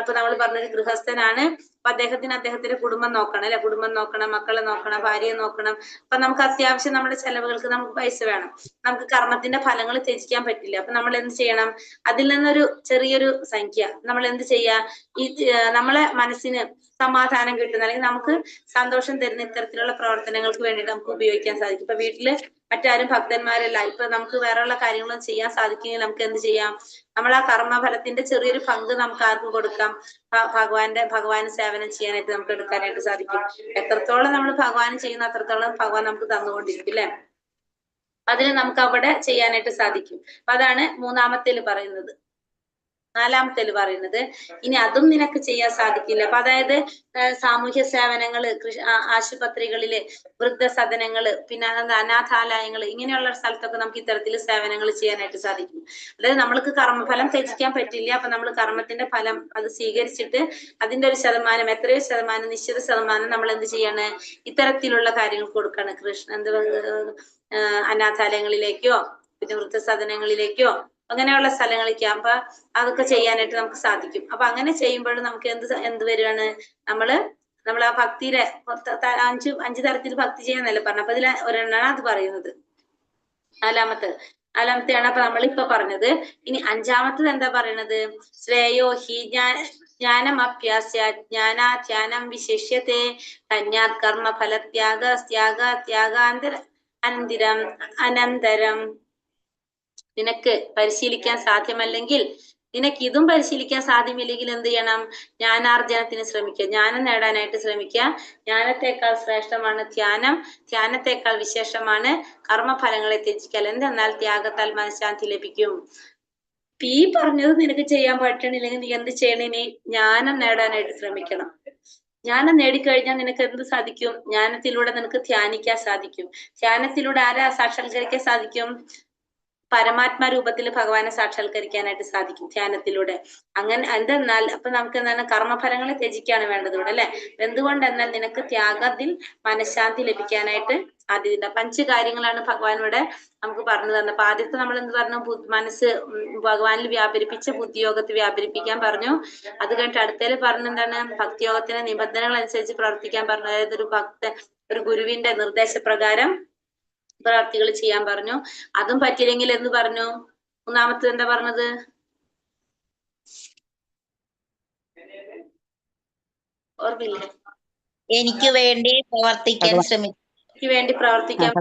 ഇപ്പൊ നമ്മൾ പറഞ്ഞൊരു ഗൃഹസ്ഥനാണ്, അപ്പൊ അദ്ദേഹത്തിന്റെ കുടുംബം നോക്കണം അല്ലെ, കുടുംബം നോക്കണം, മക്കളെ നോക്കണം, ഭാര്യയെ നോക്കണം. അപ്പൊ നമുക്ക് അത്യാവശ്യം നമ്മുടെ ചെലവുകൾക്ക് നമുക്ക് പൈസ വേണം, നമുക്ക് കർമ്മത്തിന്റെ ഫലങ്ങൾ ത്യജിക്കാൻ പറ്റില്ല. അപ്പൊ നമ്മൾ എന്ത് ചെയ്യണം, അതിൽ നിന്നൊരു ചെറിയൊരു സംഖ്യ നമ്മൾ എന്ത് ചെയ്യാ, ഈ നമ്മളെ മനസ്സിന് സമാധാനം കിട്ടുന്ന അല്ലെങ്കിൽ നമുക്ക് സന്തോഷം തരുന്ന ഇത്തരത്തിലുള്ള പ്രവർത്തനങ്ങൾക്ക് വേണ്ടിയിട്ട് നമുക്ക് ഉപയോഗിക്കാൻ സാധിക്കും. ഇപ്പൊ വീട്ടില് മറ്റാരും ഭക്തന്മാരല്ല, ഇപ്പൊ നമുക്ക് വേറെയുള്ള കാര്യങ്ങളും ചെയ്യാൻ സാധിക്കുമെങ്കിൽ നമുക്ക് എന്ത് ചെയ്യാം, നമ്മൾ ആ കർമ്മഫലത്തിന്റെ ചെറിയൊരു പങ്ക് നമുക്ക് ആർക്കും കൊടുക്കാം, ഭഗവാന് സേവനം ചെയ്യാനായിട്ട് നമുക്ക് എടുക്കാനായിട്ട് സാധിക്കും. എത്രത്തോളം നമ്മൾ ഭഗവാന് ചെയ്യുന്ന അത്രത്തോളം ഭഗവാൻ നമുക്ക് തന്നുകൊണ്ടിരിക്കും അല്ലെ. അതിന് നമുക്ക് അവിടെ ചെയ്യാനായിട്ട് സാധിക്കും. അപ്പൊ അതാണ് മൂന്നാമത്തേല് പറയുന്നത്. നാലാമത്തേല് പറയുന്നത്, ഇനി അതും നിനക്ക് ചെയ്യാൻ സാധിക്കില്ല. അപ്പൊ അതായത് സാമൂഹ്യ സേവനങ്ങള്, ആശുപത്രികളില്, വൃദ്ധസദനങ്ങള്, പിന്നെ അനാഥാലയങ്ങള്, ഇങ്ങനെയുള്ള സ്ഥലത്തൊക്കെ നമുക്ക് ഇത്തരത്തിൽ സേവനങ്ങൾ ചെയ്യാനായിട്ട് സാധിക്കും. അതായത് നമ്മൾക്ക് കർമ്മഫലം ത്യജിക്കാൻ പറ്റില്ല. അപ്പൊ നമ്മൾ കർമ്മത്തിന്റെ ഫലം അത് സ്വീകരിച്ചിട്ട് അതിന്റെ ഒരു ശതമാനം, എത്രയോ ശതമാനം, നിശ്ചിത ശതമാനം നമ്മൾ എന്ത് ചെയ്യാണ്, ഇത്തരത്തിലുള്ള കാര്യങ്ങൾ കൊടുക്കാണ്. അനാഥാലയങ്ങളിലേക്കോ പിന്നെ വൃദ്ധസദനങ്ങളിലേക്കോ അങ്ങനെയുള്ള സ്ഥലങ്ങളിലേക്ക്. അപ്പൊ അതൊക്കെ ചെയ്യാനായിട്ട് നമുക്ക് സാധിക്കും. അപ്പൊ അങ്ങനെ ചെയ്യുമ്പോഴും നമുക്ക് എന്ത് വരികയാണ്, നമ്മൾ ആ ഭക്തിയുടെ അഞ്ച് തരത്തിൽ ഭക്തി ചെയ്യാന്നല്ലേ പറഞ്ഞു. അപ്പൊ അതിൽ ഒരെണ്ണാണ് അത് പറയുന്നത്, നാലാമത്തെയാണ് അപ്പൊ നമ്മളിപ്പൊ പറഞ്ഞത്. ഇനി അഞ്ചാമത്തത് എന്താ പറയണത്, ശ്രേയോ ഹി ജ്ഞാനമപ്യാസ്യ ജ്ഞാനാധ്യാനം വിശിഷ്യത്തെ കന്യാത് കർമ്മ ഫലത്യാഗാന്തര അനന്തരം. നിനക്ക് പരിശീലിക്കാൻ സാധ്യമല്ലെങ്കിൽ, നിനക്ക് ഇതും പരിശീലിക്കാൻ സാധ്യമില്ലെങ്കിൽ എന്ത് ചെയ്യണം, ജ്ഞാനാർജനത്തിന് ശ്രമിക്കുക, ജ്ഞാനം നേടാനായിട്ട് ശ്രമിക്കുക. ജ്ഞാനത്തെക്കാൾ ശ്രേഷ്ഠമാണ് ധ്യാനം, ധ്യാനത്തെക്കാൾ വിശേഷമാണ് കർമ്മഫലങ്ങളെ ത്യജിക്കൽ. എന്തെന്നാൽ ത്യാഗത്താൽ മനഃശാന്തി ലഭിക്കും. ഈ പറഞ്ഞത് നിനക്ക് ചെയ്യാൻ പറ്റണില്ലെങ്കിൽ നീ എന്ത് ചെയ്യണേ, നീ ജ്ഞാനം നേടാനായിട്ട് ശ്രമിക്കണം. ജ്ഞാനം നേടിക്കഴിഞ്ഞാൽ നിനക്ക് എന്ത് സാധിക്കും, ജ്ഞാനത്തിലൂടെ നിനക്ക് ധ്യാനിക്കാൻ സാധിക്കും. ധ്യാനത്തിലൂടെ ആരാ സാക്ഷാത്കരിക്കാൻ സാധിക്കും, പരമാത്മാ രൂപത്തിൽ ഭഗവാനെ സാക്ഷാത്കരിക്കാനായിട്ട് സാധിക്കും ധ്യാനത്തിലൂടെ. അങ്ങനെ എന്തെന്നാൽ അപ്പൊ നമുക്ക് എന്താണ്, കർമ്മഫലങ്ങളെ ത്യജിക്കാണ് വേണ്ടത് ഇവിടെ അല്ലെ. എന്തുകൊണ്ടെന്നാൽ നിനക്ക് ത്യാഗത്തിൽ മനഃശാന്തി ലഭിക്കാനായിട്ട് സാധ്യതയുണ്ട്. 5 കാര്യങ്ങളാണ് ഭഗവാൻ ഇവിടെ നമുക്ക് പറഞ്ഞു തന്നത്. അപ്പൊ ആദ്യത്തെ നമ്മൾ എന്ത് പറഞ്ഞു, മനസ്സ് ഭഗവാനിൽ വ്യാപരിപ്പിച്ച് ബുദ്ധിയോഗത്തിൽ വ്യാപരിപ്പിക്കാൻ പറഞ്ഞു. അത് കഴിഞ്ഞിട്ട് അടുത്തേല് പറഞ്ഞ എന്താണ്, ഭക്തിയോഗത്തിന് നിബന്ധനകൾ അനുസരിച്ച് പ്രവർത്തിക്കാൻ പറഞ്ഞു. അതായത് ഒരു ഗുരുവിന്റെ നിർദ്ദേശപ്രകാരം പ്രവർത്തികൾ ചെയ്യാൻ പറഞ്ഞു. അതും പറ്റില്ലെങ്കിൽ എന്ന് പറഞ്ഞു, മൂന്നാമത്തത് എന്താ പറഞ്ഞത്, ഓർമ്മയില്ല, എനിക്ക് വേണ്ടി പ്രവർത്തിക്കാൻ ശ്രമിക്കും. എനിക്ക് വേണ്ടി പ്രവർത്തിക്കാൻ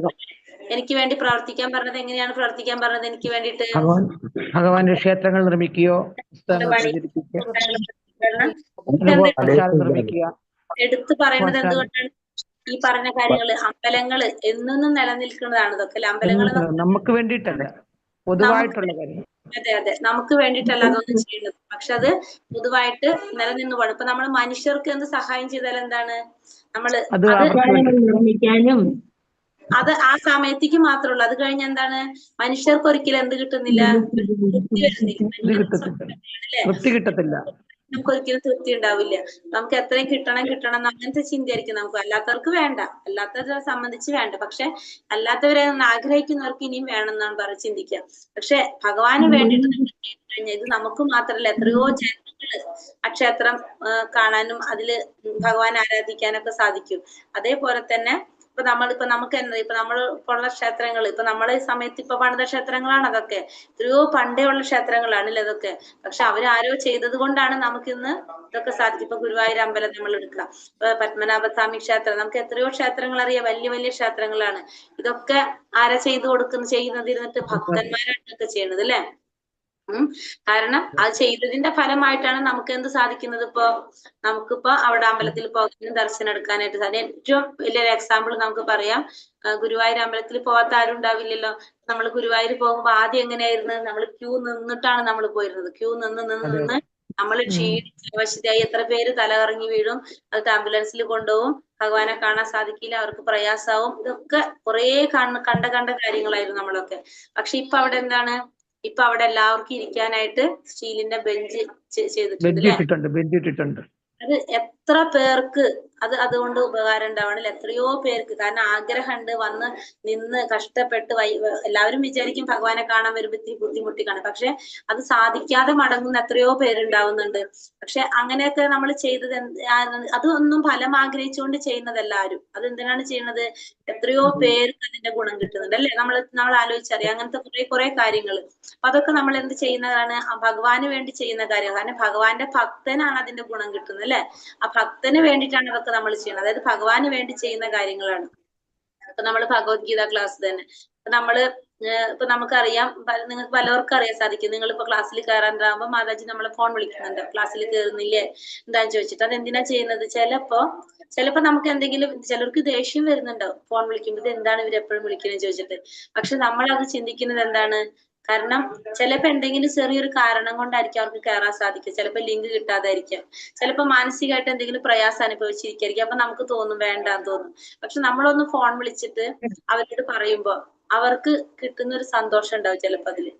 എനിക്ക് വേണ്ടി പ്രവർത്തിക്കാൻ പറഞ്ഞത് എങ്ങനെയാണ് പ്രവർത്തിക്കാൻ പറഞ്ഞത് എനിക്ക് വേണ്ടിയിട്ട്? ഭഗവാന്റെ ക്ഷേത്രങ്ങൾ നിർമ്മിക്കുകയോ പുസ്തകങ്ങൾ പണി പ്രചരിപ്പിക്കുക, എന്ത് നിർമ്മിക്കുക. എടുത്തു പറയുന്നത് എന്തുകൊണ്ടാണ്? ഈ പറഞ്ഞ കാര്യങ്ങള് അമ്പലങ്ങള് എന്നും നിലനിൽക്കുന്നതാണ് ഇതൊക്കെ അല്ലെ? അമ്പലങ്ങൾ നമുക്ക് വേണ്ടിയിട്ടല്ല, പൊതുവായിട്ടുള്ള കാര്യം. അതെ അതെ, നമുക്ക് വേണ്ടിയിട്ടല്ല അതൊന്നും ചെയ്യുന്നത്. പക്ഷെ അത് പൊതുവായിട്ട് നിലനിന്ന് പോകണം. ഇപ്പൊ നമ്മൾ മനുഷ്യർക്ക് എന്ത് സഹായം ചെയ്താൽ എന്താണ് നമ്മള് നിർമ്മിക്കാനും അത് ആ സമയത്തേക്ക് മാത്രമുള്ളൂ. അത് കഴിഞ്ഞ എന്താണ് മനുഷ്യർക്ക് ഒരിക്കലും എന്ത് കിട്ടുന്നില്ല, തൃപ്തി കിട്ടത്തില്ല. നമുക്ക് ഒരിക്കലും തൃപ്തി ഉണ്ടാവില്ല. നമുക്ക് എത്രയും കിട്ടണം അങ്ങനത്തെ ചിന്തയായിരിക്കും നമുക്ക്. അല്ലാത്തവർക്ക് വേണ്ട, അല്ലാത്തവരെ സംബന്ധിച്ച് വേണ്ട. പക്ഷെ അല്ലാത്തവരെ ആഗ്രഹിക്കുന്നവർക്ക് ഇനിയും വേണം എന്നാണ് ചിന്തിക്കുക. പക്ഷെ ഭഗവാന് വേണ്ടിയിട്ട് കഴിഞ്ഞാൽ ഇത് നമുക്ക് മാത്രല്ല, എത്രയോ ജനങ്ങള് ആ ക്ഷേത്രം കാണാനും അതില് ഭഗവാൻ ആരാധിക്കാനൊക്കെ സാധിക്കും. അതേപോലെ തന്നെ ഇപ്പൊ നമുക്ക് എന്താ ഇപ്പൊ നമ്മൾ ഉള്ള ക്ഷേത്രങ്ങൾ ഇപ്പൊ നമ്മളെ സമയത്ത് ഇപ്പൊ പണിത ക്ഷേത്രങ്ങളാണ് അതൊക്കെ. എത്രയോ പണ്ടേ ഉള്ള ക്ഷേത്രങ്ങളാണല്ലേ അതൊക്കെ. പക്ഷെ അവരാരോ ചെയ്തത് കൊണ്ടാണ് നമുക്കിന്ന് ഇതൊക്കെ സാധിക്കും. ഇപ്പൊ ഗുരുവായൂർ അമ്പലം നമ്മൾ എടുക്കാം, പത്മനാഭസ്വാമി ക്ഷേത്രം, നമുക്ക് എത്രയോ ക്ഷേത്രങ്ങൾ അറിയാം, വലിയ വലിയ ക്ഷേത്രങ്ങളാണ്. ഇതൊക്കെ ആരാ ചെയ്യുന്നതിരുന്നിട്ട് ഭക്തന്മാരാണ് ഇതൊക്കെ ചെയ്യണത് അല്ലെ. കാരണം അത് ചെയ്തതിന്റെ ഫലമായിട്ടാണ് നമുക്ക് എന്ത് സാധിക്കുന്നത്. നമുക്കിപ്പോ അവിടെ അമ്പലത്തിൽ പോകാനും ദർശനം എടുക്കാനായിട്ട് സാധിക്കും. ഏറ്റവും വലിയൊരു എക്സാമ്പിൾ നമുക്ക് പറയാം, ഗുരുവായൂർ അമ്പലത്തിൽ പോകാത്ത ആരും ഉണ്ടാവില്ലല്ലോ. നമ്മൾ ഗുരുവായൂർ പോകുമ്പോ ആദ്യം എങ്ങനെയായിരുന്നു, നമ്മൾ ക്യൂ നിന്നിട്ടാണ് നമ്മൾ പോയിരുന്നത്. ക്യൂ നിന്ന് നമ്മൾ ക്ഷീണിച്ചായി, എത്ര പേര് തലകറങ്ങി വീഴും, അത് ആംബുലൻസിൽ കൊണ്ടുപോകും, ഭഗവാനെ കാണാൻ സാധിക്കില്ല, അവർക്ക് പ്രയാസാവും. ഇതൊക്കെ കുറെ കണ്ട കാര്യങ്ങളായിരുന്നു നമ്മളൊക്കെ. പക്ഷെ ഇപ്പൊ അവിടെ എന്താണ്, ഇപ്പൊ അവിടെ എല്ലാവർക്കും ഇരിക്കാനായിട്ട് സ്റ്റീലിന്റെ ബെഞ്ച് ചെയ്തിട്ടുണ്ട്. അത് എത്ര പേർക്ക് അതുകൊണ്ട് ഉപകാരം ഉണ്ടാവണില്ല, എത്രയോ പേർക്ക്. കാരണം ആഗ്രഹമുണ്ട്, വന്ന് നിന്ന് കഷ്ടപ്പെട്ട് എല്ലാവരും വിചാരിക്കും ഭഗവാനെ കാണാൻ വരുമ്പോ ഇത്തിരി ബുദ്ധിമുട്ടിക്കാണ്. പക്ഷെ അത് സാധിക്കാതെ മടങ്ങുന്ന എത്രയോ പേരുണ്ടാവുന്നുണ്ട്. പക്ഷെ അങ്ങനെയൊക്കെ നമ്മൾ ചെയ്തത് അതൊന്നും ഫലം ആഗ്രഹിച്ചുകൊണ്ട് ചെയ്യുന്നതല്ല ആരും. അതെന്തിനാണ് ചെയ്യുന്നത്, എത്രയോ പേർക്ക് അതിന്റെ ഗുണം കിട്ടുന്നുണ്ട് അല്ലെ. നമ്മൾ ആലോചിച്ചറിയാം അങ്ങനത്തെ കുറെ കാര്യങ്ങൾ. അപ്പൊ അതൊക്കെ നമ്മൾ എന്ത് ചെയ്യുന്നതാണ്, ഭഗവാന് വേണ്ടി ചെയ്യുന്ന കാര്യം. കാരണം ഭഗവാന്റെ ഭക്തനാണ് അതിന്റെ ഗുണം കിട്ടുന്നത് അല്ലെ. ആ ഭക്തന് വേണ്ടിയിട്ടാണ് ഇതൊക്കെ നമ്മൾ ചെയ്യുന്നത്. അതായത് ഭഗവാന് വേണ്ടി ചെയ്യുന്ന കാര്യങ്ങളാണ്. ഇപ്പൊ നമ്മള് ഭഗവത്ഗീത ക്ലാസ് തന്നെ ഇപ്പൊ നമുക്കറിയാം, നിങ്ങൾക്ക് പലർക്കും അറിയാൻ സാധിക്കും. നിങ്ങളിപ്പോ ക്ലാസ്സിൽ കയറാണ്ടാകുമ്പോ മാതാജി നമ്മളെ ഫോൺ വിളിക്കുന്നുണ്ട്, ക്ലാസ്സിൽ കയറുന്നില്ലേ എന്താന്ന് ചോദിച്ചിട്ട്. അതെന്തിനാ ചെയ്യുന്നത്, ചിലപ്പോ നമുക്ക് എന്തെങ്കിലും, ചിലർക്ക് ദേഷ്യം വരുന്നുണ്ടാവും ഫോൺ വിളിക്കുമ്പോൾ, ഇത് എന്താണ് ഇവരെപ്പോഴും വിളിക്കുന്നത് ചോദിച്ചിട്ട്. പക്ഷെ നമ്മൾ അത് ചിന്തിക്കുന്നത് എന്താണ്, കാരണം ചിലപ്പോ എന്തെങ്കിലും ചെറിയൊരു കാരണം കൊണ്ടായിരിക്കും അവർക്ക് കയറാൻ സാധിക്കും. ചിലപ്പോ ലിങ്ക് കിട്ടാതായിരിക്കാം, ചിലപ്പോ മാനസികമായിട്ട് എന്തെങ്കിലും പ്രയാസം അനുഭവിച്ചിരിക്കും. അപ്പൊ നമുക്ക് തോന്നും വേണ്ടാന്ന് തോന്നും. പക്ഷെ നമ്മളൊന്ന് ഫോൺ വിളിച്ചിട്ട് അവരോട് പറയുമ്പോ അവർക്ക് കിട്ടുന്ന ഒരു സന്തോഷം ഉണ്ടാവും ചിലപ്പോ അതില്.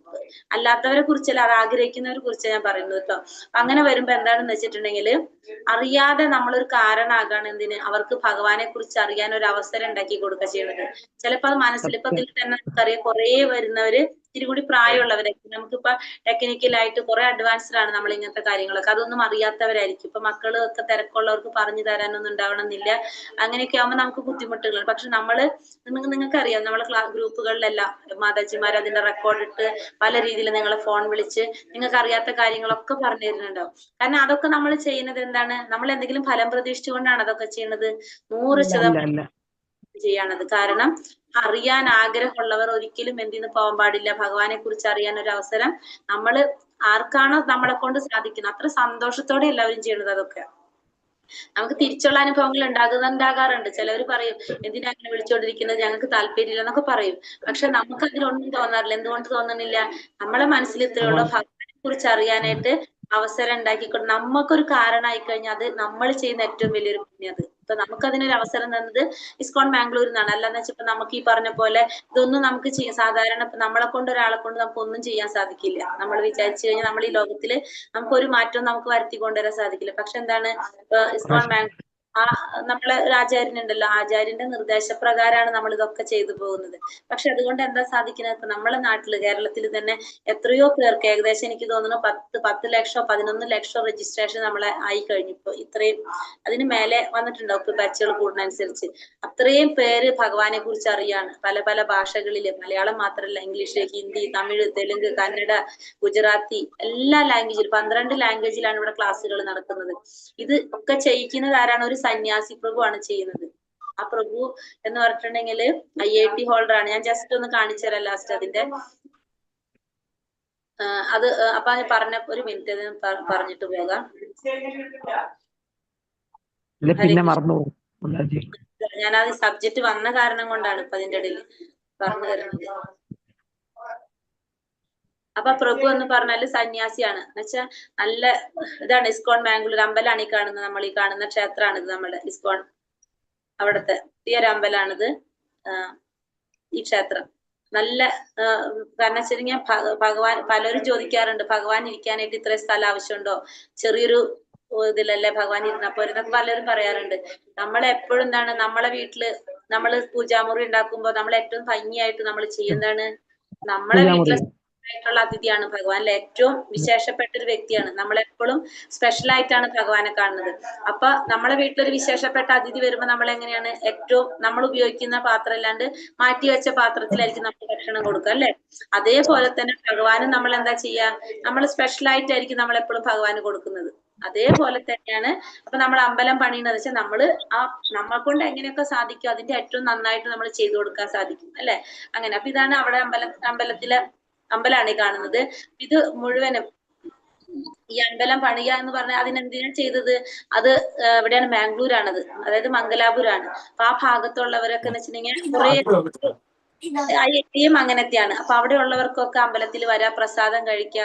അല്ലാത്തവരെ കുറിച്ചല്ല, അത് ആഗ്രഹിക്കുന്നവരെ കുറിച്ച് ഞാൻ പറയുന്നത് കേട്ടോ. അങ്ങനെ വരുമ്പോ എന്താണെന്ന് വെച്ചിട്ടുണ്ടെങ്കിൽ, അറിയാതെ നമ്മളൊരു കാരണമാകാണ് എന്തിന്, അവർക്ക് ഭഗവാനെ കുറിച്ച് അറിയാൻ ഒരു അവസരം ഉണ്ടാക്കി കൊടുക്കുക ചെയ്യുന്നത്. ചിലപ്പോ അത് മനസ്സിൽ ഇപ്പൊ ഇതിൽ തന്നെ നമുക്കറിയാം, കുറെ വരുന്നവര് ഇത്തിരി കൂടി പ്രായമുള്ളവരായിരിക്കും. നമുക്കിപ്പോ ടെക്നിക്കലായിട്ട് കുറെ അഡ്വാൻസ്ഡ് ആണ് നമ്മൾ ഇങ്ങനത്തെ കാര്യങ്ങളൊക്കെ. അതൊന്നും അറിയാത്തവരായിരിക്കും. ഇപ്പൊ മക്കള് ഒക്കെ തിരക്കുള്ളവർക്ക് പറഞ്ഞു തരാനൊന്നും ഉണ്ടാവണമെന്നില്ല. അങ്ങനെയൊക്കെ ആവുമ്പോൾ നമുക്ക് ബുദ്ധിമുട്ടുകൾ. പക്ഷെ നിങ്ങൾക്കറിയാം, നമ്മളെ ഗ്രൂപ്പുകളിലെല്ലാം മാതാജിമാർ അതിന്റെ റെക്കോർഡ് ഇട്ട് പല രീതിയിൽ നിങ്ങളെ ഫോൺ വിളിച്ച് നിങ്ങൾക്ക് അറിയാത്ത കാര്യങ്ങളൊക്കെ പറഞ്ഞു തരുന്നുണ്ടാവും. കാരണം അതൊക്കെ നമ്മൾ ചെയ്യുന്നത് എന്താണ്, നമ്മൾ എന്തെങ്കിലും ഫലം പ്രതീക്ഷിച്ചുകൊണ്ടാണ് അതൊക്കെ ചെയ്യുന്നത്? 100% ചെയ്യാണത്. കാരണം അറിയാൻ ആഗ്രഹമുള്ളവർ ഒരിക്കലും എന്തിനു പോകാൻ പാടില്ല, ഭഗവാനെ കുറിച്ച് അറിയാൻ ഒരു അവസരം ആർക്കാണോ നമ്മളെ കൊണ്ട് സാധിക്കുന്നത് അത്ര സന്തോഷത്തോടെ എല്ലാവരും ചെയ്യുന്നത്. അതൊക്കെ നമുക്ക് തിരിച്ചുള്ള അനുഭവങ്ങൾ ഉണ്ടാകാറുണ്ട്. ചിലവർ പറയും, എന്തിനാ അങ്ങനെ വിളിച്ചുകൊണ്ടിരിക്കുന്നത്, ഞങ്ങൾക്ക് താല്പര്യമില്ല എന്നൊക്കെ പറയും. പക്ഷെ നമുക്ക് അതിലൊന്നും തോന്നാറില്ല. എന്തുകൊണ്ട് തോന്നുന്നില്ല, നമ്മളെ മനസ്സിൽ ഇത്രയുള്ള ഭഗവാനെ കുറിച്ച് അറിയാനായിട്ട് അവസരം ഉണ്ടാക്കിക്കൊണ്ട് നമുക്കൊരു കാരണമായി കഴിഞ്ഞാൽ അത് നമ്മൾ ചെയ്യുന്ന ഏറ്റവും വലിയൊരു പുണ്യത്. ഇപ്പൊ നമുക്കതിനൊരു അവസരം തന്നത് ഇസ്കോൺ ബാംഗ്ലൂരിൽ നിന്നാണ്. അല്ലാന്ന് വെച്ചാൽ ഇപ്പൊ നമുക്ക് ഈ പറഞ്ഞ പോലെ ഇതൊന്നും നമുക്ക് സാധാരണ നമ്മളെ കൊണ്ട് ഒരാളെ കൊണ്ട് നമുക്ക് ഒന്നും ചെയ്യാൻ സാധിക്കില്ല. നമ്മൾ വിചാരിച്ചു കഴിഞ്ഞാൽ നമ്മൾ ഈ ലോകത്തില് നമുക്കൊരു മാറ്റവും നമുക്ക് വരുത്തിക്കൊണ്ടുവരാൻ സാധിക്കില്ല. പക്ഷെ എന്താണ്, ഇസ്കോൺ ബാംഗ്ലൂർ നമ്മളെ ഒരു ആചാര്യനുണ്ടല്ലോ, ആചാര്യന്റെ നിർദ്ദേശപ്രകാരമാണ് നമ്മൾ ഇതൊക്കെ ചെയ്തു പോകുന്നത്. പക്ഷെ അതുകൊണ്ട് എന്താ സാധിക്കുന്നത്, ഇപ്പൊ നമ്മളെ നാട്ടില് കേരളത്തിൽ തന്നെ എത്രയോ പേർക്ക്, ഏകദേശം എനിക്ക് തോന്നുന്നു 10 ലക്ഷം 11 ലക്ഷം രജിസ്ട്രേഷൻ നമ്മളെ ആയി കഴിഞ്ഞു. ഇപ്പൊ ഇത്രയും അതിന് മേലെ വന്നിട്ടുണ്ടാവും ഇപ്പൊ ബാച്ചുകൾ കൂടുന്നതനുസരിച്ച്. അത്രയും പേര് ഭഗവാനെ കുറിച്ച് അറിയാണ്. പല പല ഭാഷകളില്, മലയാളം മാത്രമല്ല, ഇംഗ്ലീഷ്, ഹിന്ദി, തമിഴ്, തെലുങ്ക്, കന്നഡ, ഗുജറാത്തി, എല്ലാ ലാംഗ്വേജിലും 12 ലാംഗ്വേജിലാണ് ഇവിടെ ക്ലാസ്സുകൾ നടക്കുന്നത്. ഇത് ഒക്കെ ചെയ്യിക്കുന്നത് ആരാണ്, ഒരു സന്യാസി പ്രഭുവാണ് ചെയ്യുന്നത്. ആ പ്രഭു എന്ന് പറഞ്ഞിട്ടുണ്ടെങ്കിൽ IIT ഹോൾഡർ ആണ്. ഞാൻ ജസ്റ്റ് ഒന്ന് കാണിച്ചു തരാം ലാസ്റ്റ് അതിന്റെ അത് അപ്പൊ പറഞ്ഞ ഒരു മിനിറ്റ് പറഞ്ഞിട്ട് പോകാം. പിന്നെ മറന്നു പോകും. ഞാനത് സബ്ജക്ട് വന്ന കാരണം കൊണ്ടാണ് ഇപ്പൊ അതിന്റെ ഇടയിൽ പറഞ്ഞു തരുന്നത്. അപ്പൊ പ്രഭു എന്ന് പറഞ്ഞാല് സന്യാസിയാണ് എന്നുവെച്ചാൽ നല്ല ഇതാണ്. ഇസ്കോൺ ബാംഗ്ലൂർ അമ്പലമാണ് ഈ കാണുന്നത്. നമ്മൾ ഈ കാണുന്ന ക്ഷേത്രമാണിത് നമ്മുടെ ഇസ്കോൺ അവിടുത്തെ ഈ ഒരു അമ്പലമാണിത്. ഈ ക്ഷേത്രം നല്ല കാരണം വെച്ചിട്ടുണ്ടെങ്കിൽ ഭഗവാൻ പലരും ചോദിക്കാറുണ്ട് ഭഗവാൻ ഇരിക്കാനായിട്ട് ഇത്രയും സ്ഥലം ആവശ്യമുണ്ടോ, ചെറിയൊരു ഇതിലല്ലേ ഭഗവാൻ ഇരുന്നപ്പോ എന്നൊക്കെ പലരും പറയാറുണ്ട്. നമ്മളെപ്പോഴും എന്താണ് നമ്മളെ വീട്ടില് നമ്മള് പൂജാമുറി ഉണ്ടാക്കുമ്പോ നമ്മൾ ഏറ്റവും ഭംഗിയായിട്ട് നമ്മൾ ചെയ്യുന്നതാണ് നമ്മളെ വീട്ടിലെ ായിട്ടുള്ള അതിഥിയാണ് ഭഗവാൻ. ഏറ്റവും വിശേഷപ്പെട്ട ഒരു വ്യക്തിയാണ്. നമ്മളെപ്പോഴും സ്പെഷ്യൽ ആയിട്ടാണ് ഭഗവാനെ കാണുന്നത്. അപ്പൊ നമ്മളെ വീട്ടിലൊരു വിശേഷപ്പെട്ട അതിഥി വരുമ്പോ നമ്മൾ എങ്ങനെയാണ് ഏറ്റവും നമ്മൾ ഉപയോഗിക്കുന്ന പാത്രം അല്ലാണ്ട് മാറ്റിവെച്ച പാത്രത്തിലായിരിക്കും നമ്മൾ ഭക്ഷണം കൊടുക്കുക അല്ലെ. അതേപോലെ തന്നെ ഭഗവാനും നമ്മൾ എന്താ ചെയ്യാ, നമ്മൾ സ്പെഷ്യൽ ആയിട്ടായിരിക്കും നമ്മൾ എപ്പോഴും ഭഗവാന് കൊടുക്കുന്നത്. അതേപോലെ തന്നെയാണ് അപ്പൊ നമ്മൾ അമ്പലം പണിയുന്നത് വെച്ചാൽ നമ്മള് നമ്മളെ കൊണ്ട് എങ്ങനെയൊക്കെ സാധിക്കും അതിന്റെ ഏറ്റവും നന്നായിട്ട് നമ്മൾ ചെയ്തു കൊടുക്കാൻ സാധിക്കും അല്ലെ. അങ്ങനെ അപ്പൊ ഇതാണ് അവിടെ അമ്പലമാണ് ഈ കാണുന്നത്. ഇത് മുഴുവനും ഈ അമ്പലം പണിയുക എന്ന് പറഞ്ഞാൽ അതിനെന്തിനാ ചെയ്തത്, അത് എവിടെയാണ്, ബാംഗ്ലൂരാണത്, അതായത് മംഗലാപുരാണ്. അപ്പൊ ആ ഭാഗത്തുള്ളവരൊക്കെ എന്ന് വെച്ചിട്ടുണ്ടെങ്കിൽ കുറെ IITയും അങ്ങനത്തെയാണ്. അപ്പൊ അവിടെ ഉള്ളവർക്കൊക്കെ അമ്പലത്തിൽ വരാ, പ്രസാദം കഴിക്കുക,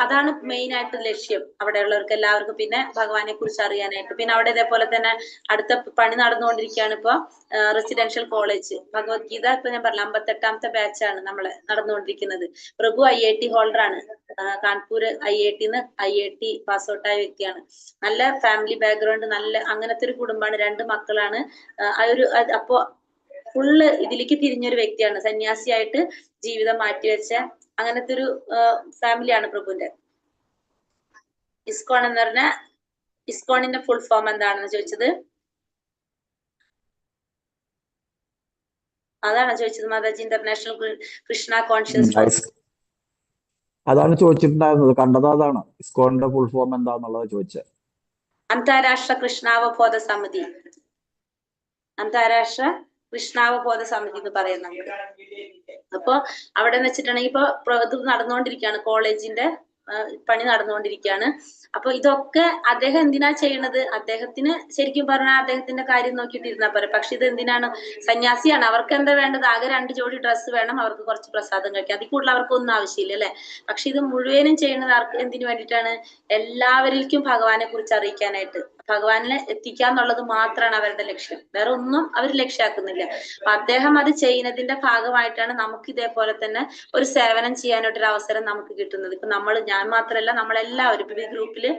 അതാണ് മെയിൻ ആയിട്ട് ലക്ഷ്യം അവിടെ ഉള്ളവർക്ക് എല്ലാവർക്കും. പിന്നെ ഭഗവാനെ കുറിച്ച് അറിയാനായിട്ട്. പിന്നെ അവിടെ ഇതേപോലെ തന്നെ അടുത്ത പണി നടന്നുകൊണ്ടിരിക്കുകയാണ് ഇപ്പൊ റെസിഡൻഷ്യൽ കോളേജ് ഭഗവത്ഗീത. ഇപ്പൊ ഞാൻ പറഞ്ഞ 58ാമത്തെ ബാച്ചാണ് നമ്മളെ നടന്നുകൊണ്ടിരിക്കുന്നത്. പ്രഭു IIT ഹോൾഡർ ആണ്. കാൺപൂർ IITന്ന് IIT പാസ് ഔട്ട് ആയ വ്യക്തിയാണ്. നല്ല ഫാമിലി ബാക്ക്ഗ്രൗണ്ട്, നല്ല അങ്ങനത്തെ ഒരു കുടുംബമാണ്. 2 മക്കളാണ്. അപ്പോ ഫുള്ള് ഇതിലേക്ക് തിരിഞ്ഞൊരു വ്യക്തിയാണ്. സന്യാസിയായിട്ട് ജീവിതം മാറ്റിവെച്ച അങ്ങനത്തെ ഒരു ഫാമിലിയാണ് പ്രഭുവിന്റെ. ഇസ്കോൺ എന്ന് പറഞ്ഞ ഇസ്കോണിന്റെ ഫുൾ ഫോം എന്താണെന്ന് ചോദിച്ചത്, അതാണ് ചോദിച്ചത് മാതാജി. ഇന്റർനാഷണൽ കൃഷ്ണ കോൺഷ്യസ് അതാണ് ചോദിച്ചിട്ടുണ്ടായിരുന്നത്. കണ്ടത് അതാണ്. ഇസ്കോണിന്റെ ഫുൾ ഫോം എന്താന്നുള്ളത് ചോദിച്ചത്. അന്താരാഷ്ട്ര കൃഷ്ണാവബോധ സമിതി, അന്താരാഷ്ട്ര കൃഷ്ണാവബോധ സമിതി എന്ന് പറയും നമുക്ക്. അപ്പൊ അവിടെ എന്ന് വെച്ചിട്ടുണ്ടെങ്കിൽ ഇപ്പൊ ഇത് നടന്നുകൊണ്ടിരിക്കുകയാണ്, കോളേജിന്റെ പണി നടന്നുകൊണ്ടിരിക്കുകയാണ്. അപ്പൊ ഇതൊക്കെ അദ്ദേഹം എന്തിനാ ചെയ്യണത്, അദ്ദേഹത്തിന് ശരിക്കും പറഞ്ഞാൽ അദ്ദേഹത്തിന്റെ കാര്യം നോക്കിയിട്ട് ഇരുന്നാൽ പോരെ. പക്ഷെ ഇത് എന്തിനാണ്, സന്യാസിയാണ്, അവർക്ക് എന്താ വേണ്ടത്, ആകെ 2 ജോഡി ഡ്രസ്സ് വേണം, അവർക്ക് കുറച്ച് പ്രസാദം കഴിക്കാം, അതിൽ കൂടുതൽ അവർക്കൊന്നും ആവശ്യമില്ല അല്ലെ. പക്ഷെ ഇത് മുഴുവനും ചെയ്യുന്നത് എന്തിനു വേണ്ടിയിട്ടാണ്, എല്ലാവരിലേക്കും ഭഗവാനെ കുറിച്ച് അറിയിക്കാനായിട്ട്, ഭഗവാനെ എത്തിക്കാന്നുള്ളത് മാത്രമാണ് അവരുടെ ലക്ഷ്യം. വേറെ ഒന്നും അവർ ലക്ഷ്യാക്കുന്നില്ല. അപ്പൊ അദ്ദേഹം അത് ചെയ്യുന്നതിന്റെ ഭാഗമായിട്ടാണ് നമുക്ക് ഇതേപോലെ തന്നെ ഒരു സേവനം ചെയ്യാനായിട്ടൊരു അവസരം നമുക്ക് കിട്ടുന്നത്. ഇപ്പൊ ഞാൻ മാത്രമല്ല, നമ്മളെല്ലാവരും ഇപ്പൊ ഈ ഗ്രൂപ്പില്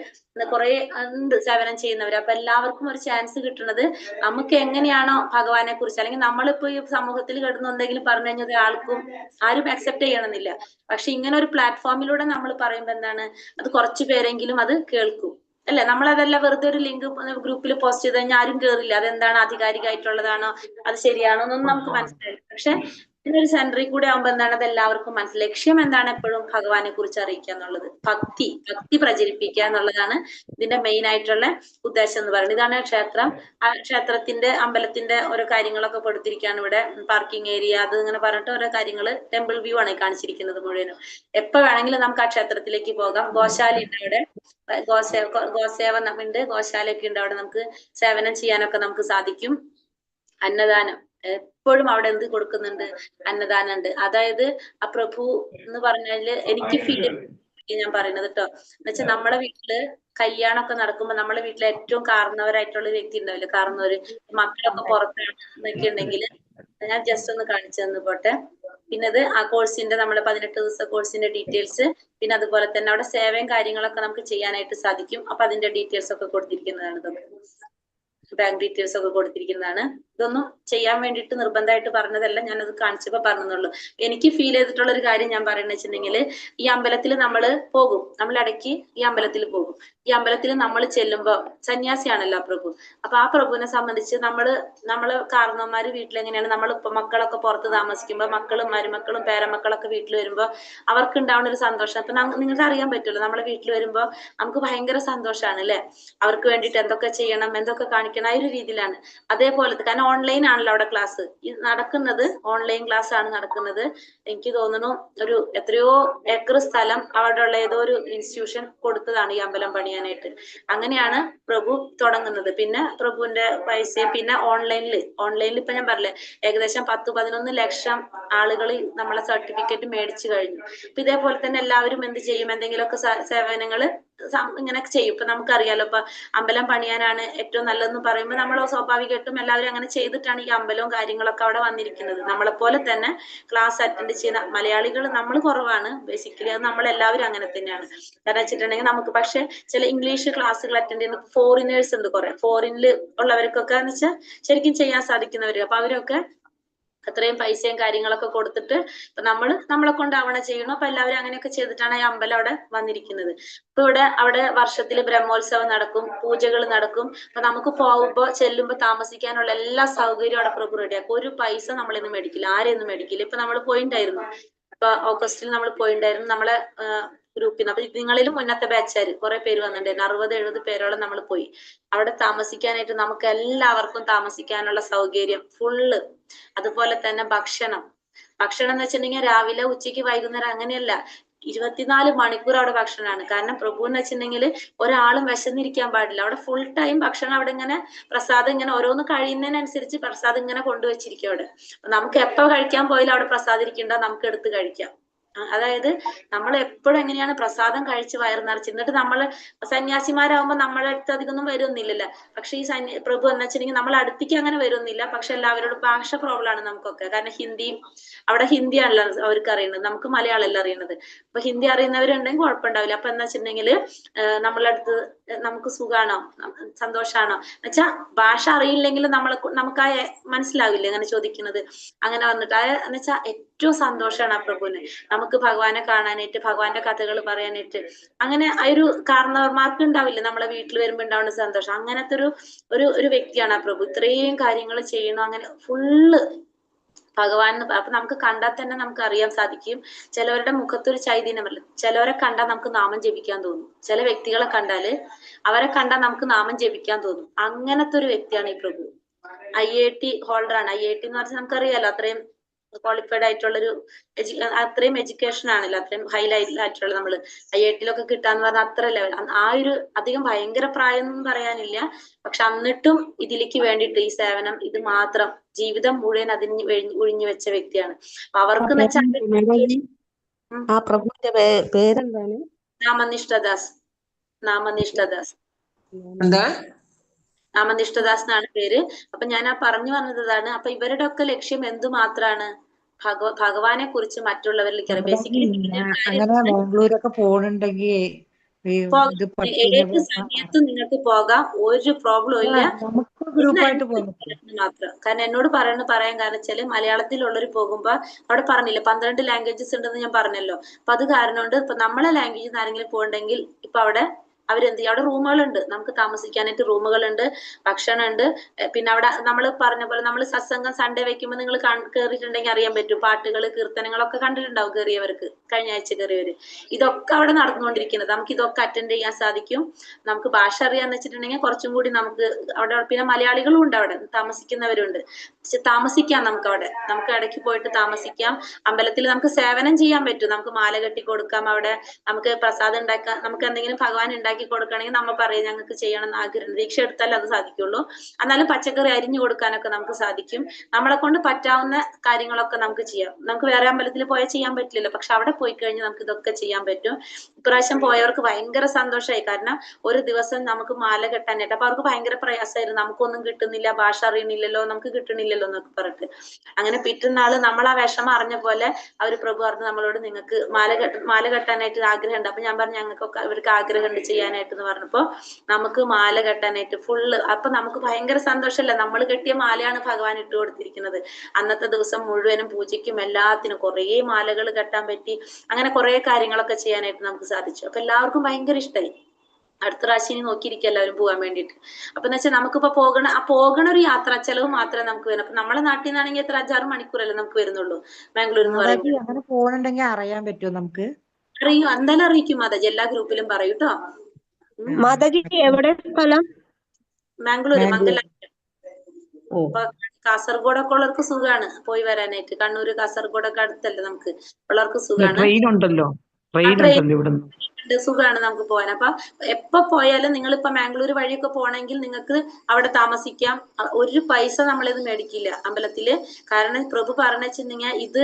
കുറെ ഉണ്ട് സേവനം ചെയ്യുന്നവര്. അപ്പൊ എല്ലാവർക്കും ഒരു ചാൻസ് കിട്ടുന്നത് നമുക്ക് എങ്ങനെയാണോ ഭഗവാനെ കുറിച്ച്, അല്ലെങ്കിൽ നമ്മളിപ്പോ ഈ സമൂഹത്തിൽ കിടന്നുണ്ടെങ്കിലും പറഞ്ഞു കഴിഞ്ഞാൽ ആൾക്കും ആരും അക്സെപ്റ്റ് ചെയ്യണമെന്നില്ല. പക്ഷെ ഇങ്ങനെ ഒരു പ്ലാറ്റ്ഫോമിലൂടെ നമ്മൾ പറയുമ്പോൾ എന്താണ്, അത് കുറച്ചു പേരെങ്കിലും അത് കേൾക്കും അല്ലെ. നമ്മളതല്ല വെറുതെ ഒരു ലിങ്ക് ഗ്രൂപ്പിൽ പോസ്റ്റ് ചെയ്ത് കഴിഞ്ഞാൽ ആരും കേറില്ല. അതെന്താണ്, ആധികാരികമായിട്ടുള്ളതാണോ, അത് ശരിയാണോ എന്നൊന്നും നമുക്ക് മനസ്സിലായില്ല. പക്ഷെ ഇതിനൊരു സെന്ററിൽ കൂടെ ആവുമ്പോ എന്താണ്, അത് എല്ലാവർക്കും മനസ്സിലായി. ലക്ഷ്യം എന്താണ്, എപ്പോഴും ഭഗവാനെ കുറിച്ച് അറിയിക്കുക എന്നുള്ളത്, ഭക്തി പ്രചരിപ്പിക്കുക എന്നുള്ളതാണ് ഇതിന്റെ മെയിൻ ആയിട്ടുള്ള ഉദ്ദേശം എന്ന് പറയുന്നത്. ഇതാണ് ക്ഷേത്രം. ആ ക്ഷേത്രത്തിന്റെ അമ്പലത്തിന്റെ ഓരോ കാര്യങ്ങളൊക്കെ കൊടുത്തിരിക്കുകയാണ് ഇവിടെ. പാർക്കിംഗ് ഏരിയ, അത് ഇങ്ങനെ പറഞ്ഞിട്ട് ഓരോ കാര്യങ്ങള്, ടെമ്പിൾ വ്യൂ ആണ് കാണിച്ചിരിക്കുന്നത് മുഴുവനും. എപ്പോ വേണമെങ്കിലും നമുക്ക് ആ ക്ഷേത്രത്തിലേക്ക് പോകാം. ഗോശാലയുണ്ട് അവിടെ, ഗോസേവ ഉണ്ട്, ഗോശാലയൊക്കെ ഉണ്ട് അവിടെ. നമുക്ക് സേവനം ചെയ്യാനൊക്കെ നമുക്ക് സാധിക്കും. അന്നദാനം എപ്പോഴും അവിടെ എന്ത് കൊടുക്കുന്നുണ്ട്, അന്നദാനം ഉണ്ട്. അതായത് ആ പ്രഭു എന്ന് പറഞ്ഞാല് എനിക്ക് ഫീൽ ഞാൻ പറയുന്നത് കേട്ടോ. എന്നുവെച്ചാൽ നമ്മുടെ വീട്ടില് കല്യാണമൊക്കെ നടക്കുമ്പോ നമ്മുടെ വീട്ടിലെ ഏറ്റവും കാരണവരായിട്ടുള്ള വ്യക്തി ഉണ്ടാവില്ല, കാരണവര് മക്കളൊക്കെ പുറത്തൊക്കെ ഉണ്ടെങ്കിൽ ഞാൻ ജസ്റ്റ് ഒന്ന് കാണിച്ചു തന്നു പോട്ടെ. പിന്നെ അത് ആ കോഴ്സിന്റെ നമ്മുടെ 18 ദിവസത്തെ കോഴ്സിന്റെ ഡീറ്റെയിൽസ്, പിന്നെ അതുപോലെ തന്നെ അവിടെ സേവയും കാര്യങ്ങളൊക്കെ നമുക്ക് ചെയ്യാനായിട്ട് സാധിക്കും. അപ്പൊ അതിന്റെ ഡീറ്റെയിൽസ് ഒക്കെ കൊടുത്തിരിക്കുന്നതാണ്. ഇതൊക്കെ ബാങ്ക് ഡീറ്റെയിൽസ് ഒക്കെ കൊടുത്തിരിക്കുന്നതാണ്. ഇതൊന്നും ചെയ്യാൻ വേണ്ടിയിട്ട് നിർബന്ധമായിട്ട് പറഞ്ഞതല്ല, ഞാനത് കാണിച്ചപ്പോ പറഞ്ഞുള്ളൂ. എനിക്ക് ഫീൽ ചെയ്തിട്ടുള്ള ഒരു കാര്യം ഞാൻ പറയുന്നത് വെച്ചിട്ടുണ്ടെങ്കിൽ, ഈ അമ്പലത്തിൽ നമ്മൾ പോകും, നമ്മൾ ഇടയ്ക്ക് ഈ അമ്പലത്തിൽ പോകും. ഈ അമ്പലത്തിൽ നമ്മൾ ചെല്ലുമ്പോ, സന്യാസിയാണല്ലോ പ്രഭു, അപ്പൊ ആ പ്രഭുവിനെ സംബന്ധിച്ച് നമ്മള് കാരണവന്മാര് വീട്ടിലെങ്ങനെയാണ്, നമ്മൾ മക്കളൊക്കെ പുറത്ത് താമസിക്കുമ്പോ മക്കളും മരുമക്കളും പേരമക്കളൊക്കെ വീട്ടിൽ വരുമ്പോ അവർക്ക് ഉണ്ടാവുന്ന ഒരു സന്തോഷം. അപ്പൊ നിങ്ങൾക്ക് അറിയാൻ പറ്റുമല്ലോ, നമ്മളെ വീട്ടിൽ വരുമ്പോ നമുക്ക് ഭയങ്കര സന്തോഷമാണ് അല്ലെ. അവർക്ക് വേണ്ടിയിട്ട് എന്തൊക്കെ ചെയ്യണം, എന്തൊക്കെ കാണിക്കണം, ആ ഒരു രീതിയിലാണ്. അതേപോലെ കാരണം ഓൺലൈൻ ആണല്ലോ അവിടെ ക്ലാസ് നടക്കുന്നത്, ഓൺലൈൻ ക്ലാസ് ആണ് നടക്കുന്നത്. എനിക്ക് തോന്നുന്നു ഒരു എത്രയോ ഏക്കർ സ്ഥലം അവിടെ ഉള്ള ഏതോ ഒരു ഇൻസ്റ്റിറ്റ്യൂഷൻ കൊടുത്തതാണ് ഈ അമ്പലം പണിയാനായിട്ട്. അങ്ങനെയാണ് പ്രഭു തുടങ്ങുന്നത്. പിന്നെ പ്രഭുവിന്റെ പൈസയും പിന്നെ ഓൺലൈനിൽ ഇപ്പൊ ഞാൻ പറഞ്ഞില്ലേ ഏകദേശം 10-11 ലക്ഷം ആളുകൾ നമ്മളെ സർട്ടിഫിക്കറ്റ് മേടിച്ചു കഴിഞ്ഞു. അപ്പൊ ഇതേപോലെ തന്നെ എല്ലാവരും എന്ത് ചെയ്യും, എന്തെങ്കിലുമൊക്കെ സേവനങ്ങൾ ഇങ്ങനെ ചെയ്യും. ഇപ്പൊ നമുക്കറിയാലോ, ഇപ്പൊ അമ്പലം പണിയാനാണ് ഏറ്റവും നല്ലതെന്ന് പറയുമ്പോൾ നമ്മൾ സ്വാഭാവികമായിട്ടും എല്ലാവരും അങ്ങനെ ചെയ്തിട്ടാണ് ഈ അമ്പലവും കാര്യങ്ങളൊക്കെ അവിടെ വന്നിരിക്കുന്നത്. നമ്മളെപ്പോലെ തന്നെ ക്ലാസ് അറ്റൻഡ് ചെയ്യുന്ന മലയാളികൾ നമ്മൾ കുറവാണ് ബേസിക്കലി, അത് നമ്മളെല്ലാവരും അങ്ങനെ തന്നെയാണ്. കാരണം വെച്ചിട്ടുണ്ടെങ്കിൽ നമുക്ക് പക്ഷെ ചില ഇംഗ്ലീഷ് ക്ലാസ്സുകൾ അറ്റൻഡ് ചെയ്യുന്ന ഫോറിനേഴ്സ് ഉണ്ട്, കുറെ ഫോറിനിൽ ഉള്ളവർക്കൊക്കെ എന്ന് വെച്ചാൽ ശരിക്കും ചെയ്യാൻ സാധിക്കുന്നവര്. അപ്പൊ അവരൊക്കെ അത്രയും പൈസയും കാര്യങ്ങളൊക്കെ കൊടുത്തിട്ട് ഇപ്പൊ നമ്മളെ കൊണ്ടാവണ ചെയ്യണം. അപ്പൊ എല്ലാവരും അങ്ങനെയൊക്കെ ചെയ്തിട്ടാണ് ഈ അമ്പലം അവിടെ വന്നിരിക്കുന്നത്. ഇപ്പൊ അവിടെ വർഷത്തിൽ ബ്രഹ്മോത്സവം നടക്കും, പൂജകൾ നടക്കും. അപ്പൊ നമുക്ക് ചെല്ലുമ്പോ താമസിക്കാനുള്ള എല്ലാ സൗകര്യവും അവിടെ പ്രഭു റെഡിയാക്കും. ഒരു പൈസ നമ്മളിന്ന് മേടിക്കില്ല, ആരെയൊന്നും മേടിക്കില്ല. ഇപ്പൊ നമ്മൾ പോയിണ്ടായിരുന്നു, ഇപ്പൊ ഓഗസ്റ്റിൽ നമ്മൾ പോയിണ്ടായിരുന്നു നമ്മളെ ഗ്രൂപ്പിൽ നിന്ന്. അപ്പൊ നിങ്ങളിലും മുന്നത്തെ ബാച്ചുകാർ കുറെ പേര് വന്നിട്ടുണ്ടായിരുന്നു, 60-70 പേരോളം നമ്മൾ പോയി. അവിടെ താമസിക്കാനായിട്ട് നമുക്ക് എല്ലാവർക്കും താമസിക്കാനുള്ള സൗകര്യം ഫുള്ള്. അതുപോലെ തന്നെ ഭക്ഷണം എന്ന് വെച്ചിട്ടുണ്ടെങ്കിൽ രാവിലെ ഉച്ചയ്ക്ക് വൈകുന്നേരം അങ്ങനെയല്ല, 24 മണിക്കൂർ അവിടെ ഭക്ഷണമാണ്. കാരണം പ്രഭു എന്ന് വെച്ചിട്ടുണ്ടെങ്കിൽ ഒരാളും വിശന്നിരിക്കാൻ പാടില്ല. അവിടെ ഫുൾ ടൈം ഭക്ഷണം അവിടെ ഇങ്ങനെ പ്രസാദം ഇങ്ങനെ ഓരോന്ന് കഴിയുന്നതിനനുസരിച്ച് പ്രസാദം ഇങ്ങനെ കൊണ്ടുവച്ചിരിക്കും അവിടെ. നമുക്ക് എപ്പോ കഴിക്കാൻ പോയാലും അവിടെ പ്രസാദം ഇരിക്കണ്ട, നമുക്ക് എടുത്ത് കഴിക്കാം. അതായത് നമ്മൾ എപ്പോഴും എങ്ങനെയാണ് പ്രസാദം കഴിച്ച് വയറ് നിറച്ച്. എന്നിട്ട് നമ്മള് സന്യാസിമാരാകുമ്പോ നമ്മളെ അടുത്ത് അധികമൊന്നും വരുന്നില്ലല്ലോ. പക്ഷെ ഈ പ്രഭു എന്ന് വെച്ചിട്ടുണ്ടെങ്കിൽ നമ്മളെ അടുത്തേക്ക് അങ്ങനെ വരുന്നില്ല. പക്ഷെ എല്ലാവരോടും ഭാഷ പ്രോബ്ലം ആണ് നമുക്കൊക്കെ. കാരണം അവിടെ ഹിന്ദിയാണല്ലോ അവർക്ക് അറിയുന്നത്, നമുക്ക് മലയാളമല്ല അറിയുന്നത്. അപ്പൊ ഹിന്ദി അറിയുന്നവരുണ്ടെങ്കിൽ കുഴപ്പമുണ്ടാവില്ല. അപ്പൊ എന്താ വെച്ചിട്ടുണ്ടെങ്കിൽ നമ്മളെ അടുത്ത് നമുക്ക് സുഖാണോ സന്തോഷാണോ എന്നുവെച്ചാ ഭാഷ അറിയില്ലെങ്കിൽ നമുക്ക് മനസ്സിലാവില്ല അങ്ങനെ ചോദിക്കുന്നത്. അങ്ങനെ വന്നിട്ട് എന്നുവെച്ചാ ഏറ്റവും സന്തോഷമാണ് ആ പ്രഭുവിന്. നമുക്ക് ഭഗവാനെ കാണാനായിട്ട്, ഭഗവാന്റെ കഥകൾ പറയാനായിട്ട്. അങ്ങനെ ആ ഒരു കാരണവർമാർക്ക് ഉണ്ടാവില്ല നമ്മളെ വീട്ടിൽ വരുമ്പോ ഉണ്ടാവുന്ന സന്തോഷം. അങ്ങനത്തെ ഒരു വ്യക്തിയാണ് ആ പ്രഭു. ഇത്രയും കാര്യങ്ങൾ ചെയ്യണം, അങ്ങനെ ഫുള്ള് ഭഗവാൻ. അപ്പൊ നമുക്ക് കണ്ടാൽ തന്നെ നമുക്ക് അറിയാൻ സാധിക്കും. ചിലവരുടെ മുഖത്തൊരു ചൈതന്യമല്ല, ചിലവരെ കണ്ടാൽ നമുക്ക് നാമം ജപിക്കാൻ തോന്നും. ചില വ്യക്തികളെ കണ്ടാല് അവരെ കണ്ടാൽ നമുക്ക് നാമം ജപിക്കാൻ തോന്നും. അങ്ങനത്തെ ഒരു വ്യക്തിയാണ് ഈ പ്രഭു. IIT ഹോൾഡറാണ്. IIT എന്ന് പറഞ്ഞാൽ നമുക്കറിയാലോ അത്രയും ക്വാളിഫൈഡ് ആയിട്ടുള്ളൊരു അത്രയും എഡ്യൂക്കേഷൻ ആണല്ലോ, അത്രയും ഹൈലൈറ്റ് ആയിട്ടുള്ള നമ്മള് IIT-ലൊക്കെ കിട്ടാന്ന് പറഞ്ഞാൽ അത്ര ലെവൽ. ആ ഒരു അധികം ഭയങ്കര പ്രായം ഒന്നും പറയാനില്ല. പക്ഷെ എന്നിട്ടും ഇതിലേക്ക് വേണ്ടിയിട്ട് ഈ സേവനം ഇത് മാത്രം ജീവിതം മുഴുവൻ അതിന് ഒഴിഞ്ഞു വെച്ച വ്യക്തിയാണ്. അപ്പൊ അവർക്ക് ആ പ്രഭുവിന്റെ പേരെന്താണ്? നാമനിഷ്ഠദാസ്. എന്താ? നാമനിഷ്ഠദാസ് എന്നാണ് പേര്. അപ്പൊ ഞാൻ പറഞ്ഞു വന്നതാണ്. അപ്പൊ ഇവരുടെ ഒക്കെ ലക്ഷ്യം എന്തുമാത്രമാണ്? ഭഗവാനെ കുറിച്ച് മറ്റുള്ളവരിലേക്ക് അറിയാം. ബേസിക്കലി അങ്ങനെ ബാംഗ്ലൂരൊക്കെ പോണുണ്ടെങ്കിൽ ഏത് സമയത്തും നിങ്ങൾക്ക് പോകാം, ഒരു പ്രോബ്ലം ഇല്ല. ഗ്രൂപ്പായിട്ട് പോകാം മാത്രം. കാരണം എന്നോട് പറയാൻ കാരണം വെച്ചാല് മലയാളത്തിലുള്ളവർ പോകുമ്പോ അവിടെ പറഞ്ഞില്ല 12 ലാംഗ്വേജസ് ഉണ്ടെന്ന് ഞാൻ പറഞ്ഞല്ലോ. അപ്പൊ അത് കാരണം കൊണ്ട് ഇപ്പൊ നമ്മളെ ലാംഗ്വേജിൽ ആരെങ്കിലും പോകണ്ടെങ്കിൽ ഇപ്പൊ അവിടെ അവരെന്ത് ചെയ്യും, അവിടെ റൂമുകളുണ്ട്, നമുക്ക് താമസിക്കാനായിട്ട് റൂമുകളുണ്ട്, ഭക്ഷണമുണ്ട്. പിന്നെ അവിടെ നമ്മൾ പറഞ്ഞ പോലെ നമ്മൾ സത്സംഗം സൺഡേ വെക്കുമ്പോൾ നിങ്ങൾ കയറിയിട്ടുണ്ടെങ്കിൽ അറിയാൻ പറ്റും, പാട്ടുകൾ കീർത്തനങ്ങളൊക്കെ കണ്ടിട്ടുണ്ടാവും കയറിയവർക്ക്, കഴിഞ്ഞ ആഴ്ച കയറിയവര്. ഇതൊക്കെ അവിടെ നടന്നുകൊണ്ടിരിക്കുന്നത്. നമുക്ക് ഇതൊക്കെ അറ്റൻഡ് ചെയ്യാൻ സാധിക്കും. നമുക്ക് ഭാഷ അറിയാന്ന് വെച്ചിട്ടുണ്ടെങ്കിൽ കുറച്ചും കൂടി നമുക്ക് അവിടെ, പിന്നെ മലയാളികളും ഉണ്ട് അവിടെ, താമസിക്കുന്നവരുണ്ട്. താമസിക്കാം നമുക്ക് ഇടയ്ക്ക് പോയിട്ട് താമസിക്കാം. അമ്പലത്തിൽ നമുക്ക് സേവനം ചെയ്യാൻ പറ്റും. നമുക്ക് മാല കെട്ടി കൊടുക്കാം, അവിടെ നമുക്ക് പ്രസാദം ഉണ്ടാക്കാം, നമുക്ക് എന്തെങ്കിലും ഭഗവാൻ ഉണ്ടാക്കി കൊടുക്കണമെങ്കിൽ നമ്മൾ പറയും ഞങ്ങൾക്ക് ചെയ്യണം എന്ന് ആഗ്രഹം, ദീക്ഷ എടുത്താലേ അത് സാധിക്കുള്ളൂ. എന്നാലും പച്ചക്കറി അരിഞ്ഞു കൊടുക്കാനൊക്കെ നമുക്ക് സാധിക്കും. നമ്മളെ കൊണ്ട് പറ്റാവുന്ന കാര്യങ്ങളൊക്കെ നമുക്ക് ചെയ്യാം. നമുക്ക് വേറെ അമ്പലത്തിൽ പോയാൽ ചെയ്യാൻ പറ്റില്ലല്ലോ, പക്ഷെ അവിടെ പോയി കഴിഞ്ഞാൽ നമുക്ക് ഇതൊക്കെ ചെയ്യാൻ പറ്റും. ഇപ്രാവശ്യം പോയവർക്ക് ഭയങ്കര സന്തോഷമായി. കാരണം ഒരു ദിവസം നമുക്ക് മാല കെട്ടാനായിട്ട്, അപ്പൊ അവർക്ക് ഭയങ്കര പ്രയാസമായിരുന്നു, നമുക്കൊന്നും കിട്ടുന്നില്ല, ഭാഷ അറിയണില്ലല്ലോ, നമുക്ക് കിട്ടണില്ലല്ലോ എന്നൊക്കെ പറഞ്ഞിട്ട്. അങ്ങനെ പിറ്റുന്നാള് നമ്മൾ ആ വിഷമം അറിഞ്ഞ പോലെ അവര് പ്രഭു പറഞ്ഞു നമ്മളോട് നിങ്ങൾക്ക് മാല കെട്ടാനായിട്ട് ആഗ്രഹമുണ്ട്. അപ്പൊ ഞാൻ പറഞ്ഞു ഞങ്ങൾക്കൊക്കെ ഇവർക്ക് ആഗ്രഹമുണ്ട് ചെയ്യാനായിട്ട് എന്ന് പറഞ്ഞപ്പോ നമുക്ക് മാല കെട്ടാനായിട്ട് ഫുള്ള്. അപ്പൊ നമുക്ക് ഭയങ്കര സന്തോഷമല്ല, നമ്മൾ കെട്ടിയ മാലയാണ് ഭഗവാൻ ഇട്ട് കൊടുത്തിരിക്കുന്നത്. അന്നത്തെ ദിവസം മുഴുവനും പൂജയ്ക്കും എല്ലാത്തിനും കുറേ മാലകൾ കെട്ടാൻ പറ്റി. അങ്ങനെ കുറെ കാര്യങ്ങളൊക്കെ ചെയ്യാനായിട്ട് നമുക്ക് സാധിച്ചു. അപ്പൊ എല്ലാവർക്കും ഭയങ്കര ഇഷ്ടമായി. അടുത്ത പ്രാവശ്യം നോക്കിയിരിക്കുക എല്ലാവരും പോകാൻ വേണ്ടിയിട്ട്. അപ്പൊ എന്ന് വെച്ചാൽ നമുക്കിപ്പോ പോകണ ഒരു യാത്ര ചെലവ് മാത്രമേ നമുക്ക് വരും. അപ്പൊ നമ്മളെ നാട്ടിൽ നിന്നാണെങ്കിൽ എത്ര 5-6 മണിക്കൂറല്ലേ നമുക്ക് വരുന്നുള്ളൂ ബാംഗ്ലൂരിൽ നിന്ന് പറയുമ്പോൾ. അങ്ങനെ പോകണുണ്ടെങ്കിൽ അറിയാൻ പറ്റുമോ നമുക്ക്? അറിയും, എന്തായാലും അറിയിക്കും മാതാജി, എല്ലാ ഗ്രൂപ്പിലും പറയൂ കേട്ടോ. മാതാജി എവിടെ സ്ഥലം? ബാംഗ്ലൂര്, മംഗലാപുരം. കാസർഗോഡൊക്കെ ഉള്ളവർക്ക് സുഖമാണ് പോയി വരാനായിട്ട്. കണ്ണൂര് കാസർഗോഡൊക്കെ അടുത്തല്ലേ നമുക്ക്, ഉള്ളവർക്ക് സുഖമാണ്. ട്രെയിൻ ഉണ്ടല്ലോ, ട്രെയിൻ ട്രെയിൻ ഉണ്ടല്ലോ ഇവിടുന്ന്. സുഖമാണ് നമുക്ക് പോകാൻ. അപ്പൊ എപ്പോ പോയാലും നിങ്ങൾ ഇപ്പൊ മാംഗ്ലൂർ വഴിയൊക്കെ പോണെങ്കിൽ നിങ്ങൾക്ക് അവിടെ താമസിക്കാം. ഒരു പൈസ നമ്മളിത് മേടിക്കില്ല അമ്പലത്തില്. കാരണം പ്രഭു പറഞ്ഞു വെച്ചിട്ടുണ്ടെങ്കിൽ ഇത്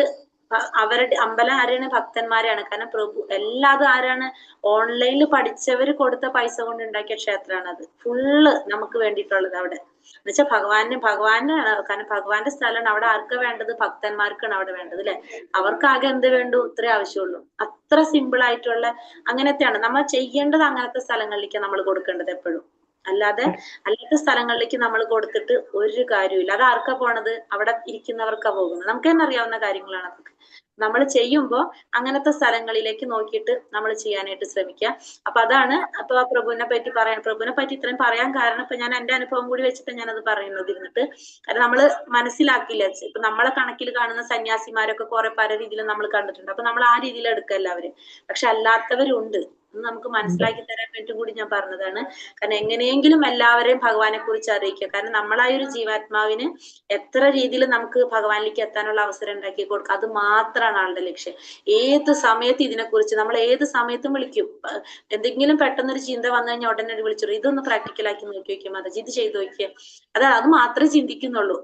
അവരുടെ അമ്പലം ആരാണ്? ഭക്തന്മാരാണ്. കാരണം പ്രഭു എല്ലാതും ആരാണ്? ഓൺലൈനിൽ പഠിച്ചവര് കൊടുത്ത പൈസ കൊണ്ട് ഉണ്ടാക്കിയ ക്ഷേത്രമാണ് അത്. ഫുള്ള് നമുക്ക് വേണ്ടിയിട്ടുള്ളത് അവിടെ എന്നുവെച്ചാൽ ഭഗവാനാണ്. കാരണം ഭഗവാന്റെ സ്ഥലമാണ്. അവിടെ ആർക്കാ വേണ്ടത്? ഭക്തന്മാർക്കാണ് അവിടെ വേണ്ടത് അല്ലെ. അവർക്കാകെ എന്ത് വേണ്ടു? ഇത്രേ ആവശ്യമുള്ളൂ. അത്ര സിമ്പിൾ ആയിട്ടുള്ള അങ്ങനത്തെയാണ് നമ്മൾ ചെയ്യേണ്ടത്. അങ്ങനത്തെ സ്ഥലങ്ങളിലേക്ക് നമ്മൾ കൊടുക്കേണ്ടത് എപ്പോഴും. അല്ലാത്ത സ്ഥലങ്ങളിലേക്ക് നമ്മൾ കൊടുത്തിട്ട് ഒരു കാര്യമില്ല. അത് ആർക്കാ പോണത്? അവിടെ ഇരിക്കുന്നവർക്കാ പോകുന്നത്. നമുക്ക് തന്നെ അറിയാവുന്ന കാര്യങ്ങളാണ് അതൊക്കെ. നമ്മൾ ചെയ്യുമ്പോ അങ്ങനത്തെ സ്ഥലങ്ങളിലേക്ക് നോക്കിയിട്ട് നമ്മൾ ചെയ്യാനായിട്ട് ശ്രമിക്കുക. അപ്പൊ അതാണ് അപ്പൊ പ്രഭുവിനെ പറ്റി ഇത്രയും പറയാൻ കാരണം ഇപ്പൊ ഞാൻ എന്റെ അനുഭവം കൂടി വെച്ചിട്ട് ഞാനത് പറയുന്നത് ഇരുന്നിട്ട്. കാരണം നമ്മള് മനസ്സിലാക്കില്ല. ഇപ്പൊ നമ്മളെ കണക്കിൽ കാണുന്ന സന്യാസിമാരൊക്കെ കുറെ പല രീതിയിലും നമ്മൾ കണ്ടിട്ടുണ്ട്. അപ്പൊ നമ്മൾ ആ രീതിയിൽ എടുക്കുക എല്ലാവരും. പക്ഷെ അല്ലാത്തവരുണ്ട്. നമുക്ക് മനസ്സിലാക്കി തരാൻ വേണ്ടി കൂടി ഞാൻ പറഞ്ഞതാണ്. കാരണം എങ്ങനെയെങ്കിലും എല്ലാവരെയും ഭഗവാനെ കുറിച്ച് അറിയിക്കുക. കാരണം നമ്മളായ ഒരു ജീവാത്മാവിന് എത്ര രീതിയിൽ നമുക്ക് ഭഗവാനിലേക്ക് എത്താനുള്ള അവസരം ഉണ്ടാക്കി കൊടുക്കുക, അത് മാത്രമാണ് ആളുടെ ലക്ഷ്യം. ഏത് സമയത്ത് ഇതിനെക്കുറിച്ച് നമ്മൾ ഏത് സമയത്തും വിളിക്കും. എന്തെങ്കിലും പെട്ടെന്നൊരു ചിന്ത വന്നു കഴിഞ്ഞാൽ ഉടനെ വിളിച്ചു, ഇതൊന്ന് പ്രാക്ടിക്കലാക്കി നോക്കി നോക്കിയാൽ മാതാജി, ഇത് ചെയ്ത് നോക്കിയാൽ. അത് മാത്രമേ ചിന്തിക്കുന്നുള്ളൂ,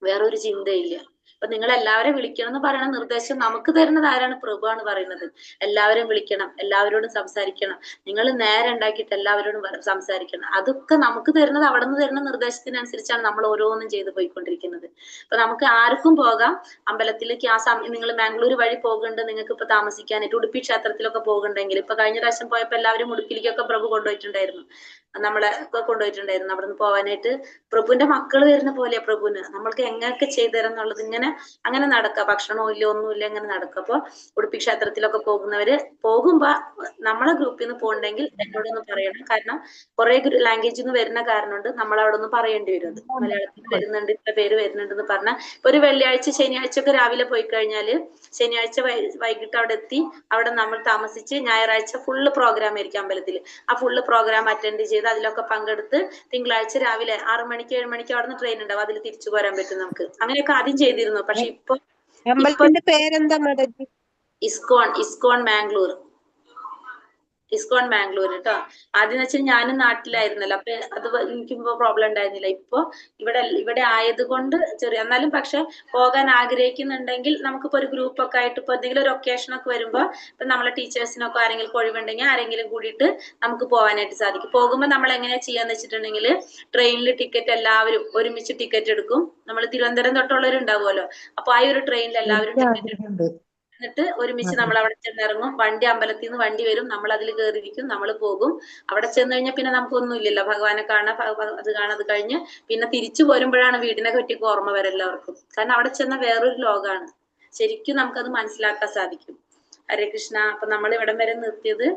വേറൊരു ചിന്തയില്ല. അപ്പൊ നിങ്ങൾ എല്ലാവരെയും വിളിക്കണം എന്ന് പറയുന്ന നിർദ്ദേശം നമുക്ക് തരുന്നത് ആരാണ്? പ്രഭുവാണ് പറയുന്നത്. എല്ലാവരും വിളിക്കണം, എല്ലാവരോടും സംസാരിക്കണം, നിങ്ങൾ നേരെ ഉണ്ടാക്കിയിട്ട് എല്ലാവരോടും സംസാരിക്കണം. അതൊക്കെ നമുക്ക് തരുന്നത് അവിടെ നിന്ന് തരുന്ന നിർദ്ദേശത്തിനനുസരിച്ചാണ് നമ്മൾ ഓരോന്നും ചെയ്ത് പോയിക്കൊണ്ടിരിക്കുന്നത്. അപ്പൊ നമുക്ക് ആർക്കും പോകാം അമ്പലത്തിലേക്ക്. ആ സമയം നിങ്ങൾ മാംഗ്ലൂർ വഴി പോകുന്നുണ്ട്, നിങ്ങൾക്ക് ഇപ്പൊ താമസിക്കാനായിട്ട് ഉടുപ്പി ക്ഷേത്രത്തിലൊക്കെ പോകുന്നുണ്ടെങ്കിൽ, ഇപ്പൊ കഴിഞ്ഞ പ്രാവശ്യം പോയപ്പോ എല്ലാവരും ഉടുപ്പിലേക്കൊക്കെ പ്രഭു കൊണ്ടുപോയിട്ടുണ്ടായിരുന്നു, നമ്മളെ കൊണ്ടുപോയിട്ടുണ്ടായിരുന്നു. അവിടെ നിന്ന് പോകാനായിട്ട് പ്രഭുവിന്റെ മക്കൾ വരുന്ന പോലെയാ പ്രഭുവിന് നമ്മൾക്ക് എങ്ങനെയൊക്കെ ചെയ്തു തരാം എന്നുള്ളത്. അങ്ങനെ നടക്കുക. ഭക്ഷണവും ഇല്ല, ഒന്നുമില്ല, ഇങ്ങനെ നടക്കുക. അപ്പൊ ഉടുപ്പി ക്ഷേത്രത്തിലൊക്കെ പോകുമ്പോ നമ്മളെ ഗ്രൂപ്പിൽ നിന്ന് പോകണ്ടെങ്കിൽ എന്നോടൊന്ന് പറയണം. കാരണം കുറെ ലാംഗ്വേജിൽ നിന്ന് വരുന്ന കാരണം കൊണ്ട് നമ്മൾ അവിടെ ഒന്ന് പറയേണ്ടി വരും. അത് മലയാളത്തിൽ വരുന്നുണ്ട്, ഇത്ര പേര് വരുന്നുണ്ടെന്ന് പറഞ്ഞാൽ ഇപ്പൊ ഒരു വെള്ളിയാഴ്ച ശനിയാഴ്ച ഒക്കെ രാവിലെ പോയി കഴിഞ്ഞാല് ശനിയാഴ്ച വൈകിട്ട് അവിടെ എത്തി, അവിടെ നമ്മൾ താമസിച്ച് ഞായറാഴ്ച ഫുള്ള് പ്രോഗ്രാം ആയിരിക്കും അമ്പലത്തിൽ. ആ ഫുള്ള് പ്രോഗ്രാം അറ്റൻഡ് ചെയ്ത് അതിലൊക്കെ പങ്കെടുത്ത് തിങ്കളാഴ്ച രാവിലെ 6 മണിക്ക് 7 മണിക്ക് അവിടെ നിന്ന് ട്രെയിൻ ഉണ്ടാവും, അതിൽ തിരിച്ചു പോരാൻ പറ്റും നമുക്ക്. അങ്ങനെയൊക്കെ ആദ്യം ചെയ്തിരുന്നു. പക്ഷെ ഇപ്പൊ അമ്പലത്തിന്റെ പേരെന്താ മാഡം? ഇസ്കോൺ മാംഗ്ലൂർ. ഇസ്കോൺ മാംഗ്ലൂർ കേട്ടോ. ആദ്യം എന്ന് വെച്ചാൽ ഞാനും നാട്ടിലായിരുന്നല്ലോ, അപ്പൊ അത് എനിക്കിപ്പോ പ്രോബ്ലം ഉണ്ടായിരുന്നില്ല. ഇപ്പൊ ഇവിടെ ആയതുകൊണ്ട് എന്നാലും പക്ഷെ പോകാൻ ആഗ്രഹിക്കുന്നുണ്ടെങ്കിൽ നമുക്കിപ്പോ ഒരു ഗ്രൂപ്പ് ഒക്കെ ആയിട്ട് ഇപ്പൊ എന്തെങ്കിലും ഒരു ഒക്കേഷൻ ഒക്കെ വരുമ്പോ ഇപ്പൊ നമ്മളെ ടീച്ചേഴ്സിനൊക്കെ ആരെങ്കിലും ഒഴിവുണ്ടെങ്കിൽ ആരെങ്കിലും കൂടിയിട്ട് നമുക്ക് പോകാനായിട്ട് സാധിക്കും. പോകുമ്പോൾ നമ്മൾ എങ്ങനെയാ ചെയ്യാന്ന് വെച്ചിട്ടുണ്ടെങ്കിൽ ട്രെയിനിൽ ടിക്കറ്റ് എല്ലാവരും ഒരുമിച്ച് ടിക്കറ്റ് എടുക്കും. നമ്മൾ തിരുവനന്തപുരം തൊട്ടുള്ളവരുണ്ടാവുമല്ലോ, അപ്പൊ ആ ഒരു ട്രെയിനിൽ എല്ലാവരും ടിക്കറ്റ് എന്നിട്ട് ഒരുമിച്ച് നമ്മൾ അവിടെ ചെന്നിറങ്ങും. വണ്ടി അമ്പലത്തിൽ നിന്ന് വണ്ടി വരും, നമ്മൾ അതിൽ കയറിയിരിക്കും, നമ്മൾ പോകും. അവിടെ ചെന്ന് കഴിഞ്ഞാൽ പിന്നെ നമുക്കൊന്നും ഇല്ലല്ലോ, ഭഗവാനെ കാണാൻ, അത് കഴിഞ്ഞ് പിന്നെ തിരിച്ചു പോരുമ്പോഴാണ് വീടിനെ പറ്റിയൊക്കെ ഓർമ്മ വരെ എല്ലാവർക്കും. കാരണം അവിടെ ചെന്ന വേറൊരു ലോകമാണ്. ശരിക്കും നമുക്കത് മനസ്സിലാക്കാൻ സാധിക്കും. ഹരേ കൃഷ്ണ. അപ്പൊ നമ്മൾ ഇവിടം വരെ നിർത്തിയത്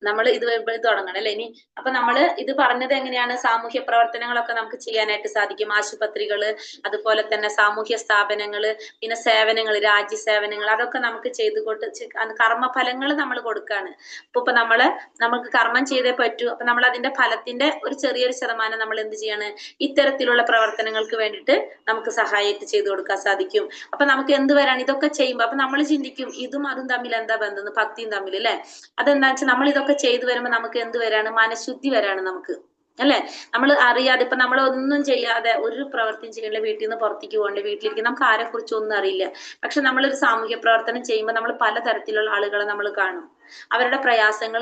നമ്മൾ ഇത് തുടങ്ങണം അല്ലെ ഇനി. അപ്പൊ നമ്മൾ ഇത് പറഞ്ഞത് എങ്ങനെയാണ്? സാമൂഹ്യ പ്രവർത്തനങ്ങളൊക്കെ നമുക്ക് ചെയ്യാനായിട്ട് സാധിക്കും. ആശുപത്രികള്, അതുപോലെ തന്നെ സാമൂഹ്യ സ്ഥാപനങ്ങള്, പിന്നെ സേവനങ്ങൾ, രാജ്യ സേവനങ്ങൾ, അതൊക്കെ നമുക്ക് ചെയ്തുകൊണ്ട് കർമ്മഫലങ്ങൾ നമ്മൾ കൊടുക്കാണ്. ഇപ്പൊ നമുക്ക് കർമ്മം ചെയ്തേ പറ്റൂ. അപ്പൊ നമ്മൾ അതിന്റെ ഫലത്തിന്റെ ഒരു ചെറിയൊരു ശതമാനം നമ്മൾ എന്ത് ചെയ്യാണ്? ഇത്തരത്തിലുള്ള പ്രവർത്തനങ്ങൾക്ക് വേണ്ടിയിട്ട് നമുക്ക് സഹായമായിട്ട് ചെയ്തു കൊടുക്കാൻ സാധിക്കും. അപ്പൊ നമുക്ക് എന്ത് വരാണ്? ഇതൊക്കെ ചെയ്യുമ്പോ അപ്പൊ നമ്മൾ ചിന്തിക്കും ഇതും അതും തമ്മിൽ എന്താ ബന്ധം? ഭക്തിയും തമ്മിൽ അല്ലെ. അതെന്താ വെച്ചാൽ നമ്മൾ ഇതൊക്കെ ചെയ്തു വരുമ്പോ നമുക്ക് എന്ത് വരാണ്? മനഃശുദ്ധി വരാണ് നമുക്ക് അല്ലെ. നമ്മൾ അറിയാതെ ഇപ്പൊ നമ്മൾ ഒന്നും ചെയ്യാതെ ഒരു പ്രവർത്തിയും ചെയ്യണ്ട, വീട്ടിൽ നിന്ന് പുറത്തേക്ക് പോകണ്ട, വീട്ടിലിരിക്കും, നമുക്ക് ആരെ കുറിച്ച് ഒന്നും അറിയില്ല. പക്ഷെ നമ്മളൊരു സാമൂഹ്യ പ്രവർത്തനം ചെയ്യുമ്പോൾ നമ്മൾ പലതരത്തിലുള്ള ആളുകളെ നമ്മൾ കാണും. അവരുടെ പ്രയാസങ്ങൾ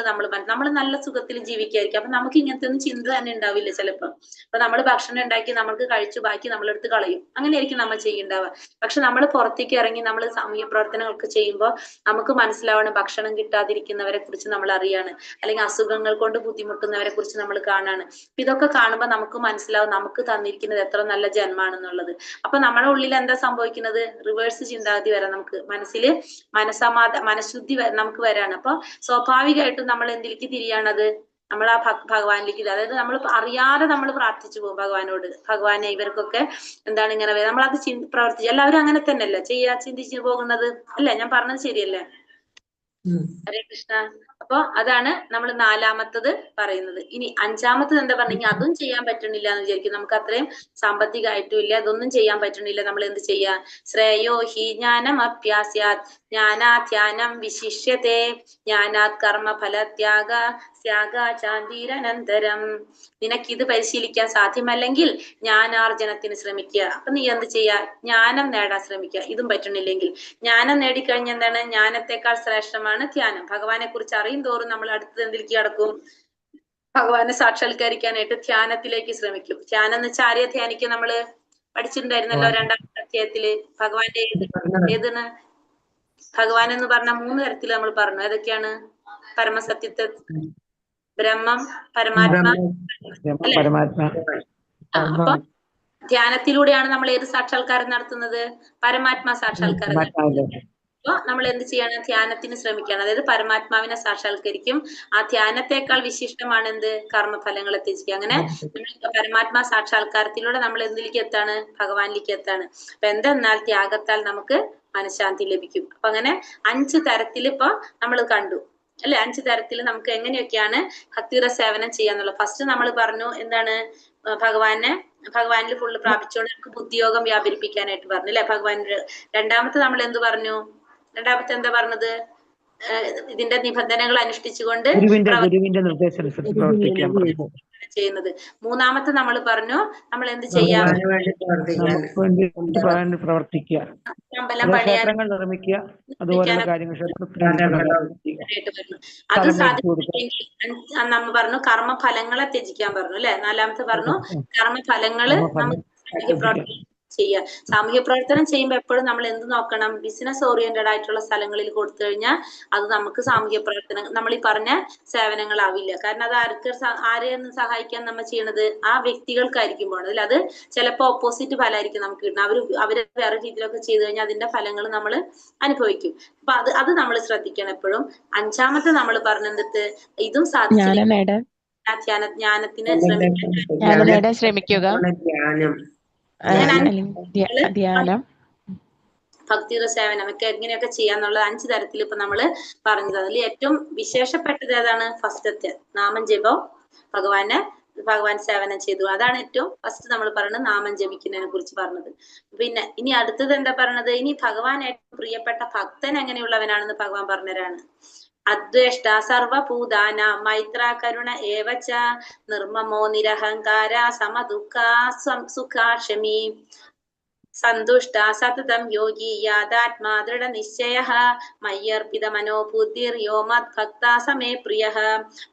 നമ്മൾ നല്ല സുഖത്തിൽ ജീവിക്കായിരിക്കും. അപ്പൊ നമുക്ക് ഇങ്ങനത്തെ ഒന്നും ചിന്ത തന്നെ ഉണ്ടാവില്ല ചിലപ്പോ. ഇപ്പൊ നമ്മൾ ഭക്ഷണം ഉണ്ടാക്കി നമ്മൾക്ക് കഴിച്ചു, ബാക്കി നമ്മളെടുത്ത് കളയും, അങ്ങനെയായിരിക്കും നമ്മൾ ചെയ്യുണ്ടാവുക. പക്ഷെ നമ്മൾ പുറത്തേക്ക് ഇറങ്ങി നമ്മൾ സാമൂഹ്യ പ്രവർത്തനങ്ങളൊക്കെ ചെയ്യുമ്പോൾ നമുക്ക് മനസ്സിലാവണം, ഭക്ഷണം കിട്ടാതിരിക്കുന്നവരെ കുറിച്ച് നമ്മൾ അറിയാണ്, അല്ലെങ്കിൽ അസുഖങ്ങൾ കൊണ്ട് ബുദ്ധിമുട്ടുന്നവരെ കുറിച്ച് നമ്മൾ കാണാണ്. ഇതൊക്കെ കാണുമ്പോൾ നമുക്ക് മനസ്സിലാവും നമുക്ക് തന്നിരിക്കുന്നത് എത്ര നല്ല ജന്മാണെന്നുള്ളത്. അപ്പൊ നമ്മുടെ ഉള്ളിൽ എന്താ സംഭവിക്കുന്നത്? റിവേഴ്സ് ചിന്താഗതി വരാം നമുക്ക് മനസ്സിൽ, മനഃശുദ്ധി നമുക്ക് വരാണ്. അപ്പൊ സ്വാഭാവികമായിട്ടും നമ്മൾ എന്തിലേക്ക് തിരിയാണത്? നമ്മൾ ആ ഭഗവാനിലേക്ക്, അതായത് നമ്മൾ അറിയാതെ നമ്മൾ പ്രാർത്ഥിച്ചു പോകും ഭഗവാനോട്, ഭഗവാനെ ഇവർക്കൊക്കെ എന്താണ് ഇങ്ങനെ നമ്മളത് പ്രവർത്തിച്ചു. എല്ലാവരും അങ്ങനെ തന്നെയല്ലേ ചിന്തിച്ചു പോകുന്നത് അല്ലേ? ഞാൻ പറഞ്ഞത് ശരിയല്ലേ? ഹരേ കൃഷ്ണ. അപ്പൊ അതാണ് നമ്മൾ നാലാമത്തത് പറയുന്നത്. ഇനി അഞ്ചാമത്തത് എന്താ പറഞ്ഞെങ്കിൽ അതും ചെയ്യാൻ പറ്റണില്ല എന്ന് വിചാരിക്കും. നമുക്ക് അത്രയും സാമ്പത്തികമായിട്ടും ഇല്ല, അതൊന്നും ചെയ്യാൻ പറ്റണില്ല. നമ്മൾ എന്ത് ചെയ്യാ? ശ്രേയോ ഹി ജ്ഞാനം അഭ്യാസ്യാത് ജ്ഞാനാധ്യാനം വിശിഷ്യത്തെ ജ്ഞാനാത് കർമ്മ ഫലത്യാഗ ത്യാഗ ചാന്തീരനന്തരം. നിനക്കിത് പരിശീലിക്കാൻ സാധ്യമല്ലെങ്കിൽ ജ്ഞാനാർജനത്തിന് ശ്രമിക്കുക. അപ്പൊ നീ എന്ത് ചെയ്യാ? ജ്ഞാനം നേടാൻ ശ്രമിക്കുക. ഇതും പറ്റണില്ലെങ്കിൽ ജ്ഞാനം നേടിക്കഴിഞ്ഞ എന്താണ്? ജ്ഞാനത്തെക്കാൾ ശ്രേഷ്ഠമാണ് ധ്യാനം. ഭഗവാനെ കുറിച്ച് അറിയും തോറും നമ്മൾ അടുത്തത് എന്തിലേക്ക് കടക്കും? ഭഗവാനെ സാക്ഷാത്കരിക്കാനായിട്ട് ധ്യാനത്തിലേക്ക് ശ്രമിക്കും. ധ്യാനം എന്ന് വെച്ചാൽ ആരെയെ ധ്യാനിക്കും? നമ്മള് പഠിച്ചിട്ടുണ്ടായിരുന്നല്ലോ രണ്ടാമത്തെ അധ്യായത്തില്. ഭഗവാന്റെ ഏതാണ്? ഭഗവാൻ എന്ന് പറഞ്ഞ 3 തരത്തിൽ നമ്മൾ പറഞ്ഞു. ഏതൊക്കെയാണ്? പരമസത്യത്തെ, ബ്രഹ്മം, പരമാത്മ, പരമാത്മ. അപ്പൊ ധ്യാനത്തിലൂടെയാണ് നമ്മൾ ഏത് സാക്ഷാത്കാരം നടത്തുന്നത്? പരമാത്മാ സാക്ഷാത്കാരം. അപ്പൊ നമ്മൾ എന്ത് ചെയ്യണം? ധ്യാനത്തിന് ശ്രമിക്കണം. അതായത് പരമാത്മാവിനെ സാക്ഷാത്കരിക്കും. ആ ധ്യാനത്തെക്കാൾ വിശിഷ്ടമാണ് എന്ത്? കർമ്മഫലങ്ങൾ എത്തിക്കുക. അങ്ങനെ പരമാത്മാ സാക്ഷാത്കാരത്തിലൂടെ നമ്മൾ എന്തിലേക്ക് എത്താണ്? ഭഗവാനിലേക്ക് എത്താണ്. അപ്പൊ എന്തെന്നാൽ ത്യാഗത്താൽ നമുക്ക് മനഃശാന്തി ലഭിക്കും. അപ്പൊ അങ്ങനെ 5 തരത്തിൽ ഇപ്പൊ നമ്മൾ കണ്ടു അല്ലെ? 5 തരത്തിൽ നമുക്ക് എങ്ങനെയൊക്കെയാണ് ഭക്തിയുടെ സേവനം ചെയ്യാന്നുള്ളത്. ഫസ്റ്റ് നമ്മൾ പറഞ്ഞു എന്താണ്? ഭഗവാനിൽ ഫുള്ള് പ്രാപിച്ചുകൊണ്ട് നമുക്ക് ബുദ്ധിയോഗം വ്യാപരിപ്പിക്കാനായിട്ട് പറഞ്ഞു അല്ലെ? ഭഗവാനിൽ. രണ്ടാമത്തെ നമ്മൾ എന്ത് പറഞ്ഞു? രണ്ടാമത്തെ എന്താ പറഞ്ഞത്? ഇതിന്റെ നിബന്ധനകൾ അനുഷ്ഠിച്ചുകൊണ്ട് ഗുരുവിന്റെ നിർദ്ദേശമനുസരിച്ച് പ്രവർത്തിക്കാൻ പറഞ്ഞു ചെയ്യുന്നത്. മൂന്നാമത്തെ നമ്മൾ പറഞ്ഞു നമ്മൾ എന്ത് ചെയ്യാം? പ്രവർത്തിക്കുക, അമ്പലം പണിയാൻ, ക്ഷേത്രങ്ങൾ നിർമ്മിക്കുക, അതുപോലെയുള്ള കാര്യങ്ങൾ. അത് സാധിച്ചില്ലെങ്കിൽ നമ്മൾ പറഞ്ഞു കർമ്മഫലങ്ങളെ ത്യജിക്കാൻ പറഞ്ഞു അല്ലെ? നാലാമത്തെ പറഞ്ഞു കർമ്മഫലങ്ങള് നമുക്ക് ചെയ്യാം. സാമൂഹ്യ പ്രവർത്തനം ചെയ്യുമ്പോൾ എപ്പോഴും നമ്മൾ എന്ത് നോക്കണം? ബിസിനസ് ഓറിയന്റഡ് ആയിട്ടുള്ള സ്ഥലങ്ങളിൽ കൊടുത്തു കഴിഞ്ഞാൽ അത് നമുക്ക് സാമൂഹ്യ പ്രവർത്തനം, നമ്മൾ ഈ പറഞ്ഞ സേവനങ്ങളാവില്ല. കാരണം അത് ആരെയൊന്നും സഹായിക്കാൻ നമ്മൾ ചെയ്യണത് ആ വ്യക്തികൾക്കായിരിക്കും പോണത്. അത് ചിലപ്പോൾ ഓപ്പോസിറ്റ് ഫലമായിരിക്കും നമുക്ക് കിട്ടുന്നത്. അവര് വേറെ രീതിയിലൊക്കെ ചെയ്തു കഴിഞ്ഞാൽ അതിന്റെ ഫലങ്ങൾ നമ്മൾ അനുഭവിക്കും. അപ്പൊ അത് നമ്മൾ ശ്രദ്ധിക്കണം എപ്പോഴും. അഞ്ചാമത്തെ നമ്മൾ പറഞ്ഞെടുത്ത് ഇതും സാധിച്ചില്ല ജ്ഞാനത്തിന് ശ്രമിക്കുക. ധ്യാനം, ഭക്തിയുടെ സേവനം ഒക്കെ എങ്ങനെയൊക്കെ ചെയ്യാന്നുള്ളത് 5 തരത്തിൽ ഇപ്പൊ നമ്മള് പറഞ്ഞത്. അതിൽ ഏറ്റവും വിശേഷപ്പെട്ടത് ഏതാണ്? ഫസ്റ്റത്തെ നാമം ജപം, ഭഗവാൻ സേവനം ചെയ്തു. അതാണ് ഏറ്റവും ഫസ്റ്റ് നമ്മൾ പറയുന്നത്, നാമം ജപിക്കുന്നതിനെ കുറിച്ച് പറഞ്ഞത്. പിന്നെ ഇനി അടുത്തത് എന്താ പറഞ്ഞത്? ഇനി ഭഗവാൻ ഏറ്റവും പ്രിയപ്പെട്ട ഭക്തൻ എങ്ങനെയുള്ളവനാണെന്ന് ഭഗവാൻ പറഞ്ഞവരാണ്. അദ്വേഷ്ട സർവഭൂതാന മൈത്ര കരുണ ഏവച്ച നിർമ്മമോ നിരഹങ്കാര സമദുഃഖ സുഖാക്ഷമി സന്തുഷ്ട സതതം യോഗി യാഥാത്മാ ദൃഢ നിശ്ചയ മയ്യർപ്പിത മനോബുദ്ധിർ യോ മത് ഭക്ത സമേ പ്രിയ.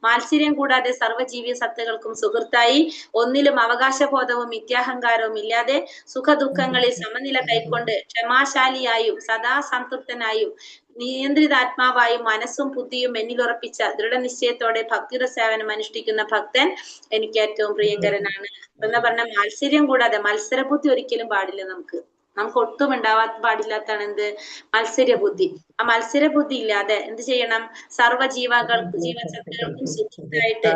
മാത്സര്യം കൂടാതെ സർവ്വജീവി സത്തകൾക്കും സുഹൃത്തായി, ഒന്നിലും അവകാശബോധവും മിഥ്യാഹങ്കാരവും ഇല്ലാതെ സുഖദുഃഖങ്ങളിൽ സമനില കൈക്കൊണ്ട് ക്ഷമാശാലിയായും സദാ സംതൃപ്തനായും നിയന്ത്രിതാത്മാവായും മനസ്സും ബുദ്ധിയും എന്നിലുറപ്പിച്ച ദൃഢനിശ്ചയത്തോടെ ഭക്തിയുടെ സേവനം അനുഷ്ഠിക്കുന്ന ഭക്തൻ എനിക്ക് ഏറ്റവും പ്രിയങ്കരനാണ് എന്ന് പറഞ്ഞ മാത്സര്യം കൂടാതെ, മത്സരബുദ്ധി ഒരിക്കലും പാടില്ല. നമുക്ക് ഒട്ടും ഉണ്ടാവാൻ പാടില്ലാത്താണ് എന്ത്? മത്സരബുദ്ധി. ആ മത്സരബുദ്ധി ഇല്ലാതെ എന്ത് ചെയ്യണം? ജീവസത്തകൾക്കും സുഖമായിട്ട്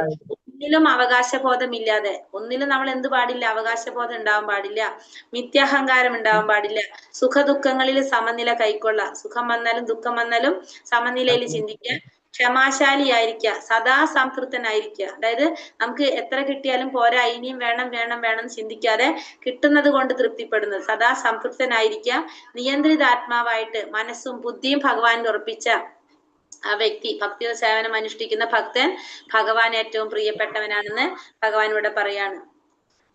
ഒന്നിലും അവകാശബോധമില്ലാതെ, ഒന്നിലും നമ്മൾ എന്ത് പാടില്ല? അവകാശബോധം ഉണ്ടാവാൻ പാടില്ല, മിഥ്യാഹങ്കാരം ഉണ്ടാവാൻ പാടില്ല, സുഖദുഃഖങ്ങളിൽ സമനില കൈക്കൊള്ള, സുഖം വന്നാലും ദുഃഖം വന്നാലും സമനിലയിൽ ചിന്തിക്കുക, ക്ഷമാശാലിയായിരിക്കുക, സദാ സംതൃപ്തനായിരിക്കുക. അതായത് നമുക്ക് എത്ര കിട്ടിയാലും പോരാ, ഇനിയും വേണം വേണം വേണം ചിന്തിക്കാതെ കിട്ടുന്നത് കൊണ്ട് തൃപ്തിപ്പെടുന്നത്, സദാ സംതൃപ്തനായിരിക്കുക, നിയന്ത്രിതാത്മാവായിട്ട് മനസ്സും ബുദ്ധിയും ഭഗവാനിൽ ഉറപ്പിച്ച ആ വ്യക്തി, ഭക്തിയുടെ സേവനം അനുഷ്ഠിക്കുന്ന ഭക്തൻ ഭഗവാൻ ഏറ്റവും പ്രിയപ്പെട്ടവനാണെന്ന് ഭഗവാൻ ഇവിടെ പറയാണ്.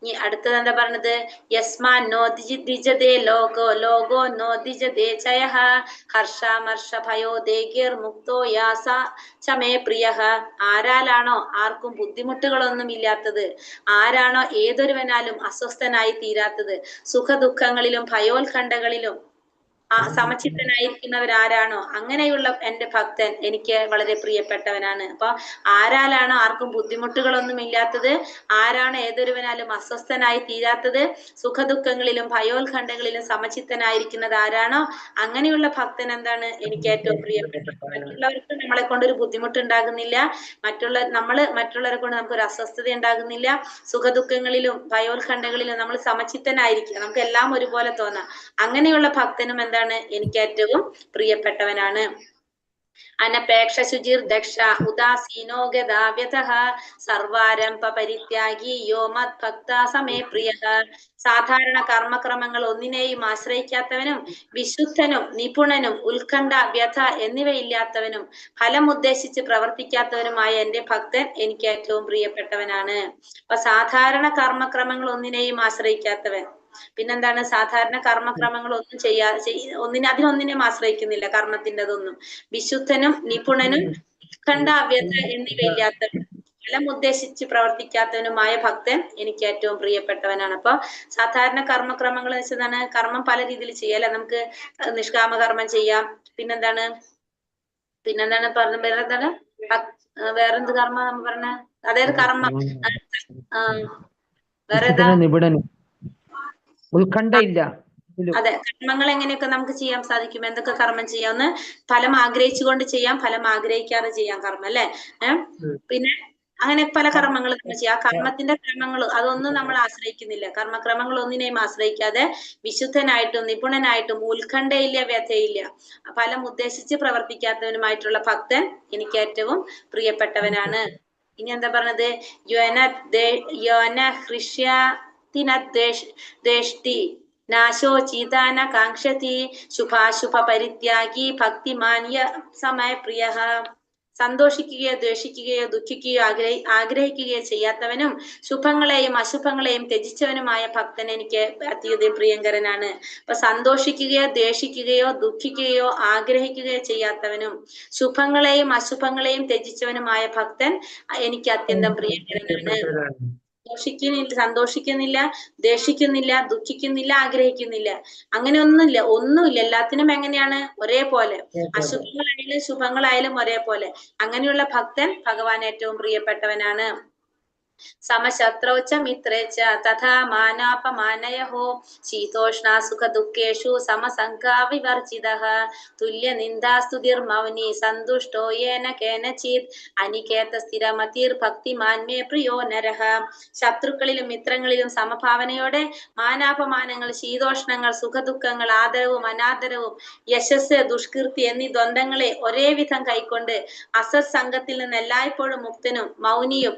ഇനി അടുത്തത് എന്താ പറഞ്ഞത്? യസ്മാൻ നോ ദ്വിജതേ ലോകോ ലോകോ നോ ദ്വിജതേ ചയഃ ഹർഷാമർഷ ഭയോ ദേഗിർ മുക്തോ യാസ ചമേ പ്രിയഃ. ആരാലാണോ ആർക്കും ബുദ്ധിമുട്ടുകളൊന്നും ഇല്ലാത്തത്, ആരാണോ ഏതൊരുവനാലും അസ്വസ്ഥനായി തീരാത്തത്, സുഖദുഃഖങ്ങളിലും ഭയോത്കണ്ഠകളിലും സമചിത്തനായിരിക്കുന്നവരാരാണോ അങ്ങനെയുള്ള എന്റെ ഭക്തൻ എനിക്ക് വളരെ പ്രിയപ്പെട്ടവനാണ്. അപ്പൊ ആരാലാണോ ആർക്കും ബുദ്ധിമുട്ടുകളൊന്നും ഇല്ലാത്തത്, ആരാണ് ഏതൊരുവനാലും അസ്വസ്ഥനായി തീരാത്തത്, സുഖദുഃഖങ്ങളിലും ഭയോത്കണ്ഠകളിലും സമചിത്തനായിരിക്കുന്നത് ആരാണോ അങ്ങനെയുള്ള ഭക്തൻ എന്താണ്? എനിക്ക് ഏറ്റവും പ്രിയപ്പെട്ടത്. മറ്റുള്ളവർക്ക് നമ്മളെ കൊണ്ടൊരു ബുദ്ധിമുട്ടുണ്ടാകുന്നില്ല, മറ്റുള്ളവരെ കൊണ്ട് നമുക്കൊരു അസ്വസ്ഥത ഉണ്ടാകുന്നില്ല, സുഖദുഃഖങ്ങളിലും ഭയോത്കണ്ഠകളിലും നമ്മൾ സമചിത്തനായിരിക്കുക, നമുക്ക് എല്ലാം ഒരുപോലെ തോന്നാം. അങ്ങനെയുള്ള ഭക്തനും എന്താണ്? എനിക്ക് ഏറ്റവും പ്രിയപ്പെട്ടവനാണ്. അനപേക്ഷ ശുചിർദക്ഷ ഉദാസീനോ ഗതാവ്യതഃ സർവാരംഭ പരിത്യാഗി യോ മദ്ഭക്ത സമേ പ്രിയഃ. സാധാരണ കർമ്മക്രമങ്ങൾ ഒന്നിനെയും ആശ്രയിക്കാത്തവനും വിശുദ്ധനും നിപുണനും ഉത്കണ്ഠ വ്യഥ എന്നിവയില്ലാത്തവനും ഫലമുദ്ദേശിച്ച് പ്രവർത്തിക്കാത്തവനുമായ എന്റെ ഭക്തൻ എനിക്ക് ഏറ്റവും പ്രിയപ്പെട്ടവനാണ്. അപ്പൊ സാധാരണ കർമ്മക്രമങ്ങൾ ഒന്നിനെയും ആശ്രയിക്കാത്തവൻ, പിന്നെന്താണ് സാധാരണ കർമ്മക്രമങ്ങൾ ഒന്നും അതിനൊന്നിനെയും ആശ്രയിക്കുന്നില്ല കർമ്മത്തിൻ്റെതൊന്നും. വിശുദ്ധനും നിപുണനും ഉത്കണ്ഠ വ്യഥ എന്നിവയില്ലാത്തവൻ ഫലം ഉദ്ദേശിച്ച് പ്രവർത്തിക്കാത്തവനുമായ ഭക്തൻ എനിക്ക് ഏറ്റവും പ്രിയപ്പെട്ടവനാണ്. അപ്പൊ സാധാരണ കർമ്മക്രമങ്ങൾ വെച്ചതാണ് കർമ്മം പല രീതിയിൽ ചെയ്യാം അല്ലെ. നമുക്ക് നിഷ്കാമ കർമ്മം ചെയ്യാം, പിന്നെന്താണ് പറഞ്ഞ വേറെന്ത് കർമ്മ നമ്മൾ പറഞ്ഞ അതായത് കർമ്മം വേറെ നിപുണനും ഉത്കണ്ഠയില്ല. അതെ, കർമ്മങ്ങൾ എങ്ങനെയൊക്കെ നമുക്ക് ചെയ്യാൻ സാധിക്കും, എന്തൊക്കെ കർമ്മം ചെയ്യാം? ഒന്ന് ഫലം ആഗ്രഹിച്ചുകൊണ്ട് ചെയ്യാം, ഫലം ആഗ്രഹിക്കാതെ ചെയ്യാം കർമ്മം അല്ലെ. പിന്നെ അങ്ങനെ പല കർമ്മങ്ങൾ നമ്മൾ ചെയ്യാം. ആ കർമ്മത്തിന്റെ ക്രമങ്ങൾ അതൊന്നും നമ്മൾ ആശ്രയിക്കുന്നില്ല. കർമ്മക്രമങ്ങൾ ഒന്നിനെയും ആശ്രയിക്കാതെ വിശുദ്ധനായിട്ടും നിപുണനായിട്ടും ഉത്കണ്ഠയില്ല വ്യഥയില്ല ഫലം ഉദ്ദേശിച്ച് പ്രവർത്തിക്കാത്തവനുമായിട്ടുള്ള ഭക്തൻ എനിക്ക് ഏറ്റവും പ്രിയപ്പെട്ടവനാണ്. ഇനി എന്താ പറഞ്ഞത്? നാശോ ചീതാന കാംക്ഷതി ശുഭാശുഭ പരിത്യാഗി ഭക്തിമാന്യ സമയപ്രിയ. സന്തോഷിക്കുകയോ ദ്വേഷിക്കുകയോ ദുഃഖിക്കുകയോ ആഗ്രഹിക്കുകയോ ചെയ്യാത്തവനും ശുഭങ്ങളെയും അശുഭങ്ങളെയും ത്യജിച്ചവനുമായ ഭക്തൻ എനിക്ക് അത്യധികം പ്രിയങ്കരനാണ്. അപ്പൊ സന്തോഷിക്കുകയോ ദ്വേഷിക്കുകയോ ദുഃഖിക്കുകയോ ആഗ്രഹിക്കുകയോ ചെയ്യാത്തവനും ശുഭങ്ങളെയും അശുഭങ്ങളെയും ത്യജിച്ചവനുമായ ഭക്തൻ എനിക്ക് അത്യന്തം പ്രിയങ്കരനാണ്. സന്തോഷിക്കുന്നില്ല, ദേഷിക്കുന്നില്ല, ദുഃഖിക്കുന്നില്ല, ആഗ്രഹിക്കുന്നില്ല, അങ്ങനെ ഒന്നുമില്ല. എല്ലാത്തിനും എങ്ങനെയാണ്? ഒരേപോലെ. അശുഭങ്ങളായാലും ശുഭങ്ങളായാലും ഒരേപോലെ. അങ്ങനെയുള്ള ഭക്തൻ ഭഗവാൻ ഏറ്റവും പ്രിയപ്പെട്ടവനാണ്. സമശത്രൗച്ച മിത്രേച്ച തഥാ മാനാപമാനയഹോ ശീതോഷ്ണ സുഖ ദുഃഖേഷു സമസംഗാവിവർജിതഃ തുല്യ നിന്ദാസ്തുതിർ മൗനി സന്തുഷ്ടോ യേന കേനചിത് അനികേത സ്ഥിരമതിർ ഭക്തിമാൻ മേ പ്രിയോ നരഃ. ശത്രുക്കളിലും മിത്രങ്ങളിലും സമഭാവനയോടെ മാനാപമാനങ്ങൾ, ശീതോഷ്ണങ്ങൾ, സുഖദുഃഖങ്ങൾ, ആദരവും അനാദരവും, യശസ്, ദുഷ്കീർത്തി എന്നീ ദ്വന്ദ്ങ്ങളെ ഒരേ വിധം കൈക്കൊണ്ട് അസത് സംഘത്തിൽ നിന്ന് എല്ലായ്പ്പോഴും മുക്തനും മൗനിയും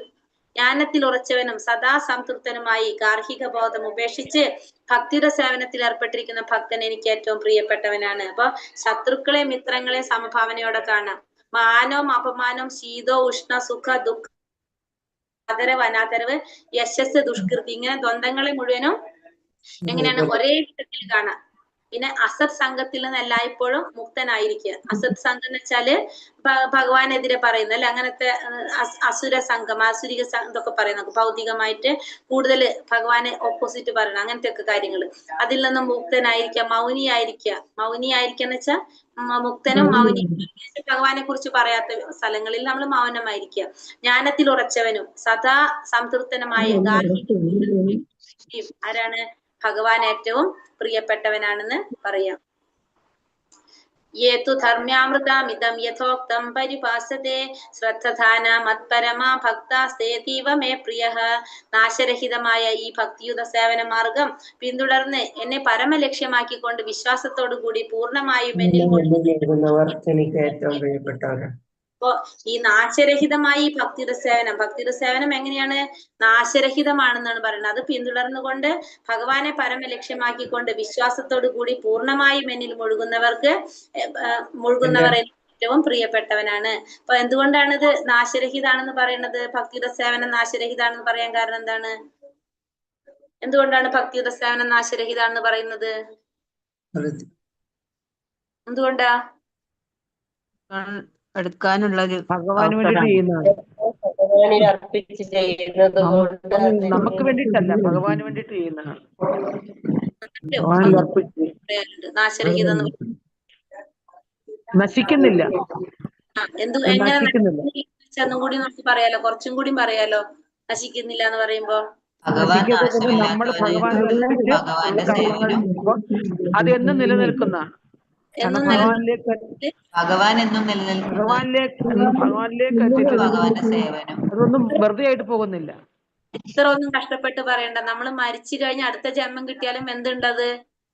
ജ്ഞാനത്തിൽ ഉറച്ചവനും സദാ സംതൃപ്തനുമായി ഗാർഹിക ബോധം ഉപേക്ഷിച്ച് ഭക്തിയുടെ സേവനത്തിൽ ഏർപ്പെട്ടിരിക്കുന്ന ഭക്തൻ എനിക്ക് ഏറ്റവും പ്രിയപ്പെട്ടവനാണ്. അപ്പൊ ശത്രുക്കളെ മിത്രങ്ങളെ സമഭാവനയോടെ കാണാം. മാനവും അപമാനവും, ശീതോ ഉഷ്ണ സുഖ ദുഃഖ, ആദരവ് അനാദരവ്, യശസ് ദുഷ്കൃതി, ഇങ്ങനെ ദ്വന്ദ്ങ്ങളെ മുഴുവനും എങ്ങനെയാണ്? ഒരേ വിധത്തിൽ കാണാം. പിന്നെ അസത് സംഘത്തിൽ നിന്ന് എല്ലായ്പ്പോഴും മുക്തനായിരിക്കുക. അസത് സംഘം എന്ന് വെച്ചാല് ഭഗവാനെതിരെ പറയുന്ന അല്ലെ, അങ്ങനത്തെ അസുര സംഘം, ആസുരിക ഇതൊക്കെ പറയുന്ന ഭൗതികമായിട്ട് കൂടുതൽ ഭഗവാനെ ഓപ്പോസിറ്റ് പറയണം, അങ്ങനത്തെ ഒക്കെ കാര്യങ്ങൾ. അതിൽ നിന്നും മുക്തനായിരിക്കുക, മൗനിയായിരിക്കുക എന്ന് വെച്ചാൽ മുക്തനും മൗനി. ഭഗവാനെ കുറിച്ച് പറയാത്ത സ്ഥലങ്ങളിൽ നമ്മൾ മൗനമായിരിക്കുക. ജ്ഞാനത്തിൽ ഉറച്ചവനും സദാ സംതൃപ്തനുമായ ആരാണ്? ഭഗവാൻ ഏറ്റവും പ്രിയപ്പെട്ടവനാണെന്ന് പറയാം. യേതു ധർമ്മ്യാമൃതാമിതം യഥോക്തം പരിഭാസത്തെ ശ്രദ്ധധാന മത്പരമാ ഭക്താസ്തേതീവ മേ പ്രിയഃ. നാശരഹിതമായ ഈ ഭക്തിയുത സേവന മാർഗം പിന്തുടർന്ന് എന്നെ പരമലക്ഷ്യമാക്കിക്കൊണ്ട് വിശ്വാസത്തോടു കൂടി പൂർണ്ണമായും എന്നിൽ എനിക്ക് ഏറ്റവും പ്രിയപ്പെട്ടവരാണ്. അപ്പോ ഈ നാശരഹിതമായി ഭക്തിയുടെ സേവനം എങ്ങനെയാണ്? നാശരഹിതമാണെന്നാണ് പറയുന്നത്. അത് പിന്തുടർന്നുകൊണ്ട് ഭഗവാനെ പരമലക്ഷ്യമാക്കിക്കൊണ്ട് വിശ്വാസത്തോടു കൂടി പൂർണ്ണമായും എന്നിൽ മുഴുകുന്നവർ ഏറ്റവും പ്രിയപ്പെട്ടവനാണ്. അപ്പൊ എന്തുകൊണ്ടാണ് ഇത് നാശരഹിതാണെന്ന് പറയുന്നത്? ഭക്തിയുടെ സേവനം നാശരഹിതാണെന്ന് പറയാൻ കാരണം എന്താണ്? എന്തുകൊണ്ടാണ് ഭക്തിയുടെ സേവനം നാശരഹിതാണെന്ന് പറയുന്നത്? എന്തുകൊണ്ടാ? എടുക്കാനുള്ളത് ഭഗവാന് വേണ്ടിട്ട് ചെയ്യുന്നതാണ്. നമുക്ക് വേണ്ടിട്ടല്ല, ഭഗവാന് വേണ്ടിട്ട് ചെയ്യുന്നതാണ്. നാശരഹിതം നശിക്കുന്നില്ല. എന്നും കൂടി നമുക്ക് പറയാലോ, കുറച്ചും കൂടി പറയാലോ. നശിക്കുന്നില്ല എന്ന് പറയുമ്പോ നമ്മൾ ഭഗവാനെ അത് എന്നും നിലനിൽക്കുന്നതാണ്. അതൊന്നും വെറുതെ ആയിട്ട് പോകുന്നില്ല. ഇത്ര ഒന്നും കഷ്ടപ്പെട്ട് പറയണ്ട. നമ്മൾ മരിച്ചു കഴിഞ്ഞ് അടുത്ത ജന്മം കിട്ടിയാലും എന്തുണ്ടത്?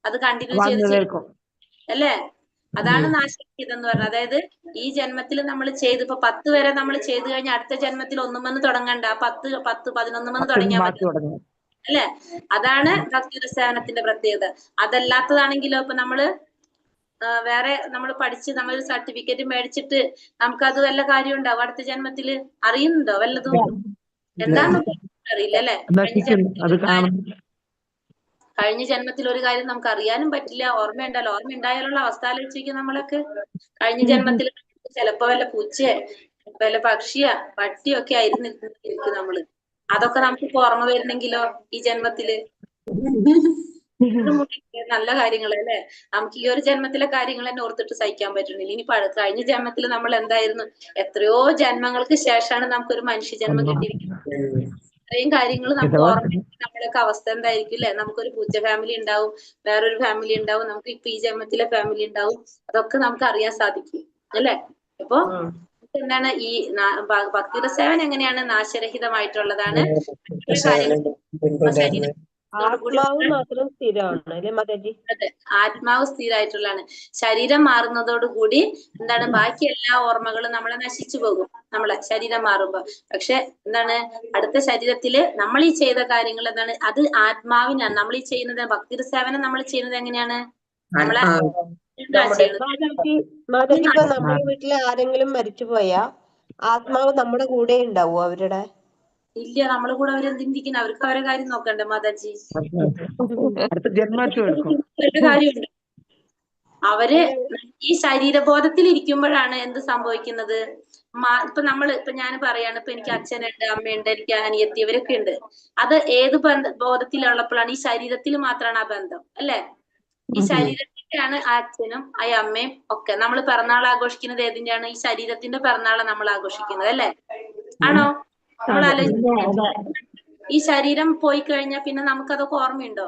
അത് കണ്ടിന്യൂ ചെയ്ത് അല്ലേ? അതാണ് നാശരഹിതം എന്ന് പറഞ്ഞത്. അതായത് ഈ ജന്മത്തിൽ നമ്മൾ ചെയ്ത് ഇപ്പൊ 10 വരെ നമ്മൾ ചെയ്ത് കഴിഞ്ഞാൽ അടുത്ത ജന്മത്തിൽ 1 തുടങ്ങണ്ട, 10, 11 തുടങ്ങിയാൽ മതി അല്ലെ. അതാണ് ഭക്തിയുടെ സേവനത്തിന്റെ പ്രത്യേകത. അതല്ലാത്തതാണെങ്കിലോ ഇപ്പൊ നമ്മള് വേറെ നമ്മൾ പഠിച്ച് നമ്മളൊരു സർട്ടിഫിക്കറ്റ് മേടിച്ചിട്ട് നമുക്കത് വല്ല കാര്യം ഉണ്ടാവും അടുത്ത ജന്മത്തില്? അറിയുന്നുണ്ടോ വല്ലതും? എന്താന്ന് അറിയില്ല അല്ലെ. കഴിഞ്ഞ ജന്മത്തിൽ ഒരു കാര്യം നമുക്ക് അറിയാനും പറ്റില്ല, ഓർമ്മയുണ്ടല്ലോ. ഓർമ്മ ഉണ്ടായാലുള്ള അവസ്ഥ ആലോചിക്കും നമ്മളൊക്കെ. കഴിഞ്ഞ ജന്മത്തിൽ ചിലപ്പോ വല്ല പൂച്ചയോ വല്ല പക്ഷിയോ പട്ടിയോ ഒക്കെ ആയിരുന്നിരിക്കും നമ്മള്. അതൊക്കെ നമുക്ക് ഓർമ്മ വരുന്നെങ്കിലോ ഈ ജന്മത്തില്? നല്ല കാര്യങ്ങൾ അല്ലെ. നമുക്ക് ഈ ഒരു ജന്മത്തിലെ കാര്യങ്ങൾ തന്നെ ഓർത്തിട്ട് സഹിക്കാൻ പറ്റുന്നില്ല. ഇനി കഴിഞ്ഞ ജന്മത്തിൽ നമ്മൾ എന്തായിരുന്നു? എത്രയോ ജന്മങ്ങൾക്ക് ശേഷമാണ് നമുക്കൊരു മനുഷ്യ ജന്മം കിട്ടിയിരിക്കുന്നത്. ഇത്രയും കാര്യങ്ങൾ നമുക്ക് ഓർമ്മ നമ്മളൊക്കെ അവസ്ഥ എന്തായിരിക്കും അല്ലെ. നമുക്കൊരു പൂച്ച ഫാമിലി ഉണ്ടാവും, വേറൊരു ഫാമിലി ഉണ്ടാവും, നമുക്ക് ഇപ്പൊ ഈ ജന്മത്തിലെ ഫാമിലി ഉണ്ടാവും. അതൊക്കെ നമുക്ക് അറിയാൻ സാധിക്കും അല്ലെ. അപ്പൊ എന്താണ് ഈ ഭക്തിയുടെ സേവനം എങ്ങനെയാണ്? നാശരഹിതമായിട്ടുള്ളതാണ്. ആത്മാവ് മാത്രം സ്ഥിരമാണ് അല്ലെ മാതാജി? അതെ, ആത്മാവ് സ്ഥിരമായിട്ടുള്ളതാണ്. ശരീരം മാറുന്നതോടുകൂടി എന്താണ് ബാക്കി എല്ലാ ഓർമ്മകളും നമ്മളെ നശിച്ചു പോകും, നമ്മളെ ശരീരം മാറുമ്പോ. പക്ഷെ എന്താണ് അടുത്ത ശരീരത്തില് നമ്മൾ ഈ ചെയ്ത കാര്യങ്ങൾ എന്താണ്? അത് ആത്മാവിനാണ് നമ്മൾ ഈ ചെയ്യുന്നത്. ഭക്തി സേവനം നമ്മൾ ചെയ്യുന്നത് എങ്ങനെയാണ്? നമ്മളെ മാതാജി ഇപ്പൊ നമ്മുടെ വീട്ടിൽ ആരെങ്കിലും മരിച്ചുപോയാ ആത്മാവ് നമ്മുടെ കൂടെ ഉണ്ടാവും അവരുടെ? ഇല്ല, നമ്മളെ കൂടെ അവരെന്തിരിക്കണം? അവർക്ക് അവരെ കാര്യം നോക്കണ്ടേ മാതാജി? കാര്യമുണ്ട്. അവര് ഈ ശരീരബോധത്തിൽ ഇരിക്കുമ്പോഴാണ് എന്ത് സംഭവിക്കുന്നത്? ഇപ്പൊ ഞാൻ പറയാണ്, ഇപ്പൊ എനിക്ക് അച്ഛനുണ്ട്, അമ്മയുണ്ട്, എനിക്ക് അനിയത്തി, ഇവരൊക്കെ ഉണ്ട്. അത് ഏത് ബോധത്തിലുള്ളപ്പോഴാണ്? ഈ ശരീരത്തിൽ മാത്രമാണ് ആ ബന്ധം അല്ലെ. ഈ ശരീരത്തിന്റെയാണ് ആ അച്ഛനും ആ അമ്മയും ഒക്കെ. നമ്മൾ പിറന്നാൾ ആഘോഷിക്കുന്നത് ഏതിന്റെയാണ്? ഈ ശരീരത്തിന്റെ പിറന്നാളാണ് നമ്മൾ ആഘോഷിക്കുന്നത് അല്ലെ. ആണോ? നമ്മൾ ഈ ശരീരം പോയി കഴിഞ്ഞാൽ പിന്നെ നമുക്കതൊക്കെ ഓർമ്മയുണ്ടോ?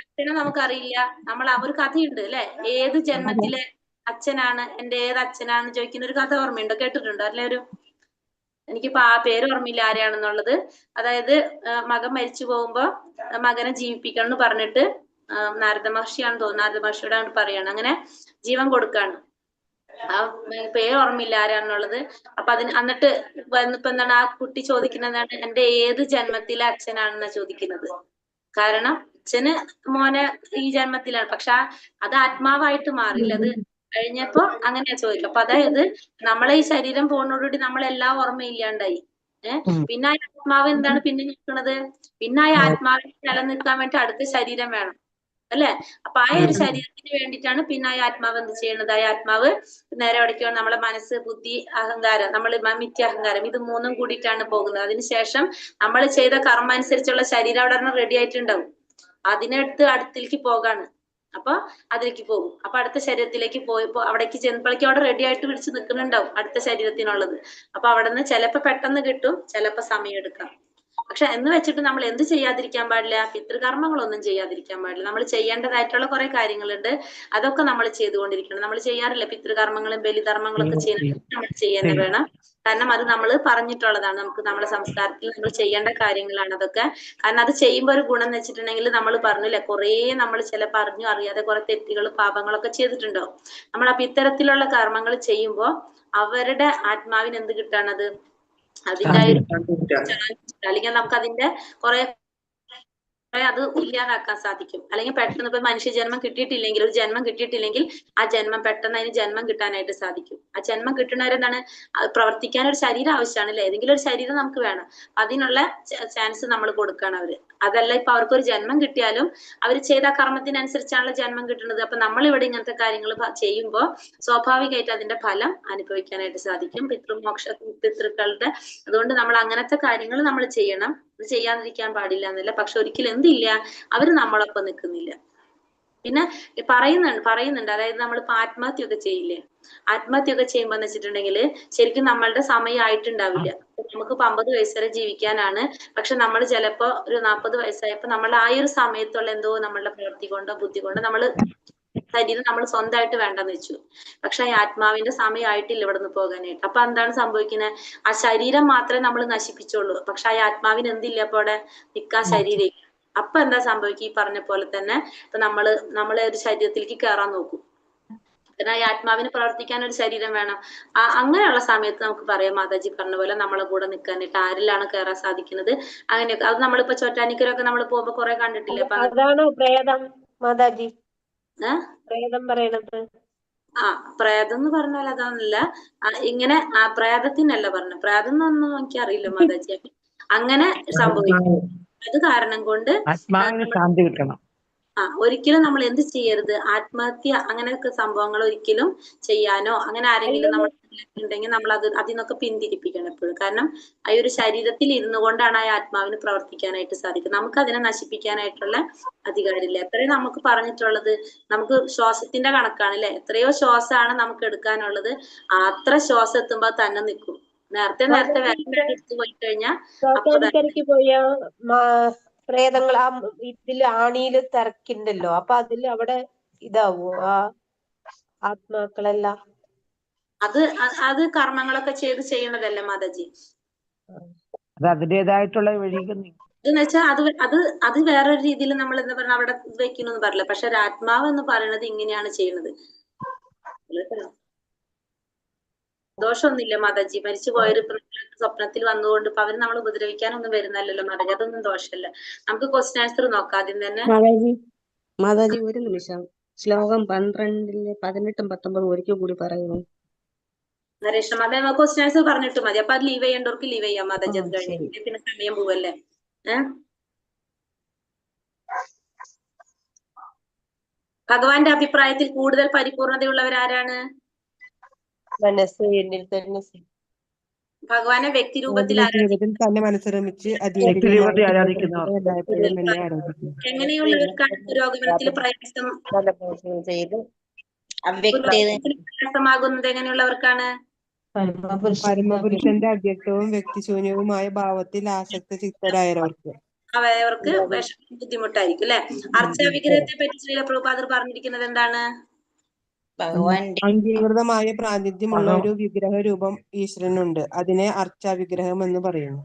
അച്ഛനെ നമുക്കറിയില്ല. നമ്മൾ ഒരു കഥയുണ്ട് അല്ലെ. ഏത് ജന്മത്തിലെ അച്ഛനാണ് എന്റെ, ഏത് അച്ഛനാണെന്ന് ചോദിക്കുന്ന ഒരു കഥ ഓർമ്മയുണ്ടോ? കേട്ടിട്ടുണ്ടോ? അല്ലെ എനിക്കിപ്പോ ആ പേര് ഓർമ്മയില്ല ആരെയാണെന്നുള്ളത്. അതായത് മകൻ മരിച്ചു പോകുമ്പോ മകനെ ജീവിപ്പിക്കണം എന്ന് പറഞ്ഞിട്ട് നാരദ മഹർഷിയാണെന്ന് തോന്നുന്നു, നാരദ മഹർഷിയോടാണ് പറയാണ്, അങ്ങനെ ജീവൻ കൊടുക്കാണ്. ആ പേര് ഓർമ്മയില്ല ആരാണെന്നുള്ളത്. അപ്പൊ എന്നിട്ട് വന്നിപ്പോ എന്താണ് ആ കുട്ടി ചോദിക്കുന്നതാണ്, എന്റെ ഏത് ജന്മത്തിലെ അച്ഛനാണെന്നാ ചോദിക്കുന്നത്. കാരണം അച്ഛന് മോനെ ഈ ജന്മത്തിലാണ്, പക്ഷെ അത് ആത്മാവായിട്ട് മാറില്ല. അത് കഴിഞ്ഞപ്പോ അങ്ങനെയാ ചോദിക്കുക. അപ്പൊ അതായത് നമ്മളെ ഈ ശരീരം പോകുന്നതോടുകൂടി നമ്മളെല്ലാം ഓർമ്മയില്ലാണ്ടായി. പിന്നെ ആ ആത്മാവ് എന്താണ് പിന്നെ നിൽക്കുന്നത്? പിന്നെ ആ ആത്മാവിനെ നിലനിൽക്കാൻ വേണ്ടി അടുത്ത ശരീരം വേണം അല്ലെ. അപ്പൊ ആ ഒരു ശരീരത്തിന് വേണ്ടിയിട്ടാണ് പിന്നെ ആ ആത്മാവ് എന്ത് ചെയ്യുന്നത്? ആ ആത്മാവ് നേരെ എവിടേക്കാണ്? നമ്മളെ മനസ്സ്, ബുദ്ധി, അഹങ്കാരം, നമ്മൾ മിഥ്യാഹങ്കാരം, ഇത് മൂന്നും കൂടിയിട്ടാണ് പോകുന്നത്. അതിനുശേഷം നമ്മൾ ചെയ്ത കർമ്മ അനുസരിച്ചുള്ള ശരീരം അവിടെ റെഡി ആയിട്ടുണ്ടാവും. അതിനടുത്ത് അടുത്തേക്ക് പോകാണ്. അപ്പൊ അതിലേക്ക് പോകും. അപ്പൊ അടുത്ത ശരീരത്തിലേക്ക് പോയപ്പോ അവിടേക്ക് ചെന്നപ്പോഴേക്കും അവിടെ റെഡി ആയിട്ട് പിടിച്ച് നിൽക്കുന്നുണ്ടാവും അടുത്ത ശരീരത്തിനുള്ളത്. അപ്പൊ അവിടെ നിന്ന് ചിലപ്പോ പെട്ടെന്ന് കിട്ടും, ചിലപ്പോ സമയം എടുക്കാം. പക്ഷെ എന്ന് വെച്ചിട്ട് നമ്മൾ എന്ത് ചെയ്യാതിരിക്കാൻ പാടില്ല? പിതൃകർമ്മങ്ങളൊന്നും ചെയ്യാതിരിക്കാൻ പാടില്ല. നമ്മൾ ചെയ്യേണ്ടതായിട്ടുള്ള കുറെ കാര്യങ്ങളുണ്ട്, അതൊക്കെ നമ്മൾ ചെയ്തുകൊണ്ടിരിക്കണം. നമ്മൾ ചെയ്യാറില്ല പിതൃകർമ്മങ്ങളും ബലിധർമ്മങ്ങളൊക്കെ ചെയ്യുന്നത്, നമ്മൾ ചെയ്യാൻ വേണം. കാരണം അത് നമ്മൾ പറഞ്ഞിട്ടുള്ളതാണ്. നമുക്ക് നമ്മുടെ സംസ്കാരത്തിൽ നമ്മൾ ചെയ്യേണ്ട കാര്യങ്ങളാണ് അതൊക്കെ. കാരണം അത് ചെയ്യുമ്പോൾ ഒരു ഗുണം എന്ന് വെച്ചിട്ടുണ്ടെങ്കിൽ നമ്മൾ പറഞ്ഞില്ലേ, കുറെ നമ്മൾ ചിലപ്പോൾ അറിഞ്ഞു അറിയാതെ കുറെ തെറ്റുകളും പാപങ്ങളൊക്കെ ചെയ്തിട്ടുണ്ടാവും. നമ്മൾ അപ്പൊ ഇത്തരത്തിലുള്ള കർമ്മങ്ങൾ ചെയ്യുമ്പോൾ അവരുടെ ആത്മാവിന് എന്ത് കിട്ടാണത്? അതിന്റെ അല്ലെങ്കിൽ നമുക്ക് അതിന്റെ കുറെ അത് ഇല്ലാതാക്കാൻ സാധിക്കും. അല്ലെങ്കിൽ പെട്ടെന്ന് ഇപ്പൊ മനുഷ്യജന്മം കിട്ടിയിട്ടില്ലെങ്കിൽ, ഒരു ജന്മം കിട്ടിയിട്ടില്ലെങ്കിൽ ആ ജന്മം പെട്ടെന്ന് അതിന് ജന്മം കിട്ടാനായിട്ട് സാധിക്കും. ആ ജന്മം കിട്ടുന്നവരെന്താണ്? പ്രവർത്തിക്കാൻ ഒരു ശരീരം ആവശ്യമാണ് അല്ലെ. ഏതെങ്കിലും ഒരു ശരീരം നമുക്ക് വേണം. അതിനുള്ള ചാൻസ് നമ്മൾ കൊടുക്കണം അവര്. അതല്ല ഇപ്പൊ അവർക്കൊരു ജന്മം കിട്ടിയാലും അവർ ചെയ്ത കർമ്മത്തിനനുസരിച്ചാണല്ലോ ജന്മം കിട്ടുന്നത്. അപ്പൊ നമ്മൾ ഇവിടെ ഇങ്ങനത്തെ കാര്യങ്ങൾ ചെയ്യുമ്പോൾ സ്വാഭാവികമായിട്ട് അതിന്റെ ഫലം അനുഭവിക്കാനായിട്ട് സാധിക്കും, പിതൃക്കളുടെ. അതുകൊണ്ട് നമ്മൾ അങ്ങനത്തെ കാര്യങ്ങൾ നമ്മൾ ചെയ്യണം. ഇത് ചെയ്യാതിരിക്കാൻ പാടില്ല എന്നല്ല. പക്ഷെ ഒരിക്കലും എന്തില്ല, അവര് നമ്മളൊപ്പം നിൽക്കുന്നില്ല. പിന്നെ പറയുന്നുണ്ട് അതായത് നമ്മളിപ്പോ ആത്മഹത്യയൊക്കെ ചെയ്യില്ലേ. ആത്മഹത്യയൊക്കെ ചെയ്യുമ്പോ എന്ന് വെച്ചിട്ടുണ്ടെങ്കിൽ ശരിക്കും നമ്മളുടെ സമയമായിട്ടുണ്ടാവില്ല. നമുക്ക് 50 വയസ്സ് വരെ ജീവിക്കാനാണ്. പക്ഷെ നമ്മൾ ചിലപ്പോ ഒരു 40 വയസ്സായപ്പോ നമ്മൾ ആ ഒരു സമയത്തുള്ള എന്തോ നമ്മളുടെ പ്രവൃത്തി കൊണ്ടോ ബുദ്ധി കൊണ്ടോ ശരീരം നമ്മൾ സ്വന്തമായിട്ട് വേണ്ടെന്ന് വെച്ചു. പക്ഷെ ആ ആത്മാവിന്റെ സമയമായിട്ടില്ല ഇവിടെ നിന്ന് പോകാനായിട്ട്. അപ്പൊ എന്താണ് സംഭവിക്കുന്നത്? ആ ശരീരം മാത്രമേ നമ്മൾ നശിപ്പിച്ചുള്ളൂ. പക്ഷെ ആ ആത്മാവിന് എന്തില്ല അപ്പൊ അവിടെ നിൽക്കാൻ ശരീരം. അപ്പൊ എന്താ സംഭവിക്കുക? ഈ പറഞ്ഞ പോലെ തന്നെ ഇപ്പൊ നമ്മളെ ഒരു ശരീരത്തിലേക്ക് കയറാൻ നോക്കും. കാരണം ഈ ആത്മാവിന് പ്രവർത്തിക്കാൻ ഒരു ശരീരം വേണം. അങ്ങനെയുള്ള സമയത്ത് നമുക്ക് പറയാം, മാതാജി പറഞ്ഞ പോലെ നമ്മളെ കൂടെ നിൽക്കാനായിട്ട് ആരിലാണ് കയറാൻ സാധിക്കുന്നത് അങ്ങനെയൊക്കെ. അത് നമ്മളിപ്പോ ചോറ്റാനിക്കരൊക്കെ നമ്മൾ പോകുമ്പോ കുറെ കണ്ടിട്ടില്ലേ? അപ്പൊ അതാണോ പ്രേതം മാതാജി? ഏഹ് പ്രേതം പറയണത് പ്രേതം എന്ന് പറഞ്ഞാൽ അതാണല്ല. ഇങ്ങനെ പ്രേതത്തിനല്ല പറഞ്ഞ, പ്രേതം എന്നൊന്നും എനിക്കറിയില്ല മാതാജി. അങ്ങനെ സംഭവിക്കും. അത് കാരണം കൊണ്ട് ആത്മാവിന് ശാന്തി കിട്ടണം. ഒരിക്കലും നമ്മൾ എന്ത് ചെയ്യരുത്, ആത്മഹത്യ അങ്ങനെയൊക്കെ സംഭവങ്ങൾ ഒരിക്കലും ചെയ്യാനോ അങ്ങനെ ആരെങ്കിലും നമ്മൾ ഉണ്ടെങ്കിൽ നമ്മൾ അതിൽ നിന്നൊക്കെ പിന്തിരിപ്പിക്കണം എപ്പോഴും. കാരണം ആ ഒരു ശരീരത്തിൽ ഇരുന്നു കൊണ്ടാണ് ആ ആത്മാവിന് പ്രവർത്തിക്കാനായിട്ട് സാധിക്കുന്നത്. നമുക്ക് അതിനെ നശിപ്പിക്കാനായിട്ടുള്ള അധികാരമില്ല. എത്രയും നമുക്ക് പറഞ്ഞിട്ടുള്ളത് നമുക്ക് ശ്വാസത്തിന്റെ കണക്കാണ് അല്ലെ? എത്രയോ ശ്വാസമാണ് നമുക്ക് എടുക്കാനുള്ളത്. അത്ര ശ്വാസം എത്തുമ്പോ തന്നെ നിൽക്കും. നേരത്തെ എടുത്തു പോയി കഴിഞ്ഞാൽ അപ്പൊ ചോറ്റാനിക്കരയ്ക്ക് പോയ പ്രേതങ്ങൾ ആ ഇതില് ആണിയില് തിരക്കുണ്ടല്ലോ, അപ്പൊ അതില് അവിടെ ഇതാവോ ആ ആത്മാക്കളെല്ലാം? അത് കർമ്മങ്ങളൊക്കെ ചെയ്യണതല്ലേ മാതാജി. അത് അതിൻ്റെതായിട്ടുള്ള വഴിക്ക് എന്ന് വെച്ചാൽ അത് വേറൊരു രീതിയിൽ നമ്മൾ എന്താ പറയുക അവിടെ വെക്കണമെന്ന് പറയില്ല. പക്ഷെ ഒരു ആത്മാവ് എന്ന് പറയുന്നത് ഇങ്ങനെയാണ് ചെയ്യുന്നത്. ദോഷമൊന്നുമില്ല മാതാജി. മരിച്ചു പോയൊരു സ്വപ്നത്തിൽ വന്നുകൊണ്ട് ഇപ്പൊ അവര് നമ്മൾ ഉപദ്രവിക്കാനൊന്നും വരുന്നല്ലോ മാതാജി. അതൊന്നും ദോഷമല്ല. നമുക്ക് ക്വസ്റ്റ്യൻ ആൻസർ നോക്കാം ആദ്യം തന്നെ. മാതാജി ഒരു നിമിഷം, ശ്ലോകം 12 18 19 ഒരിക്കൽ കൂടി പറയുന്നു. നരേഷ് മാതാ ക്വസ്റ്റ്യൻ ആൻസർ പറഞ്ഞിട്ട് മതി. അപ്പൊ അത് ലീവ് ചെയ്യേണ്ടവർക്ക് ലീവ് ചെയ്യാം മാതാജി. അത് കഴിഞ്ഞിട്ട് പിന്നെ സമയം പോവല്ലേ. ഭഗവാന്റെ അഭിപ്രായത്തിൽ കൂടുതൽ പരിപൂർണതയുള്ളവരാരാണ്? ഭഗവാനെ വ്യക്തിരൂപത്തിൽ തന്നെ മനസ്സരമിച്ച് എങ്ങനെയുള്ളവർക്കാണ് പുരോഗമനത്തിൽ പ്രയാസമാകുന്നത്? എങ്ങനെയുള്ളവർക്കാണ്? പരമപുരുഷന്റെ അവ്യക്തവും വ്യക്തിശൂന്യവുമായ ഭാവത്തിൽ ആസക്ത ചിത്തരായവർക്ക് അവർക്ക് ബുദ്ധിമുട്ടായിരിക്കും അല്ലെ? അർച്ചാവിഗ്രഹത്തെ പറ്റി ശ്രീല പ്രഭുപാദർ പറഞ്ഞിരിക്കുന്നത് എന്താണ്? അംഗീകൃതമായ പ്രാതിനിധ്യമുള്ള ഒരു വിഗ്രഹ രൂപം ഈശ്വരനുണ്ട്. അതിനെ അർച്ചാവിഗ്രഹം എന്ന് പറയുന്നു.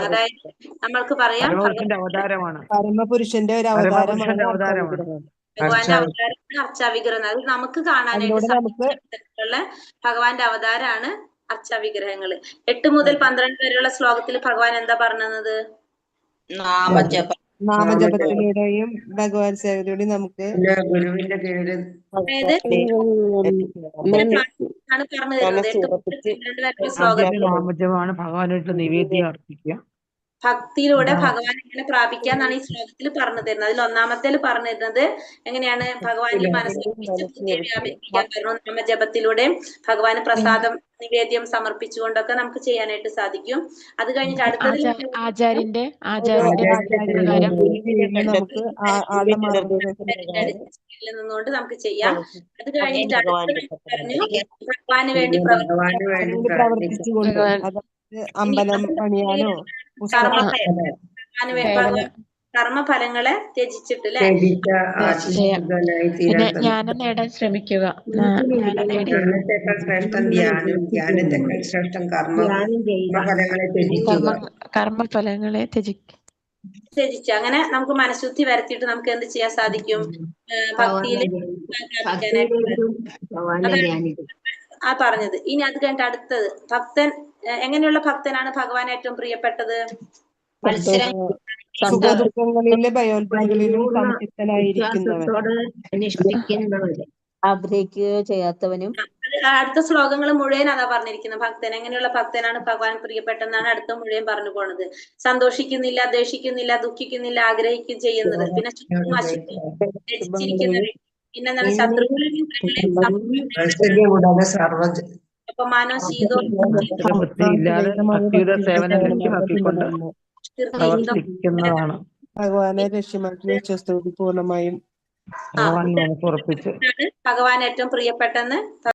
അതായത് നമ്മൾക്ക് പറയാം അവതാരമാണ്, പരമപുരുഷന്റെ ഒരു അവതാരമാണ് അർച്ചാവിഗ്രഹം. ഭഗവാന്റെ അവതാരമാണ് അർച്ചാവിഗ്രഹം. അത് നമുക്ക് കാണാനായിട്ട് സാധിച്ചിട്ടുള്ള ഭഗവാന്റെ അവതാരമാണ് അർച്ചാവിഗ്രഹങ്ങള്. 8 മുതൽ 12 വരെയുള്ള ശ്ലോകത്തിൽ ഭഗവാൻ എന്താ പറഞ്ഞത്? നാമജപത്തിലൂടെയും ഭഗവാൻ സേവയിലൂടെയും നമുക്ക് ഗുരുവിന്റെ കീഴിൽ നാമജപമാണ് ഭഗവാനായിട്ട് നിവേദ്യം അർപ്പിക്കുക. ഭക്തിയിലൂടെ ഭഗവാൻ എങ്ങനെ പ്രാപിക്കാന്നാണ് ഈ ശ്ലോകത്തിൽ പറഞ്ഞു തരുന്നത്. അതിൽ ഒന്നാമത്തേൽ പറഞ്ഞു തരുന്നത് എങ്ങനെയാണ് ഭഗവാനിൽ മനസ്സിലാക്കാൻ പറഞ്ഞു. നാമജപത്തിലൂടെ ഭഗവാന് പ്രസാദം നിവേദ്യം സമർപ്പിച്ചുകൊണ്ടൊക്കെ നമുക്ക് ചെയ്യാനായിട്ട് സാധിക്കും. അത് കഴിഞ്ഞിട്ട് അടുത്തതിൽ ആചാര്യന്റെ നിന്നുകൊണ്ട് നമുക്ക് ചെയ്യാം. അത് കഴിഞ്ഞിട്ട് പറഞ്ഞു ഭഗവാന് വേണ്ടി പ്രവർത്തിച്ചുകൊണ്ട് അമ്പലം പണിയാനോ കർമ്മഫലങ്ങളെ ത്യജിച്ചിട്ട് പിന്നെ ജ്ഞാനം നേടാൻ ശ്രമിക്കുക. കർമ്മഫലങ്ങളെ ത്യജിച്ച് അങ്ങനെ നമുക്ക് മനഃശുദ്ധി വരുത്തിയിട്ട് നമുക്ക് എന്ത് ചെയ്യാൻ സാധിക്കും? ഭക്തിയിൽ പറഞ്ഞത്. ഇനി അത് കഴിഞ്ഞിട്ട് അടുത്തത് ഭക്തൻ. എങ്ങനെയുള്ള ഭക്തനാണ് ഭഗവാൻ ഏറ്റവും പ്രിയപ്പെട്ടത്? സുഖദുഃഖങ്ങളിലെ ഭയോത്പാദങ്ങളിലും സംതൃപ്തനായിരിക്കുന്നവൻ, ആഗ്രഹിക്കുകയോ ചെയ്യാത്തവനും. അടുത്ത ശ്ലോകങ്ങൾ മുഴുവൻ അതാ പറഞ്ഞിരിക്കുന്നത്. ഭക്തൻ എങ്ങനെയുള്ള ഭക്തനാണ് ഭഗവാൻ പ്രിയപ്പെട്ടെന്നാണ് അടുത്ത മുഴുവൻ പറഞ്ഞു പോണത്. സന്തോഷിക്കുന്നില്ല, ദ്വേഷിക്കുന്നില്ല, ദുഃഖിക്കുന്നില്ല, ആഗ്രഹിക്കുകയും ചെയ്യുന്നത്. പിന്നെ രചിച്ചിരിക്കുന്നത്. പിന്നെന്താണ്? ശത്രുക്കളെ അപമാനോ ശീതോ ഭഗവാനെ ലക്ഷ്യമാക്കി വിശ്വസ്തോടി പൂർണ്ണമായും ഭഗവാൻ ഏറ്റവും പ്രിയപ്പെട്ടെന്ന്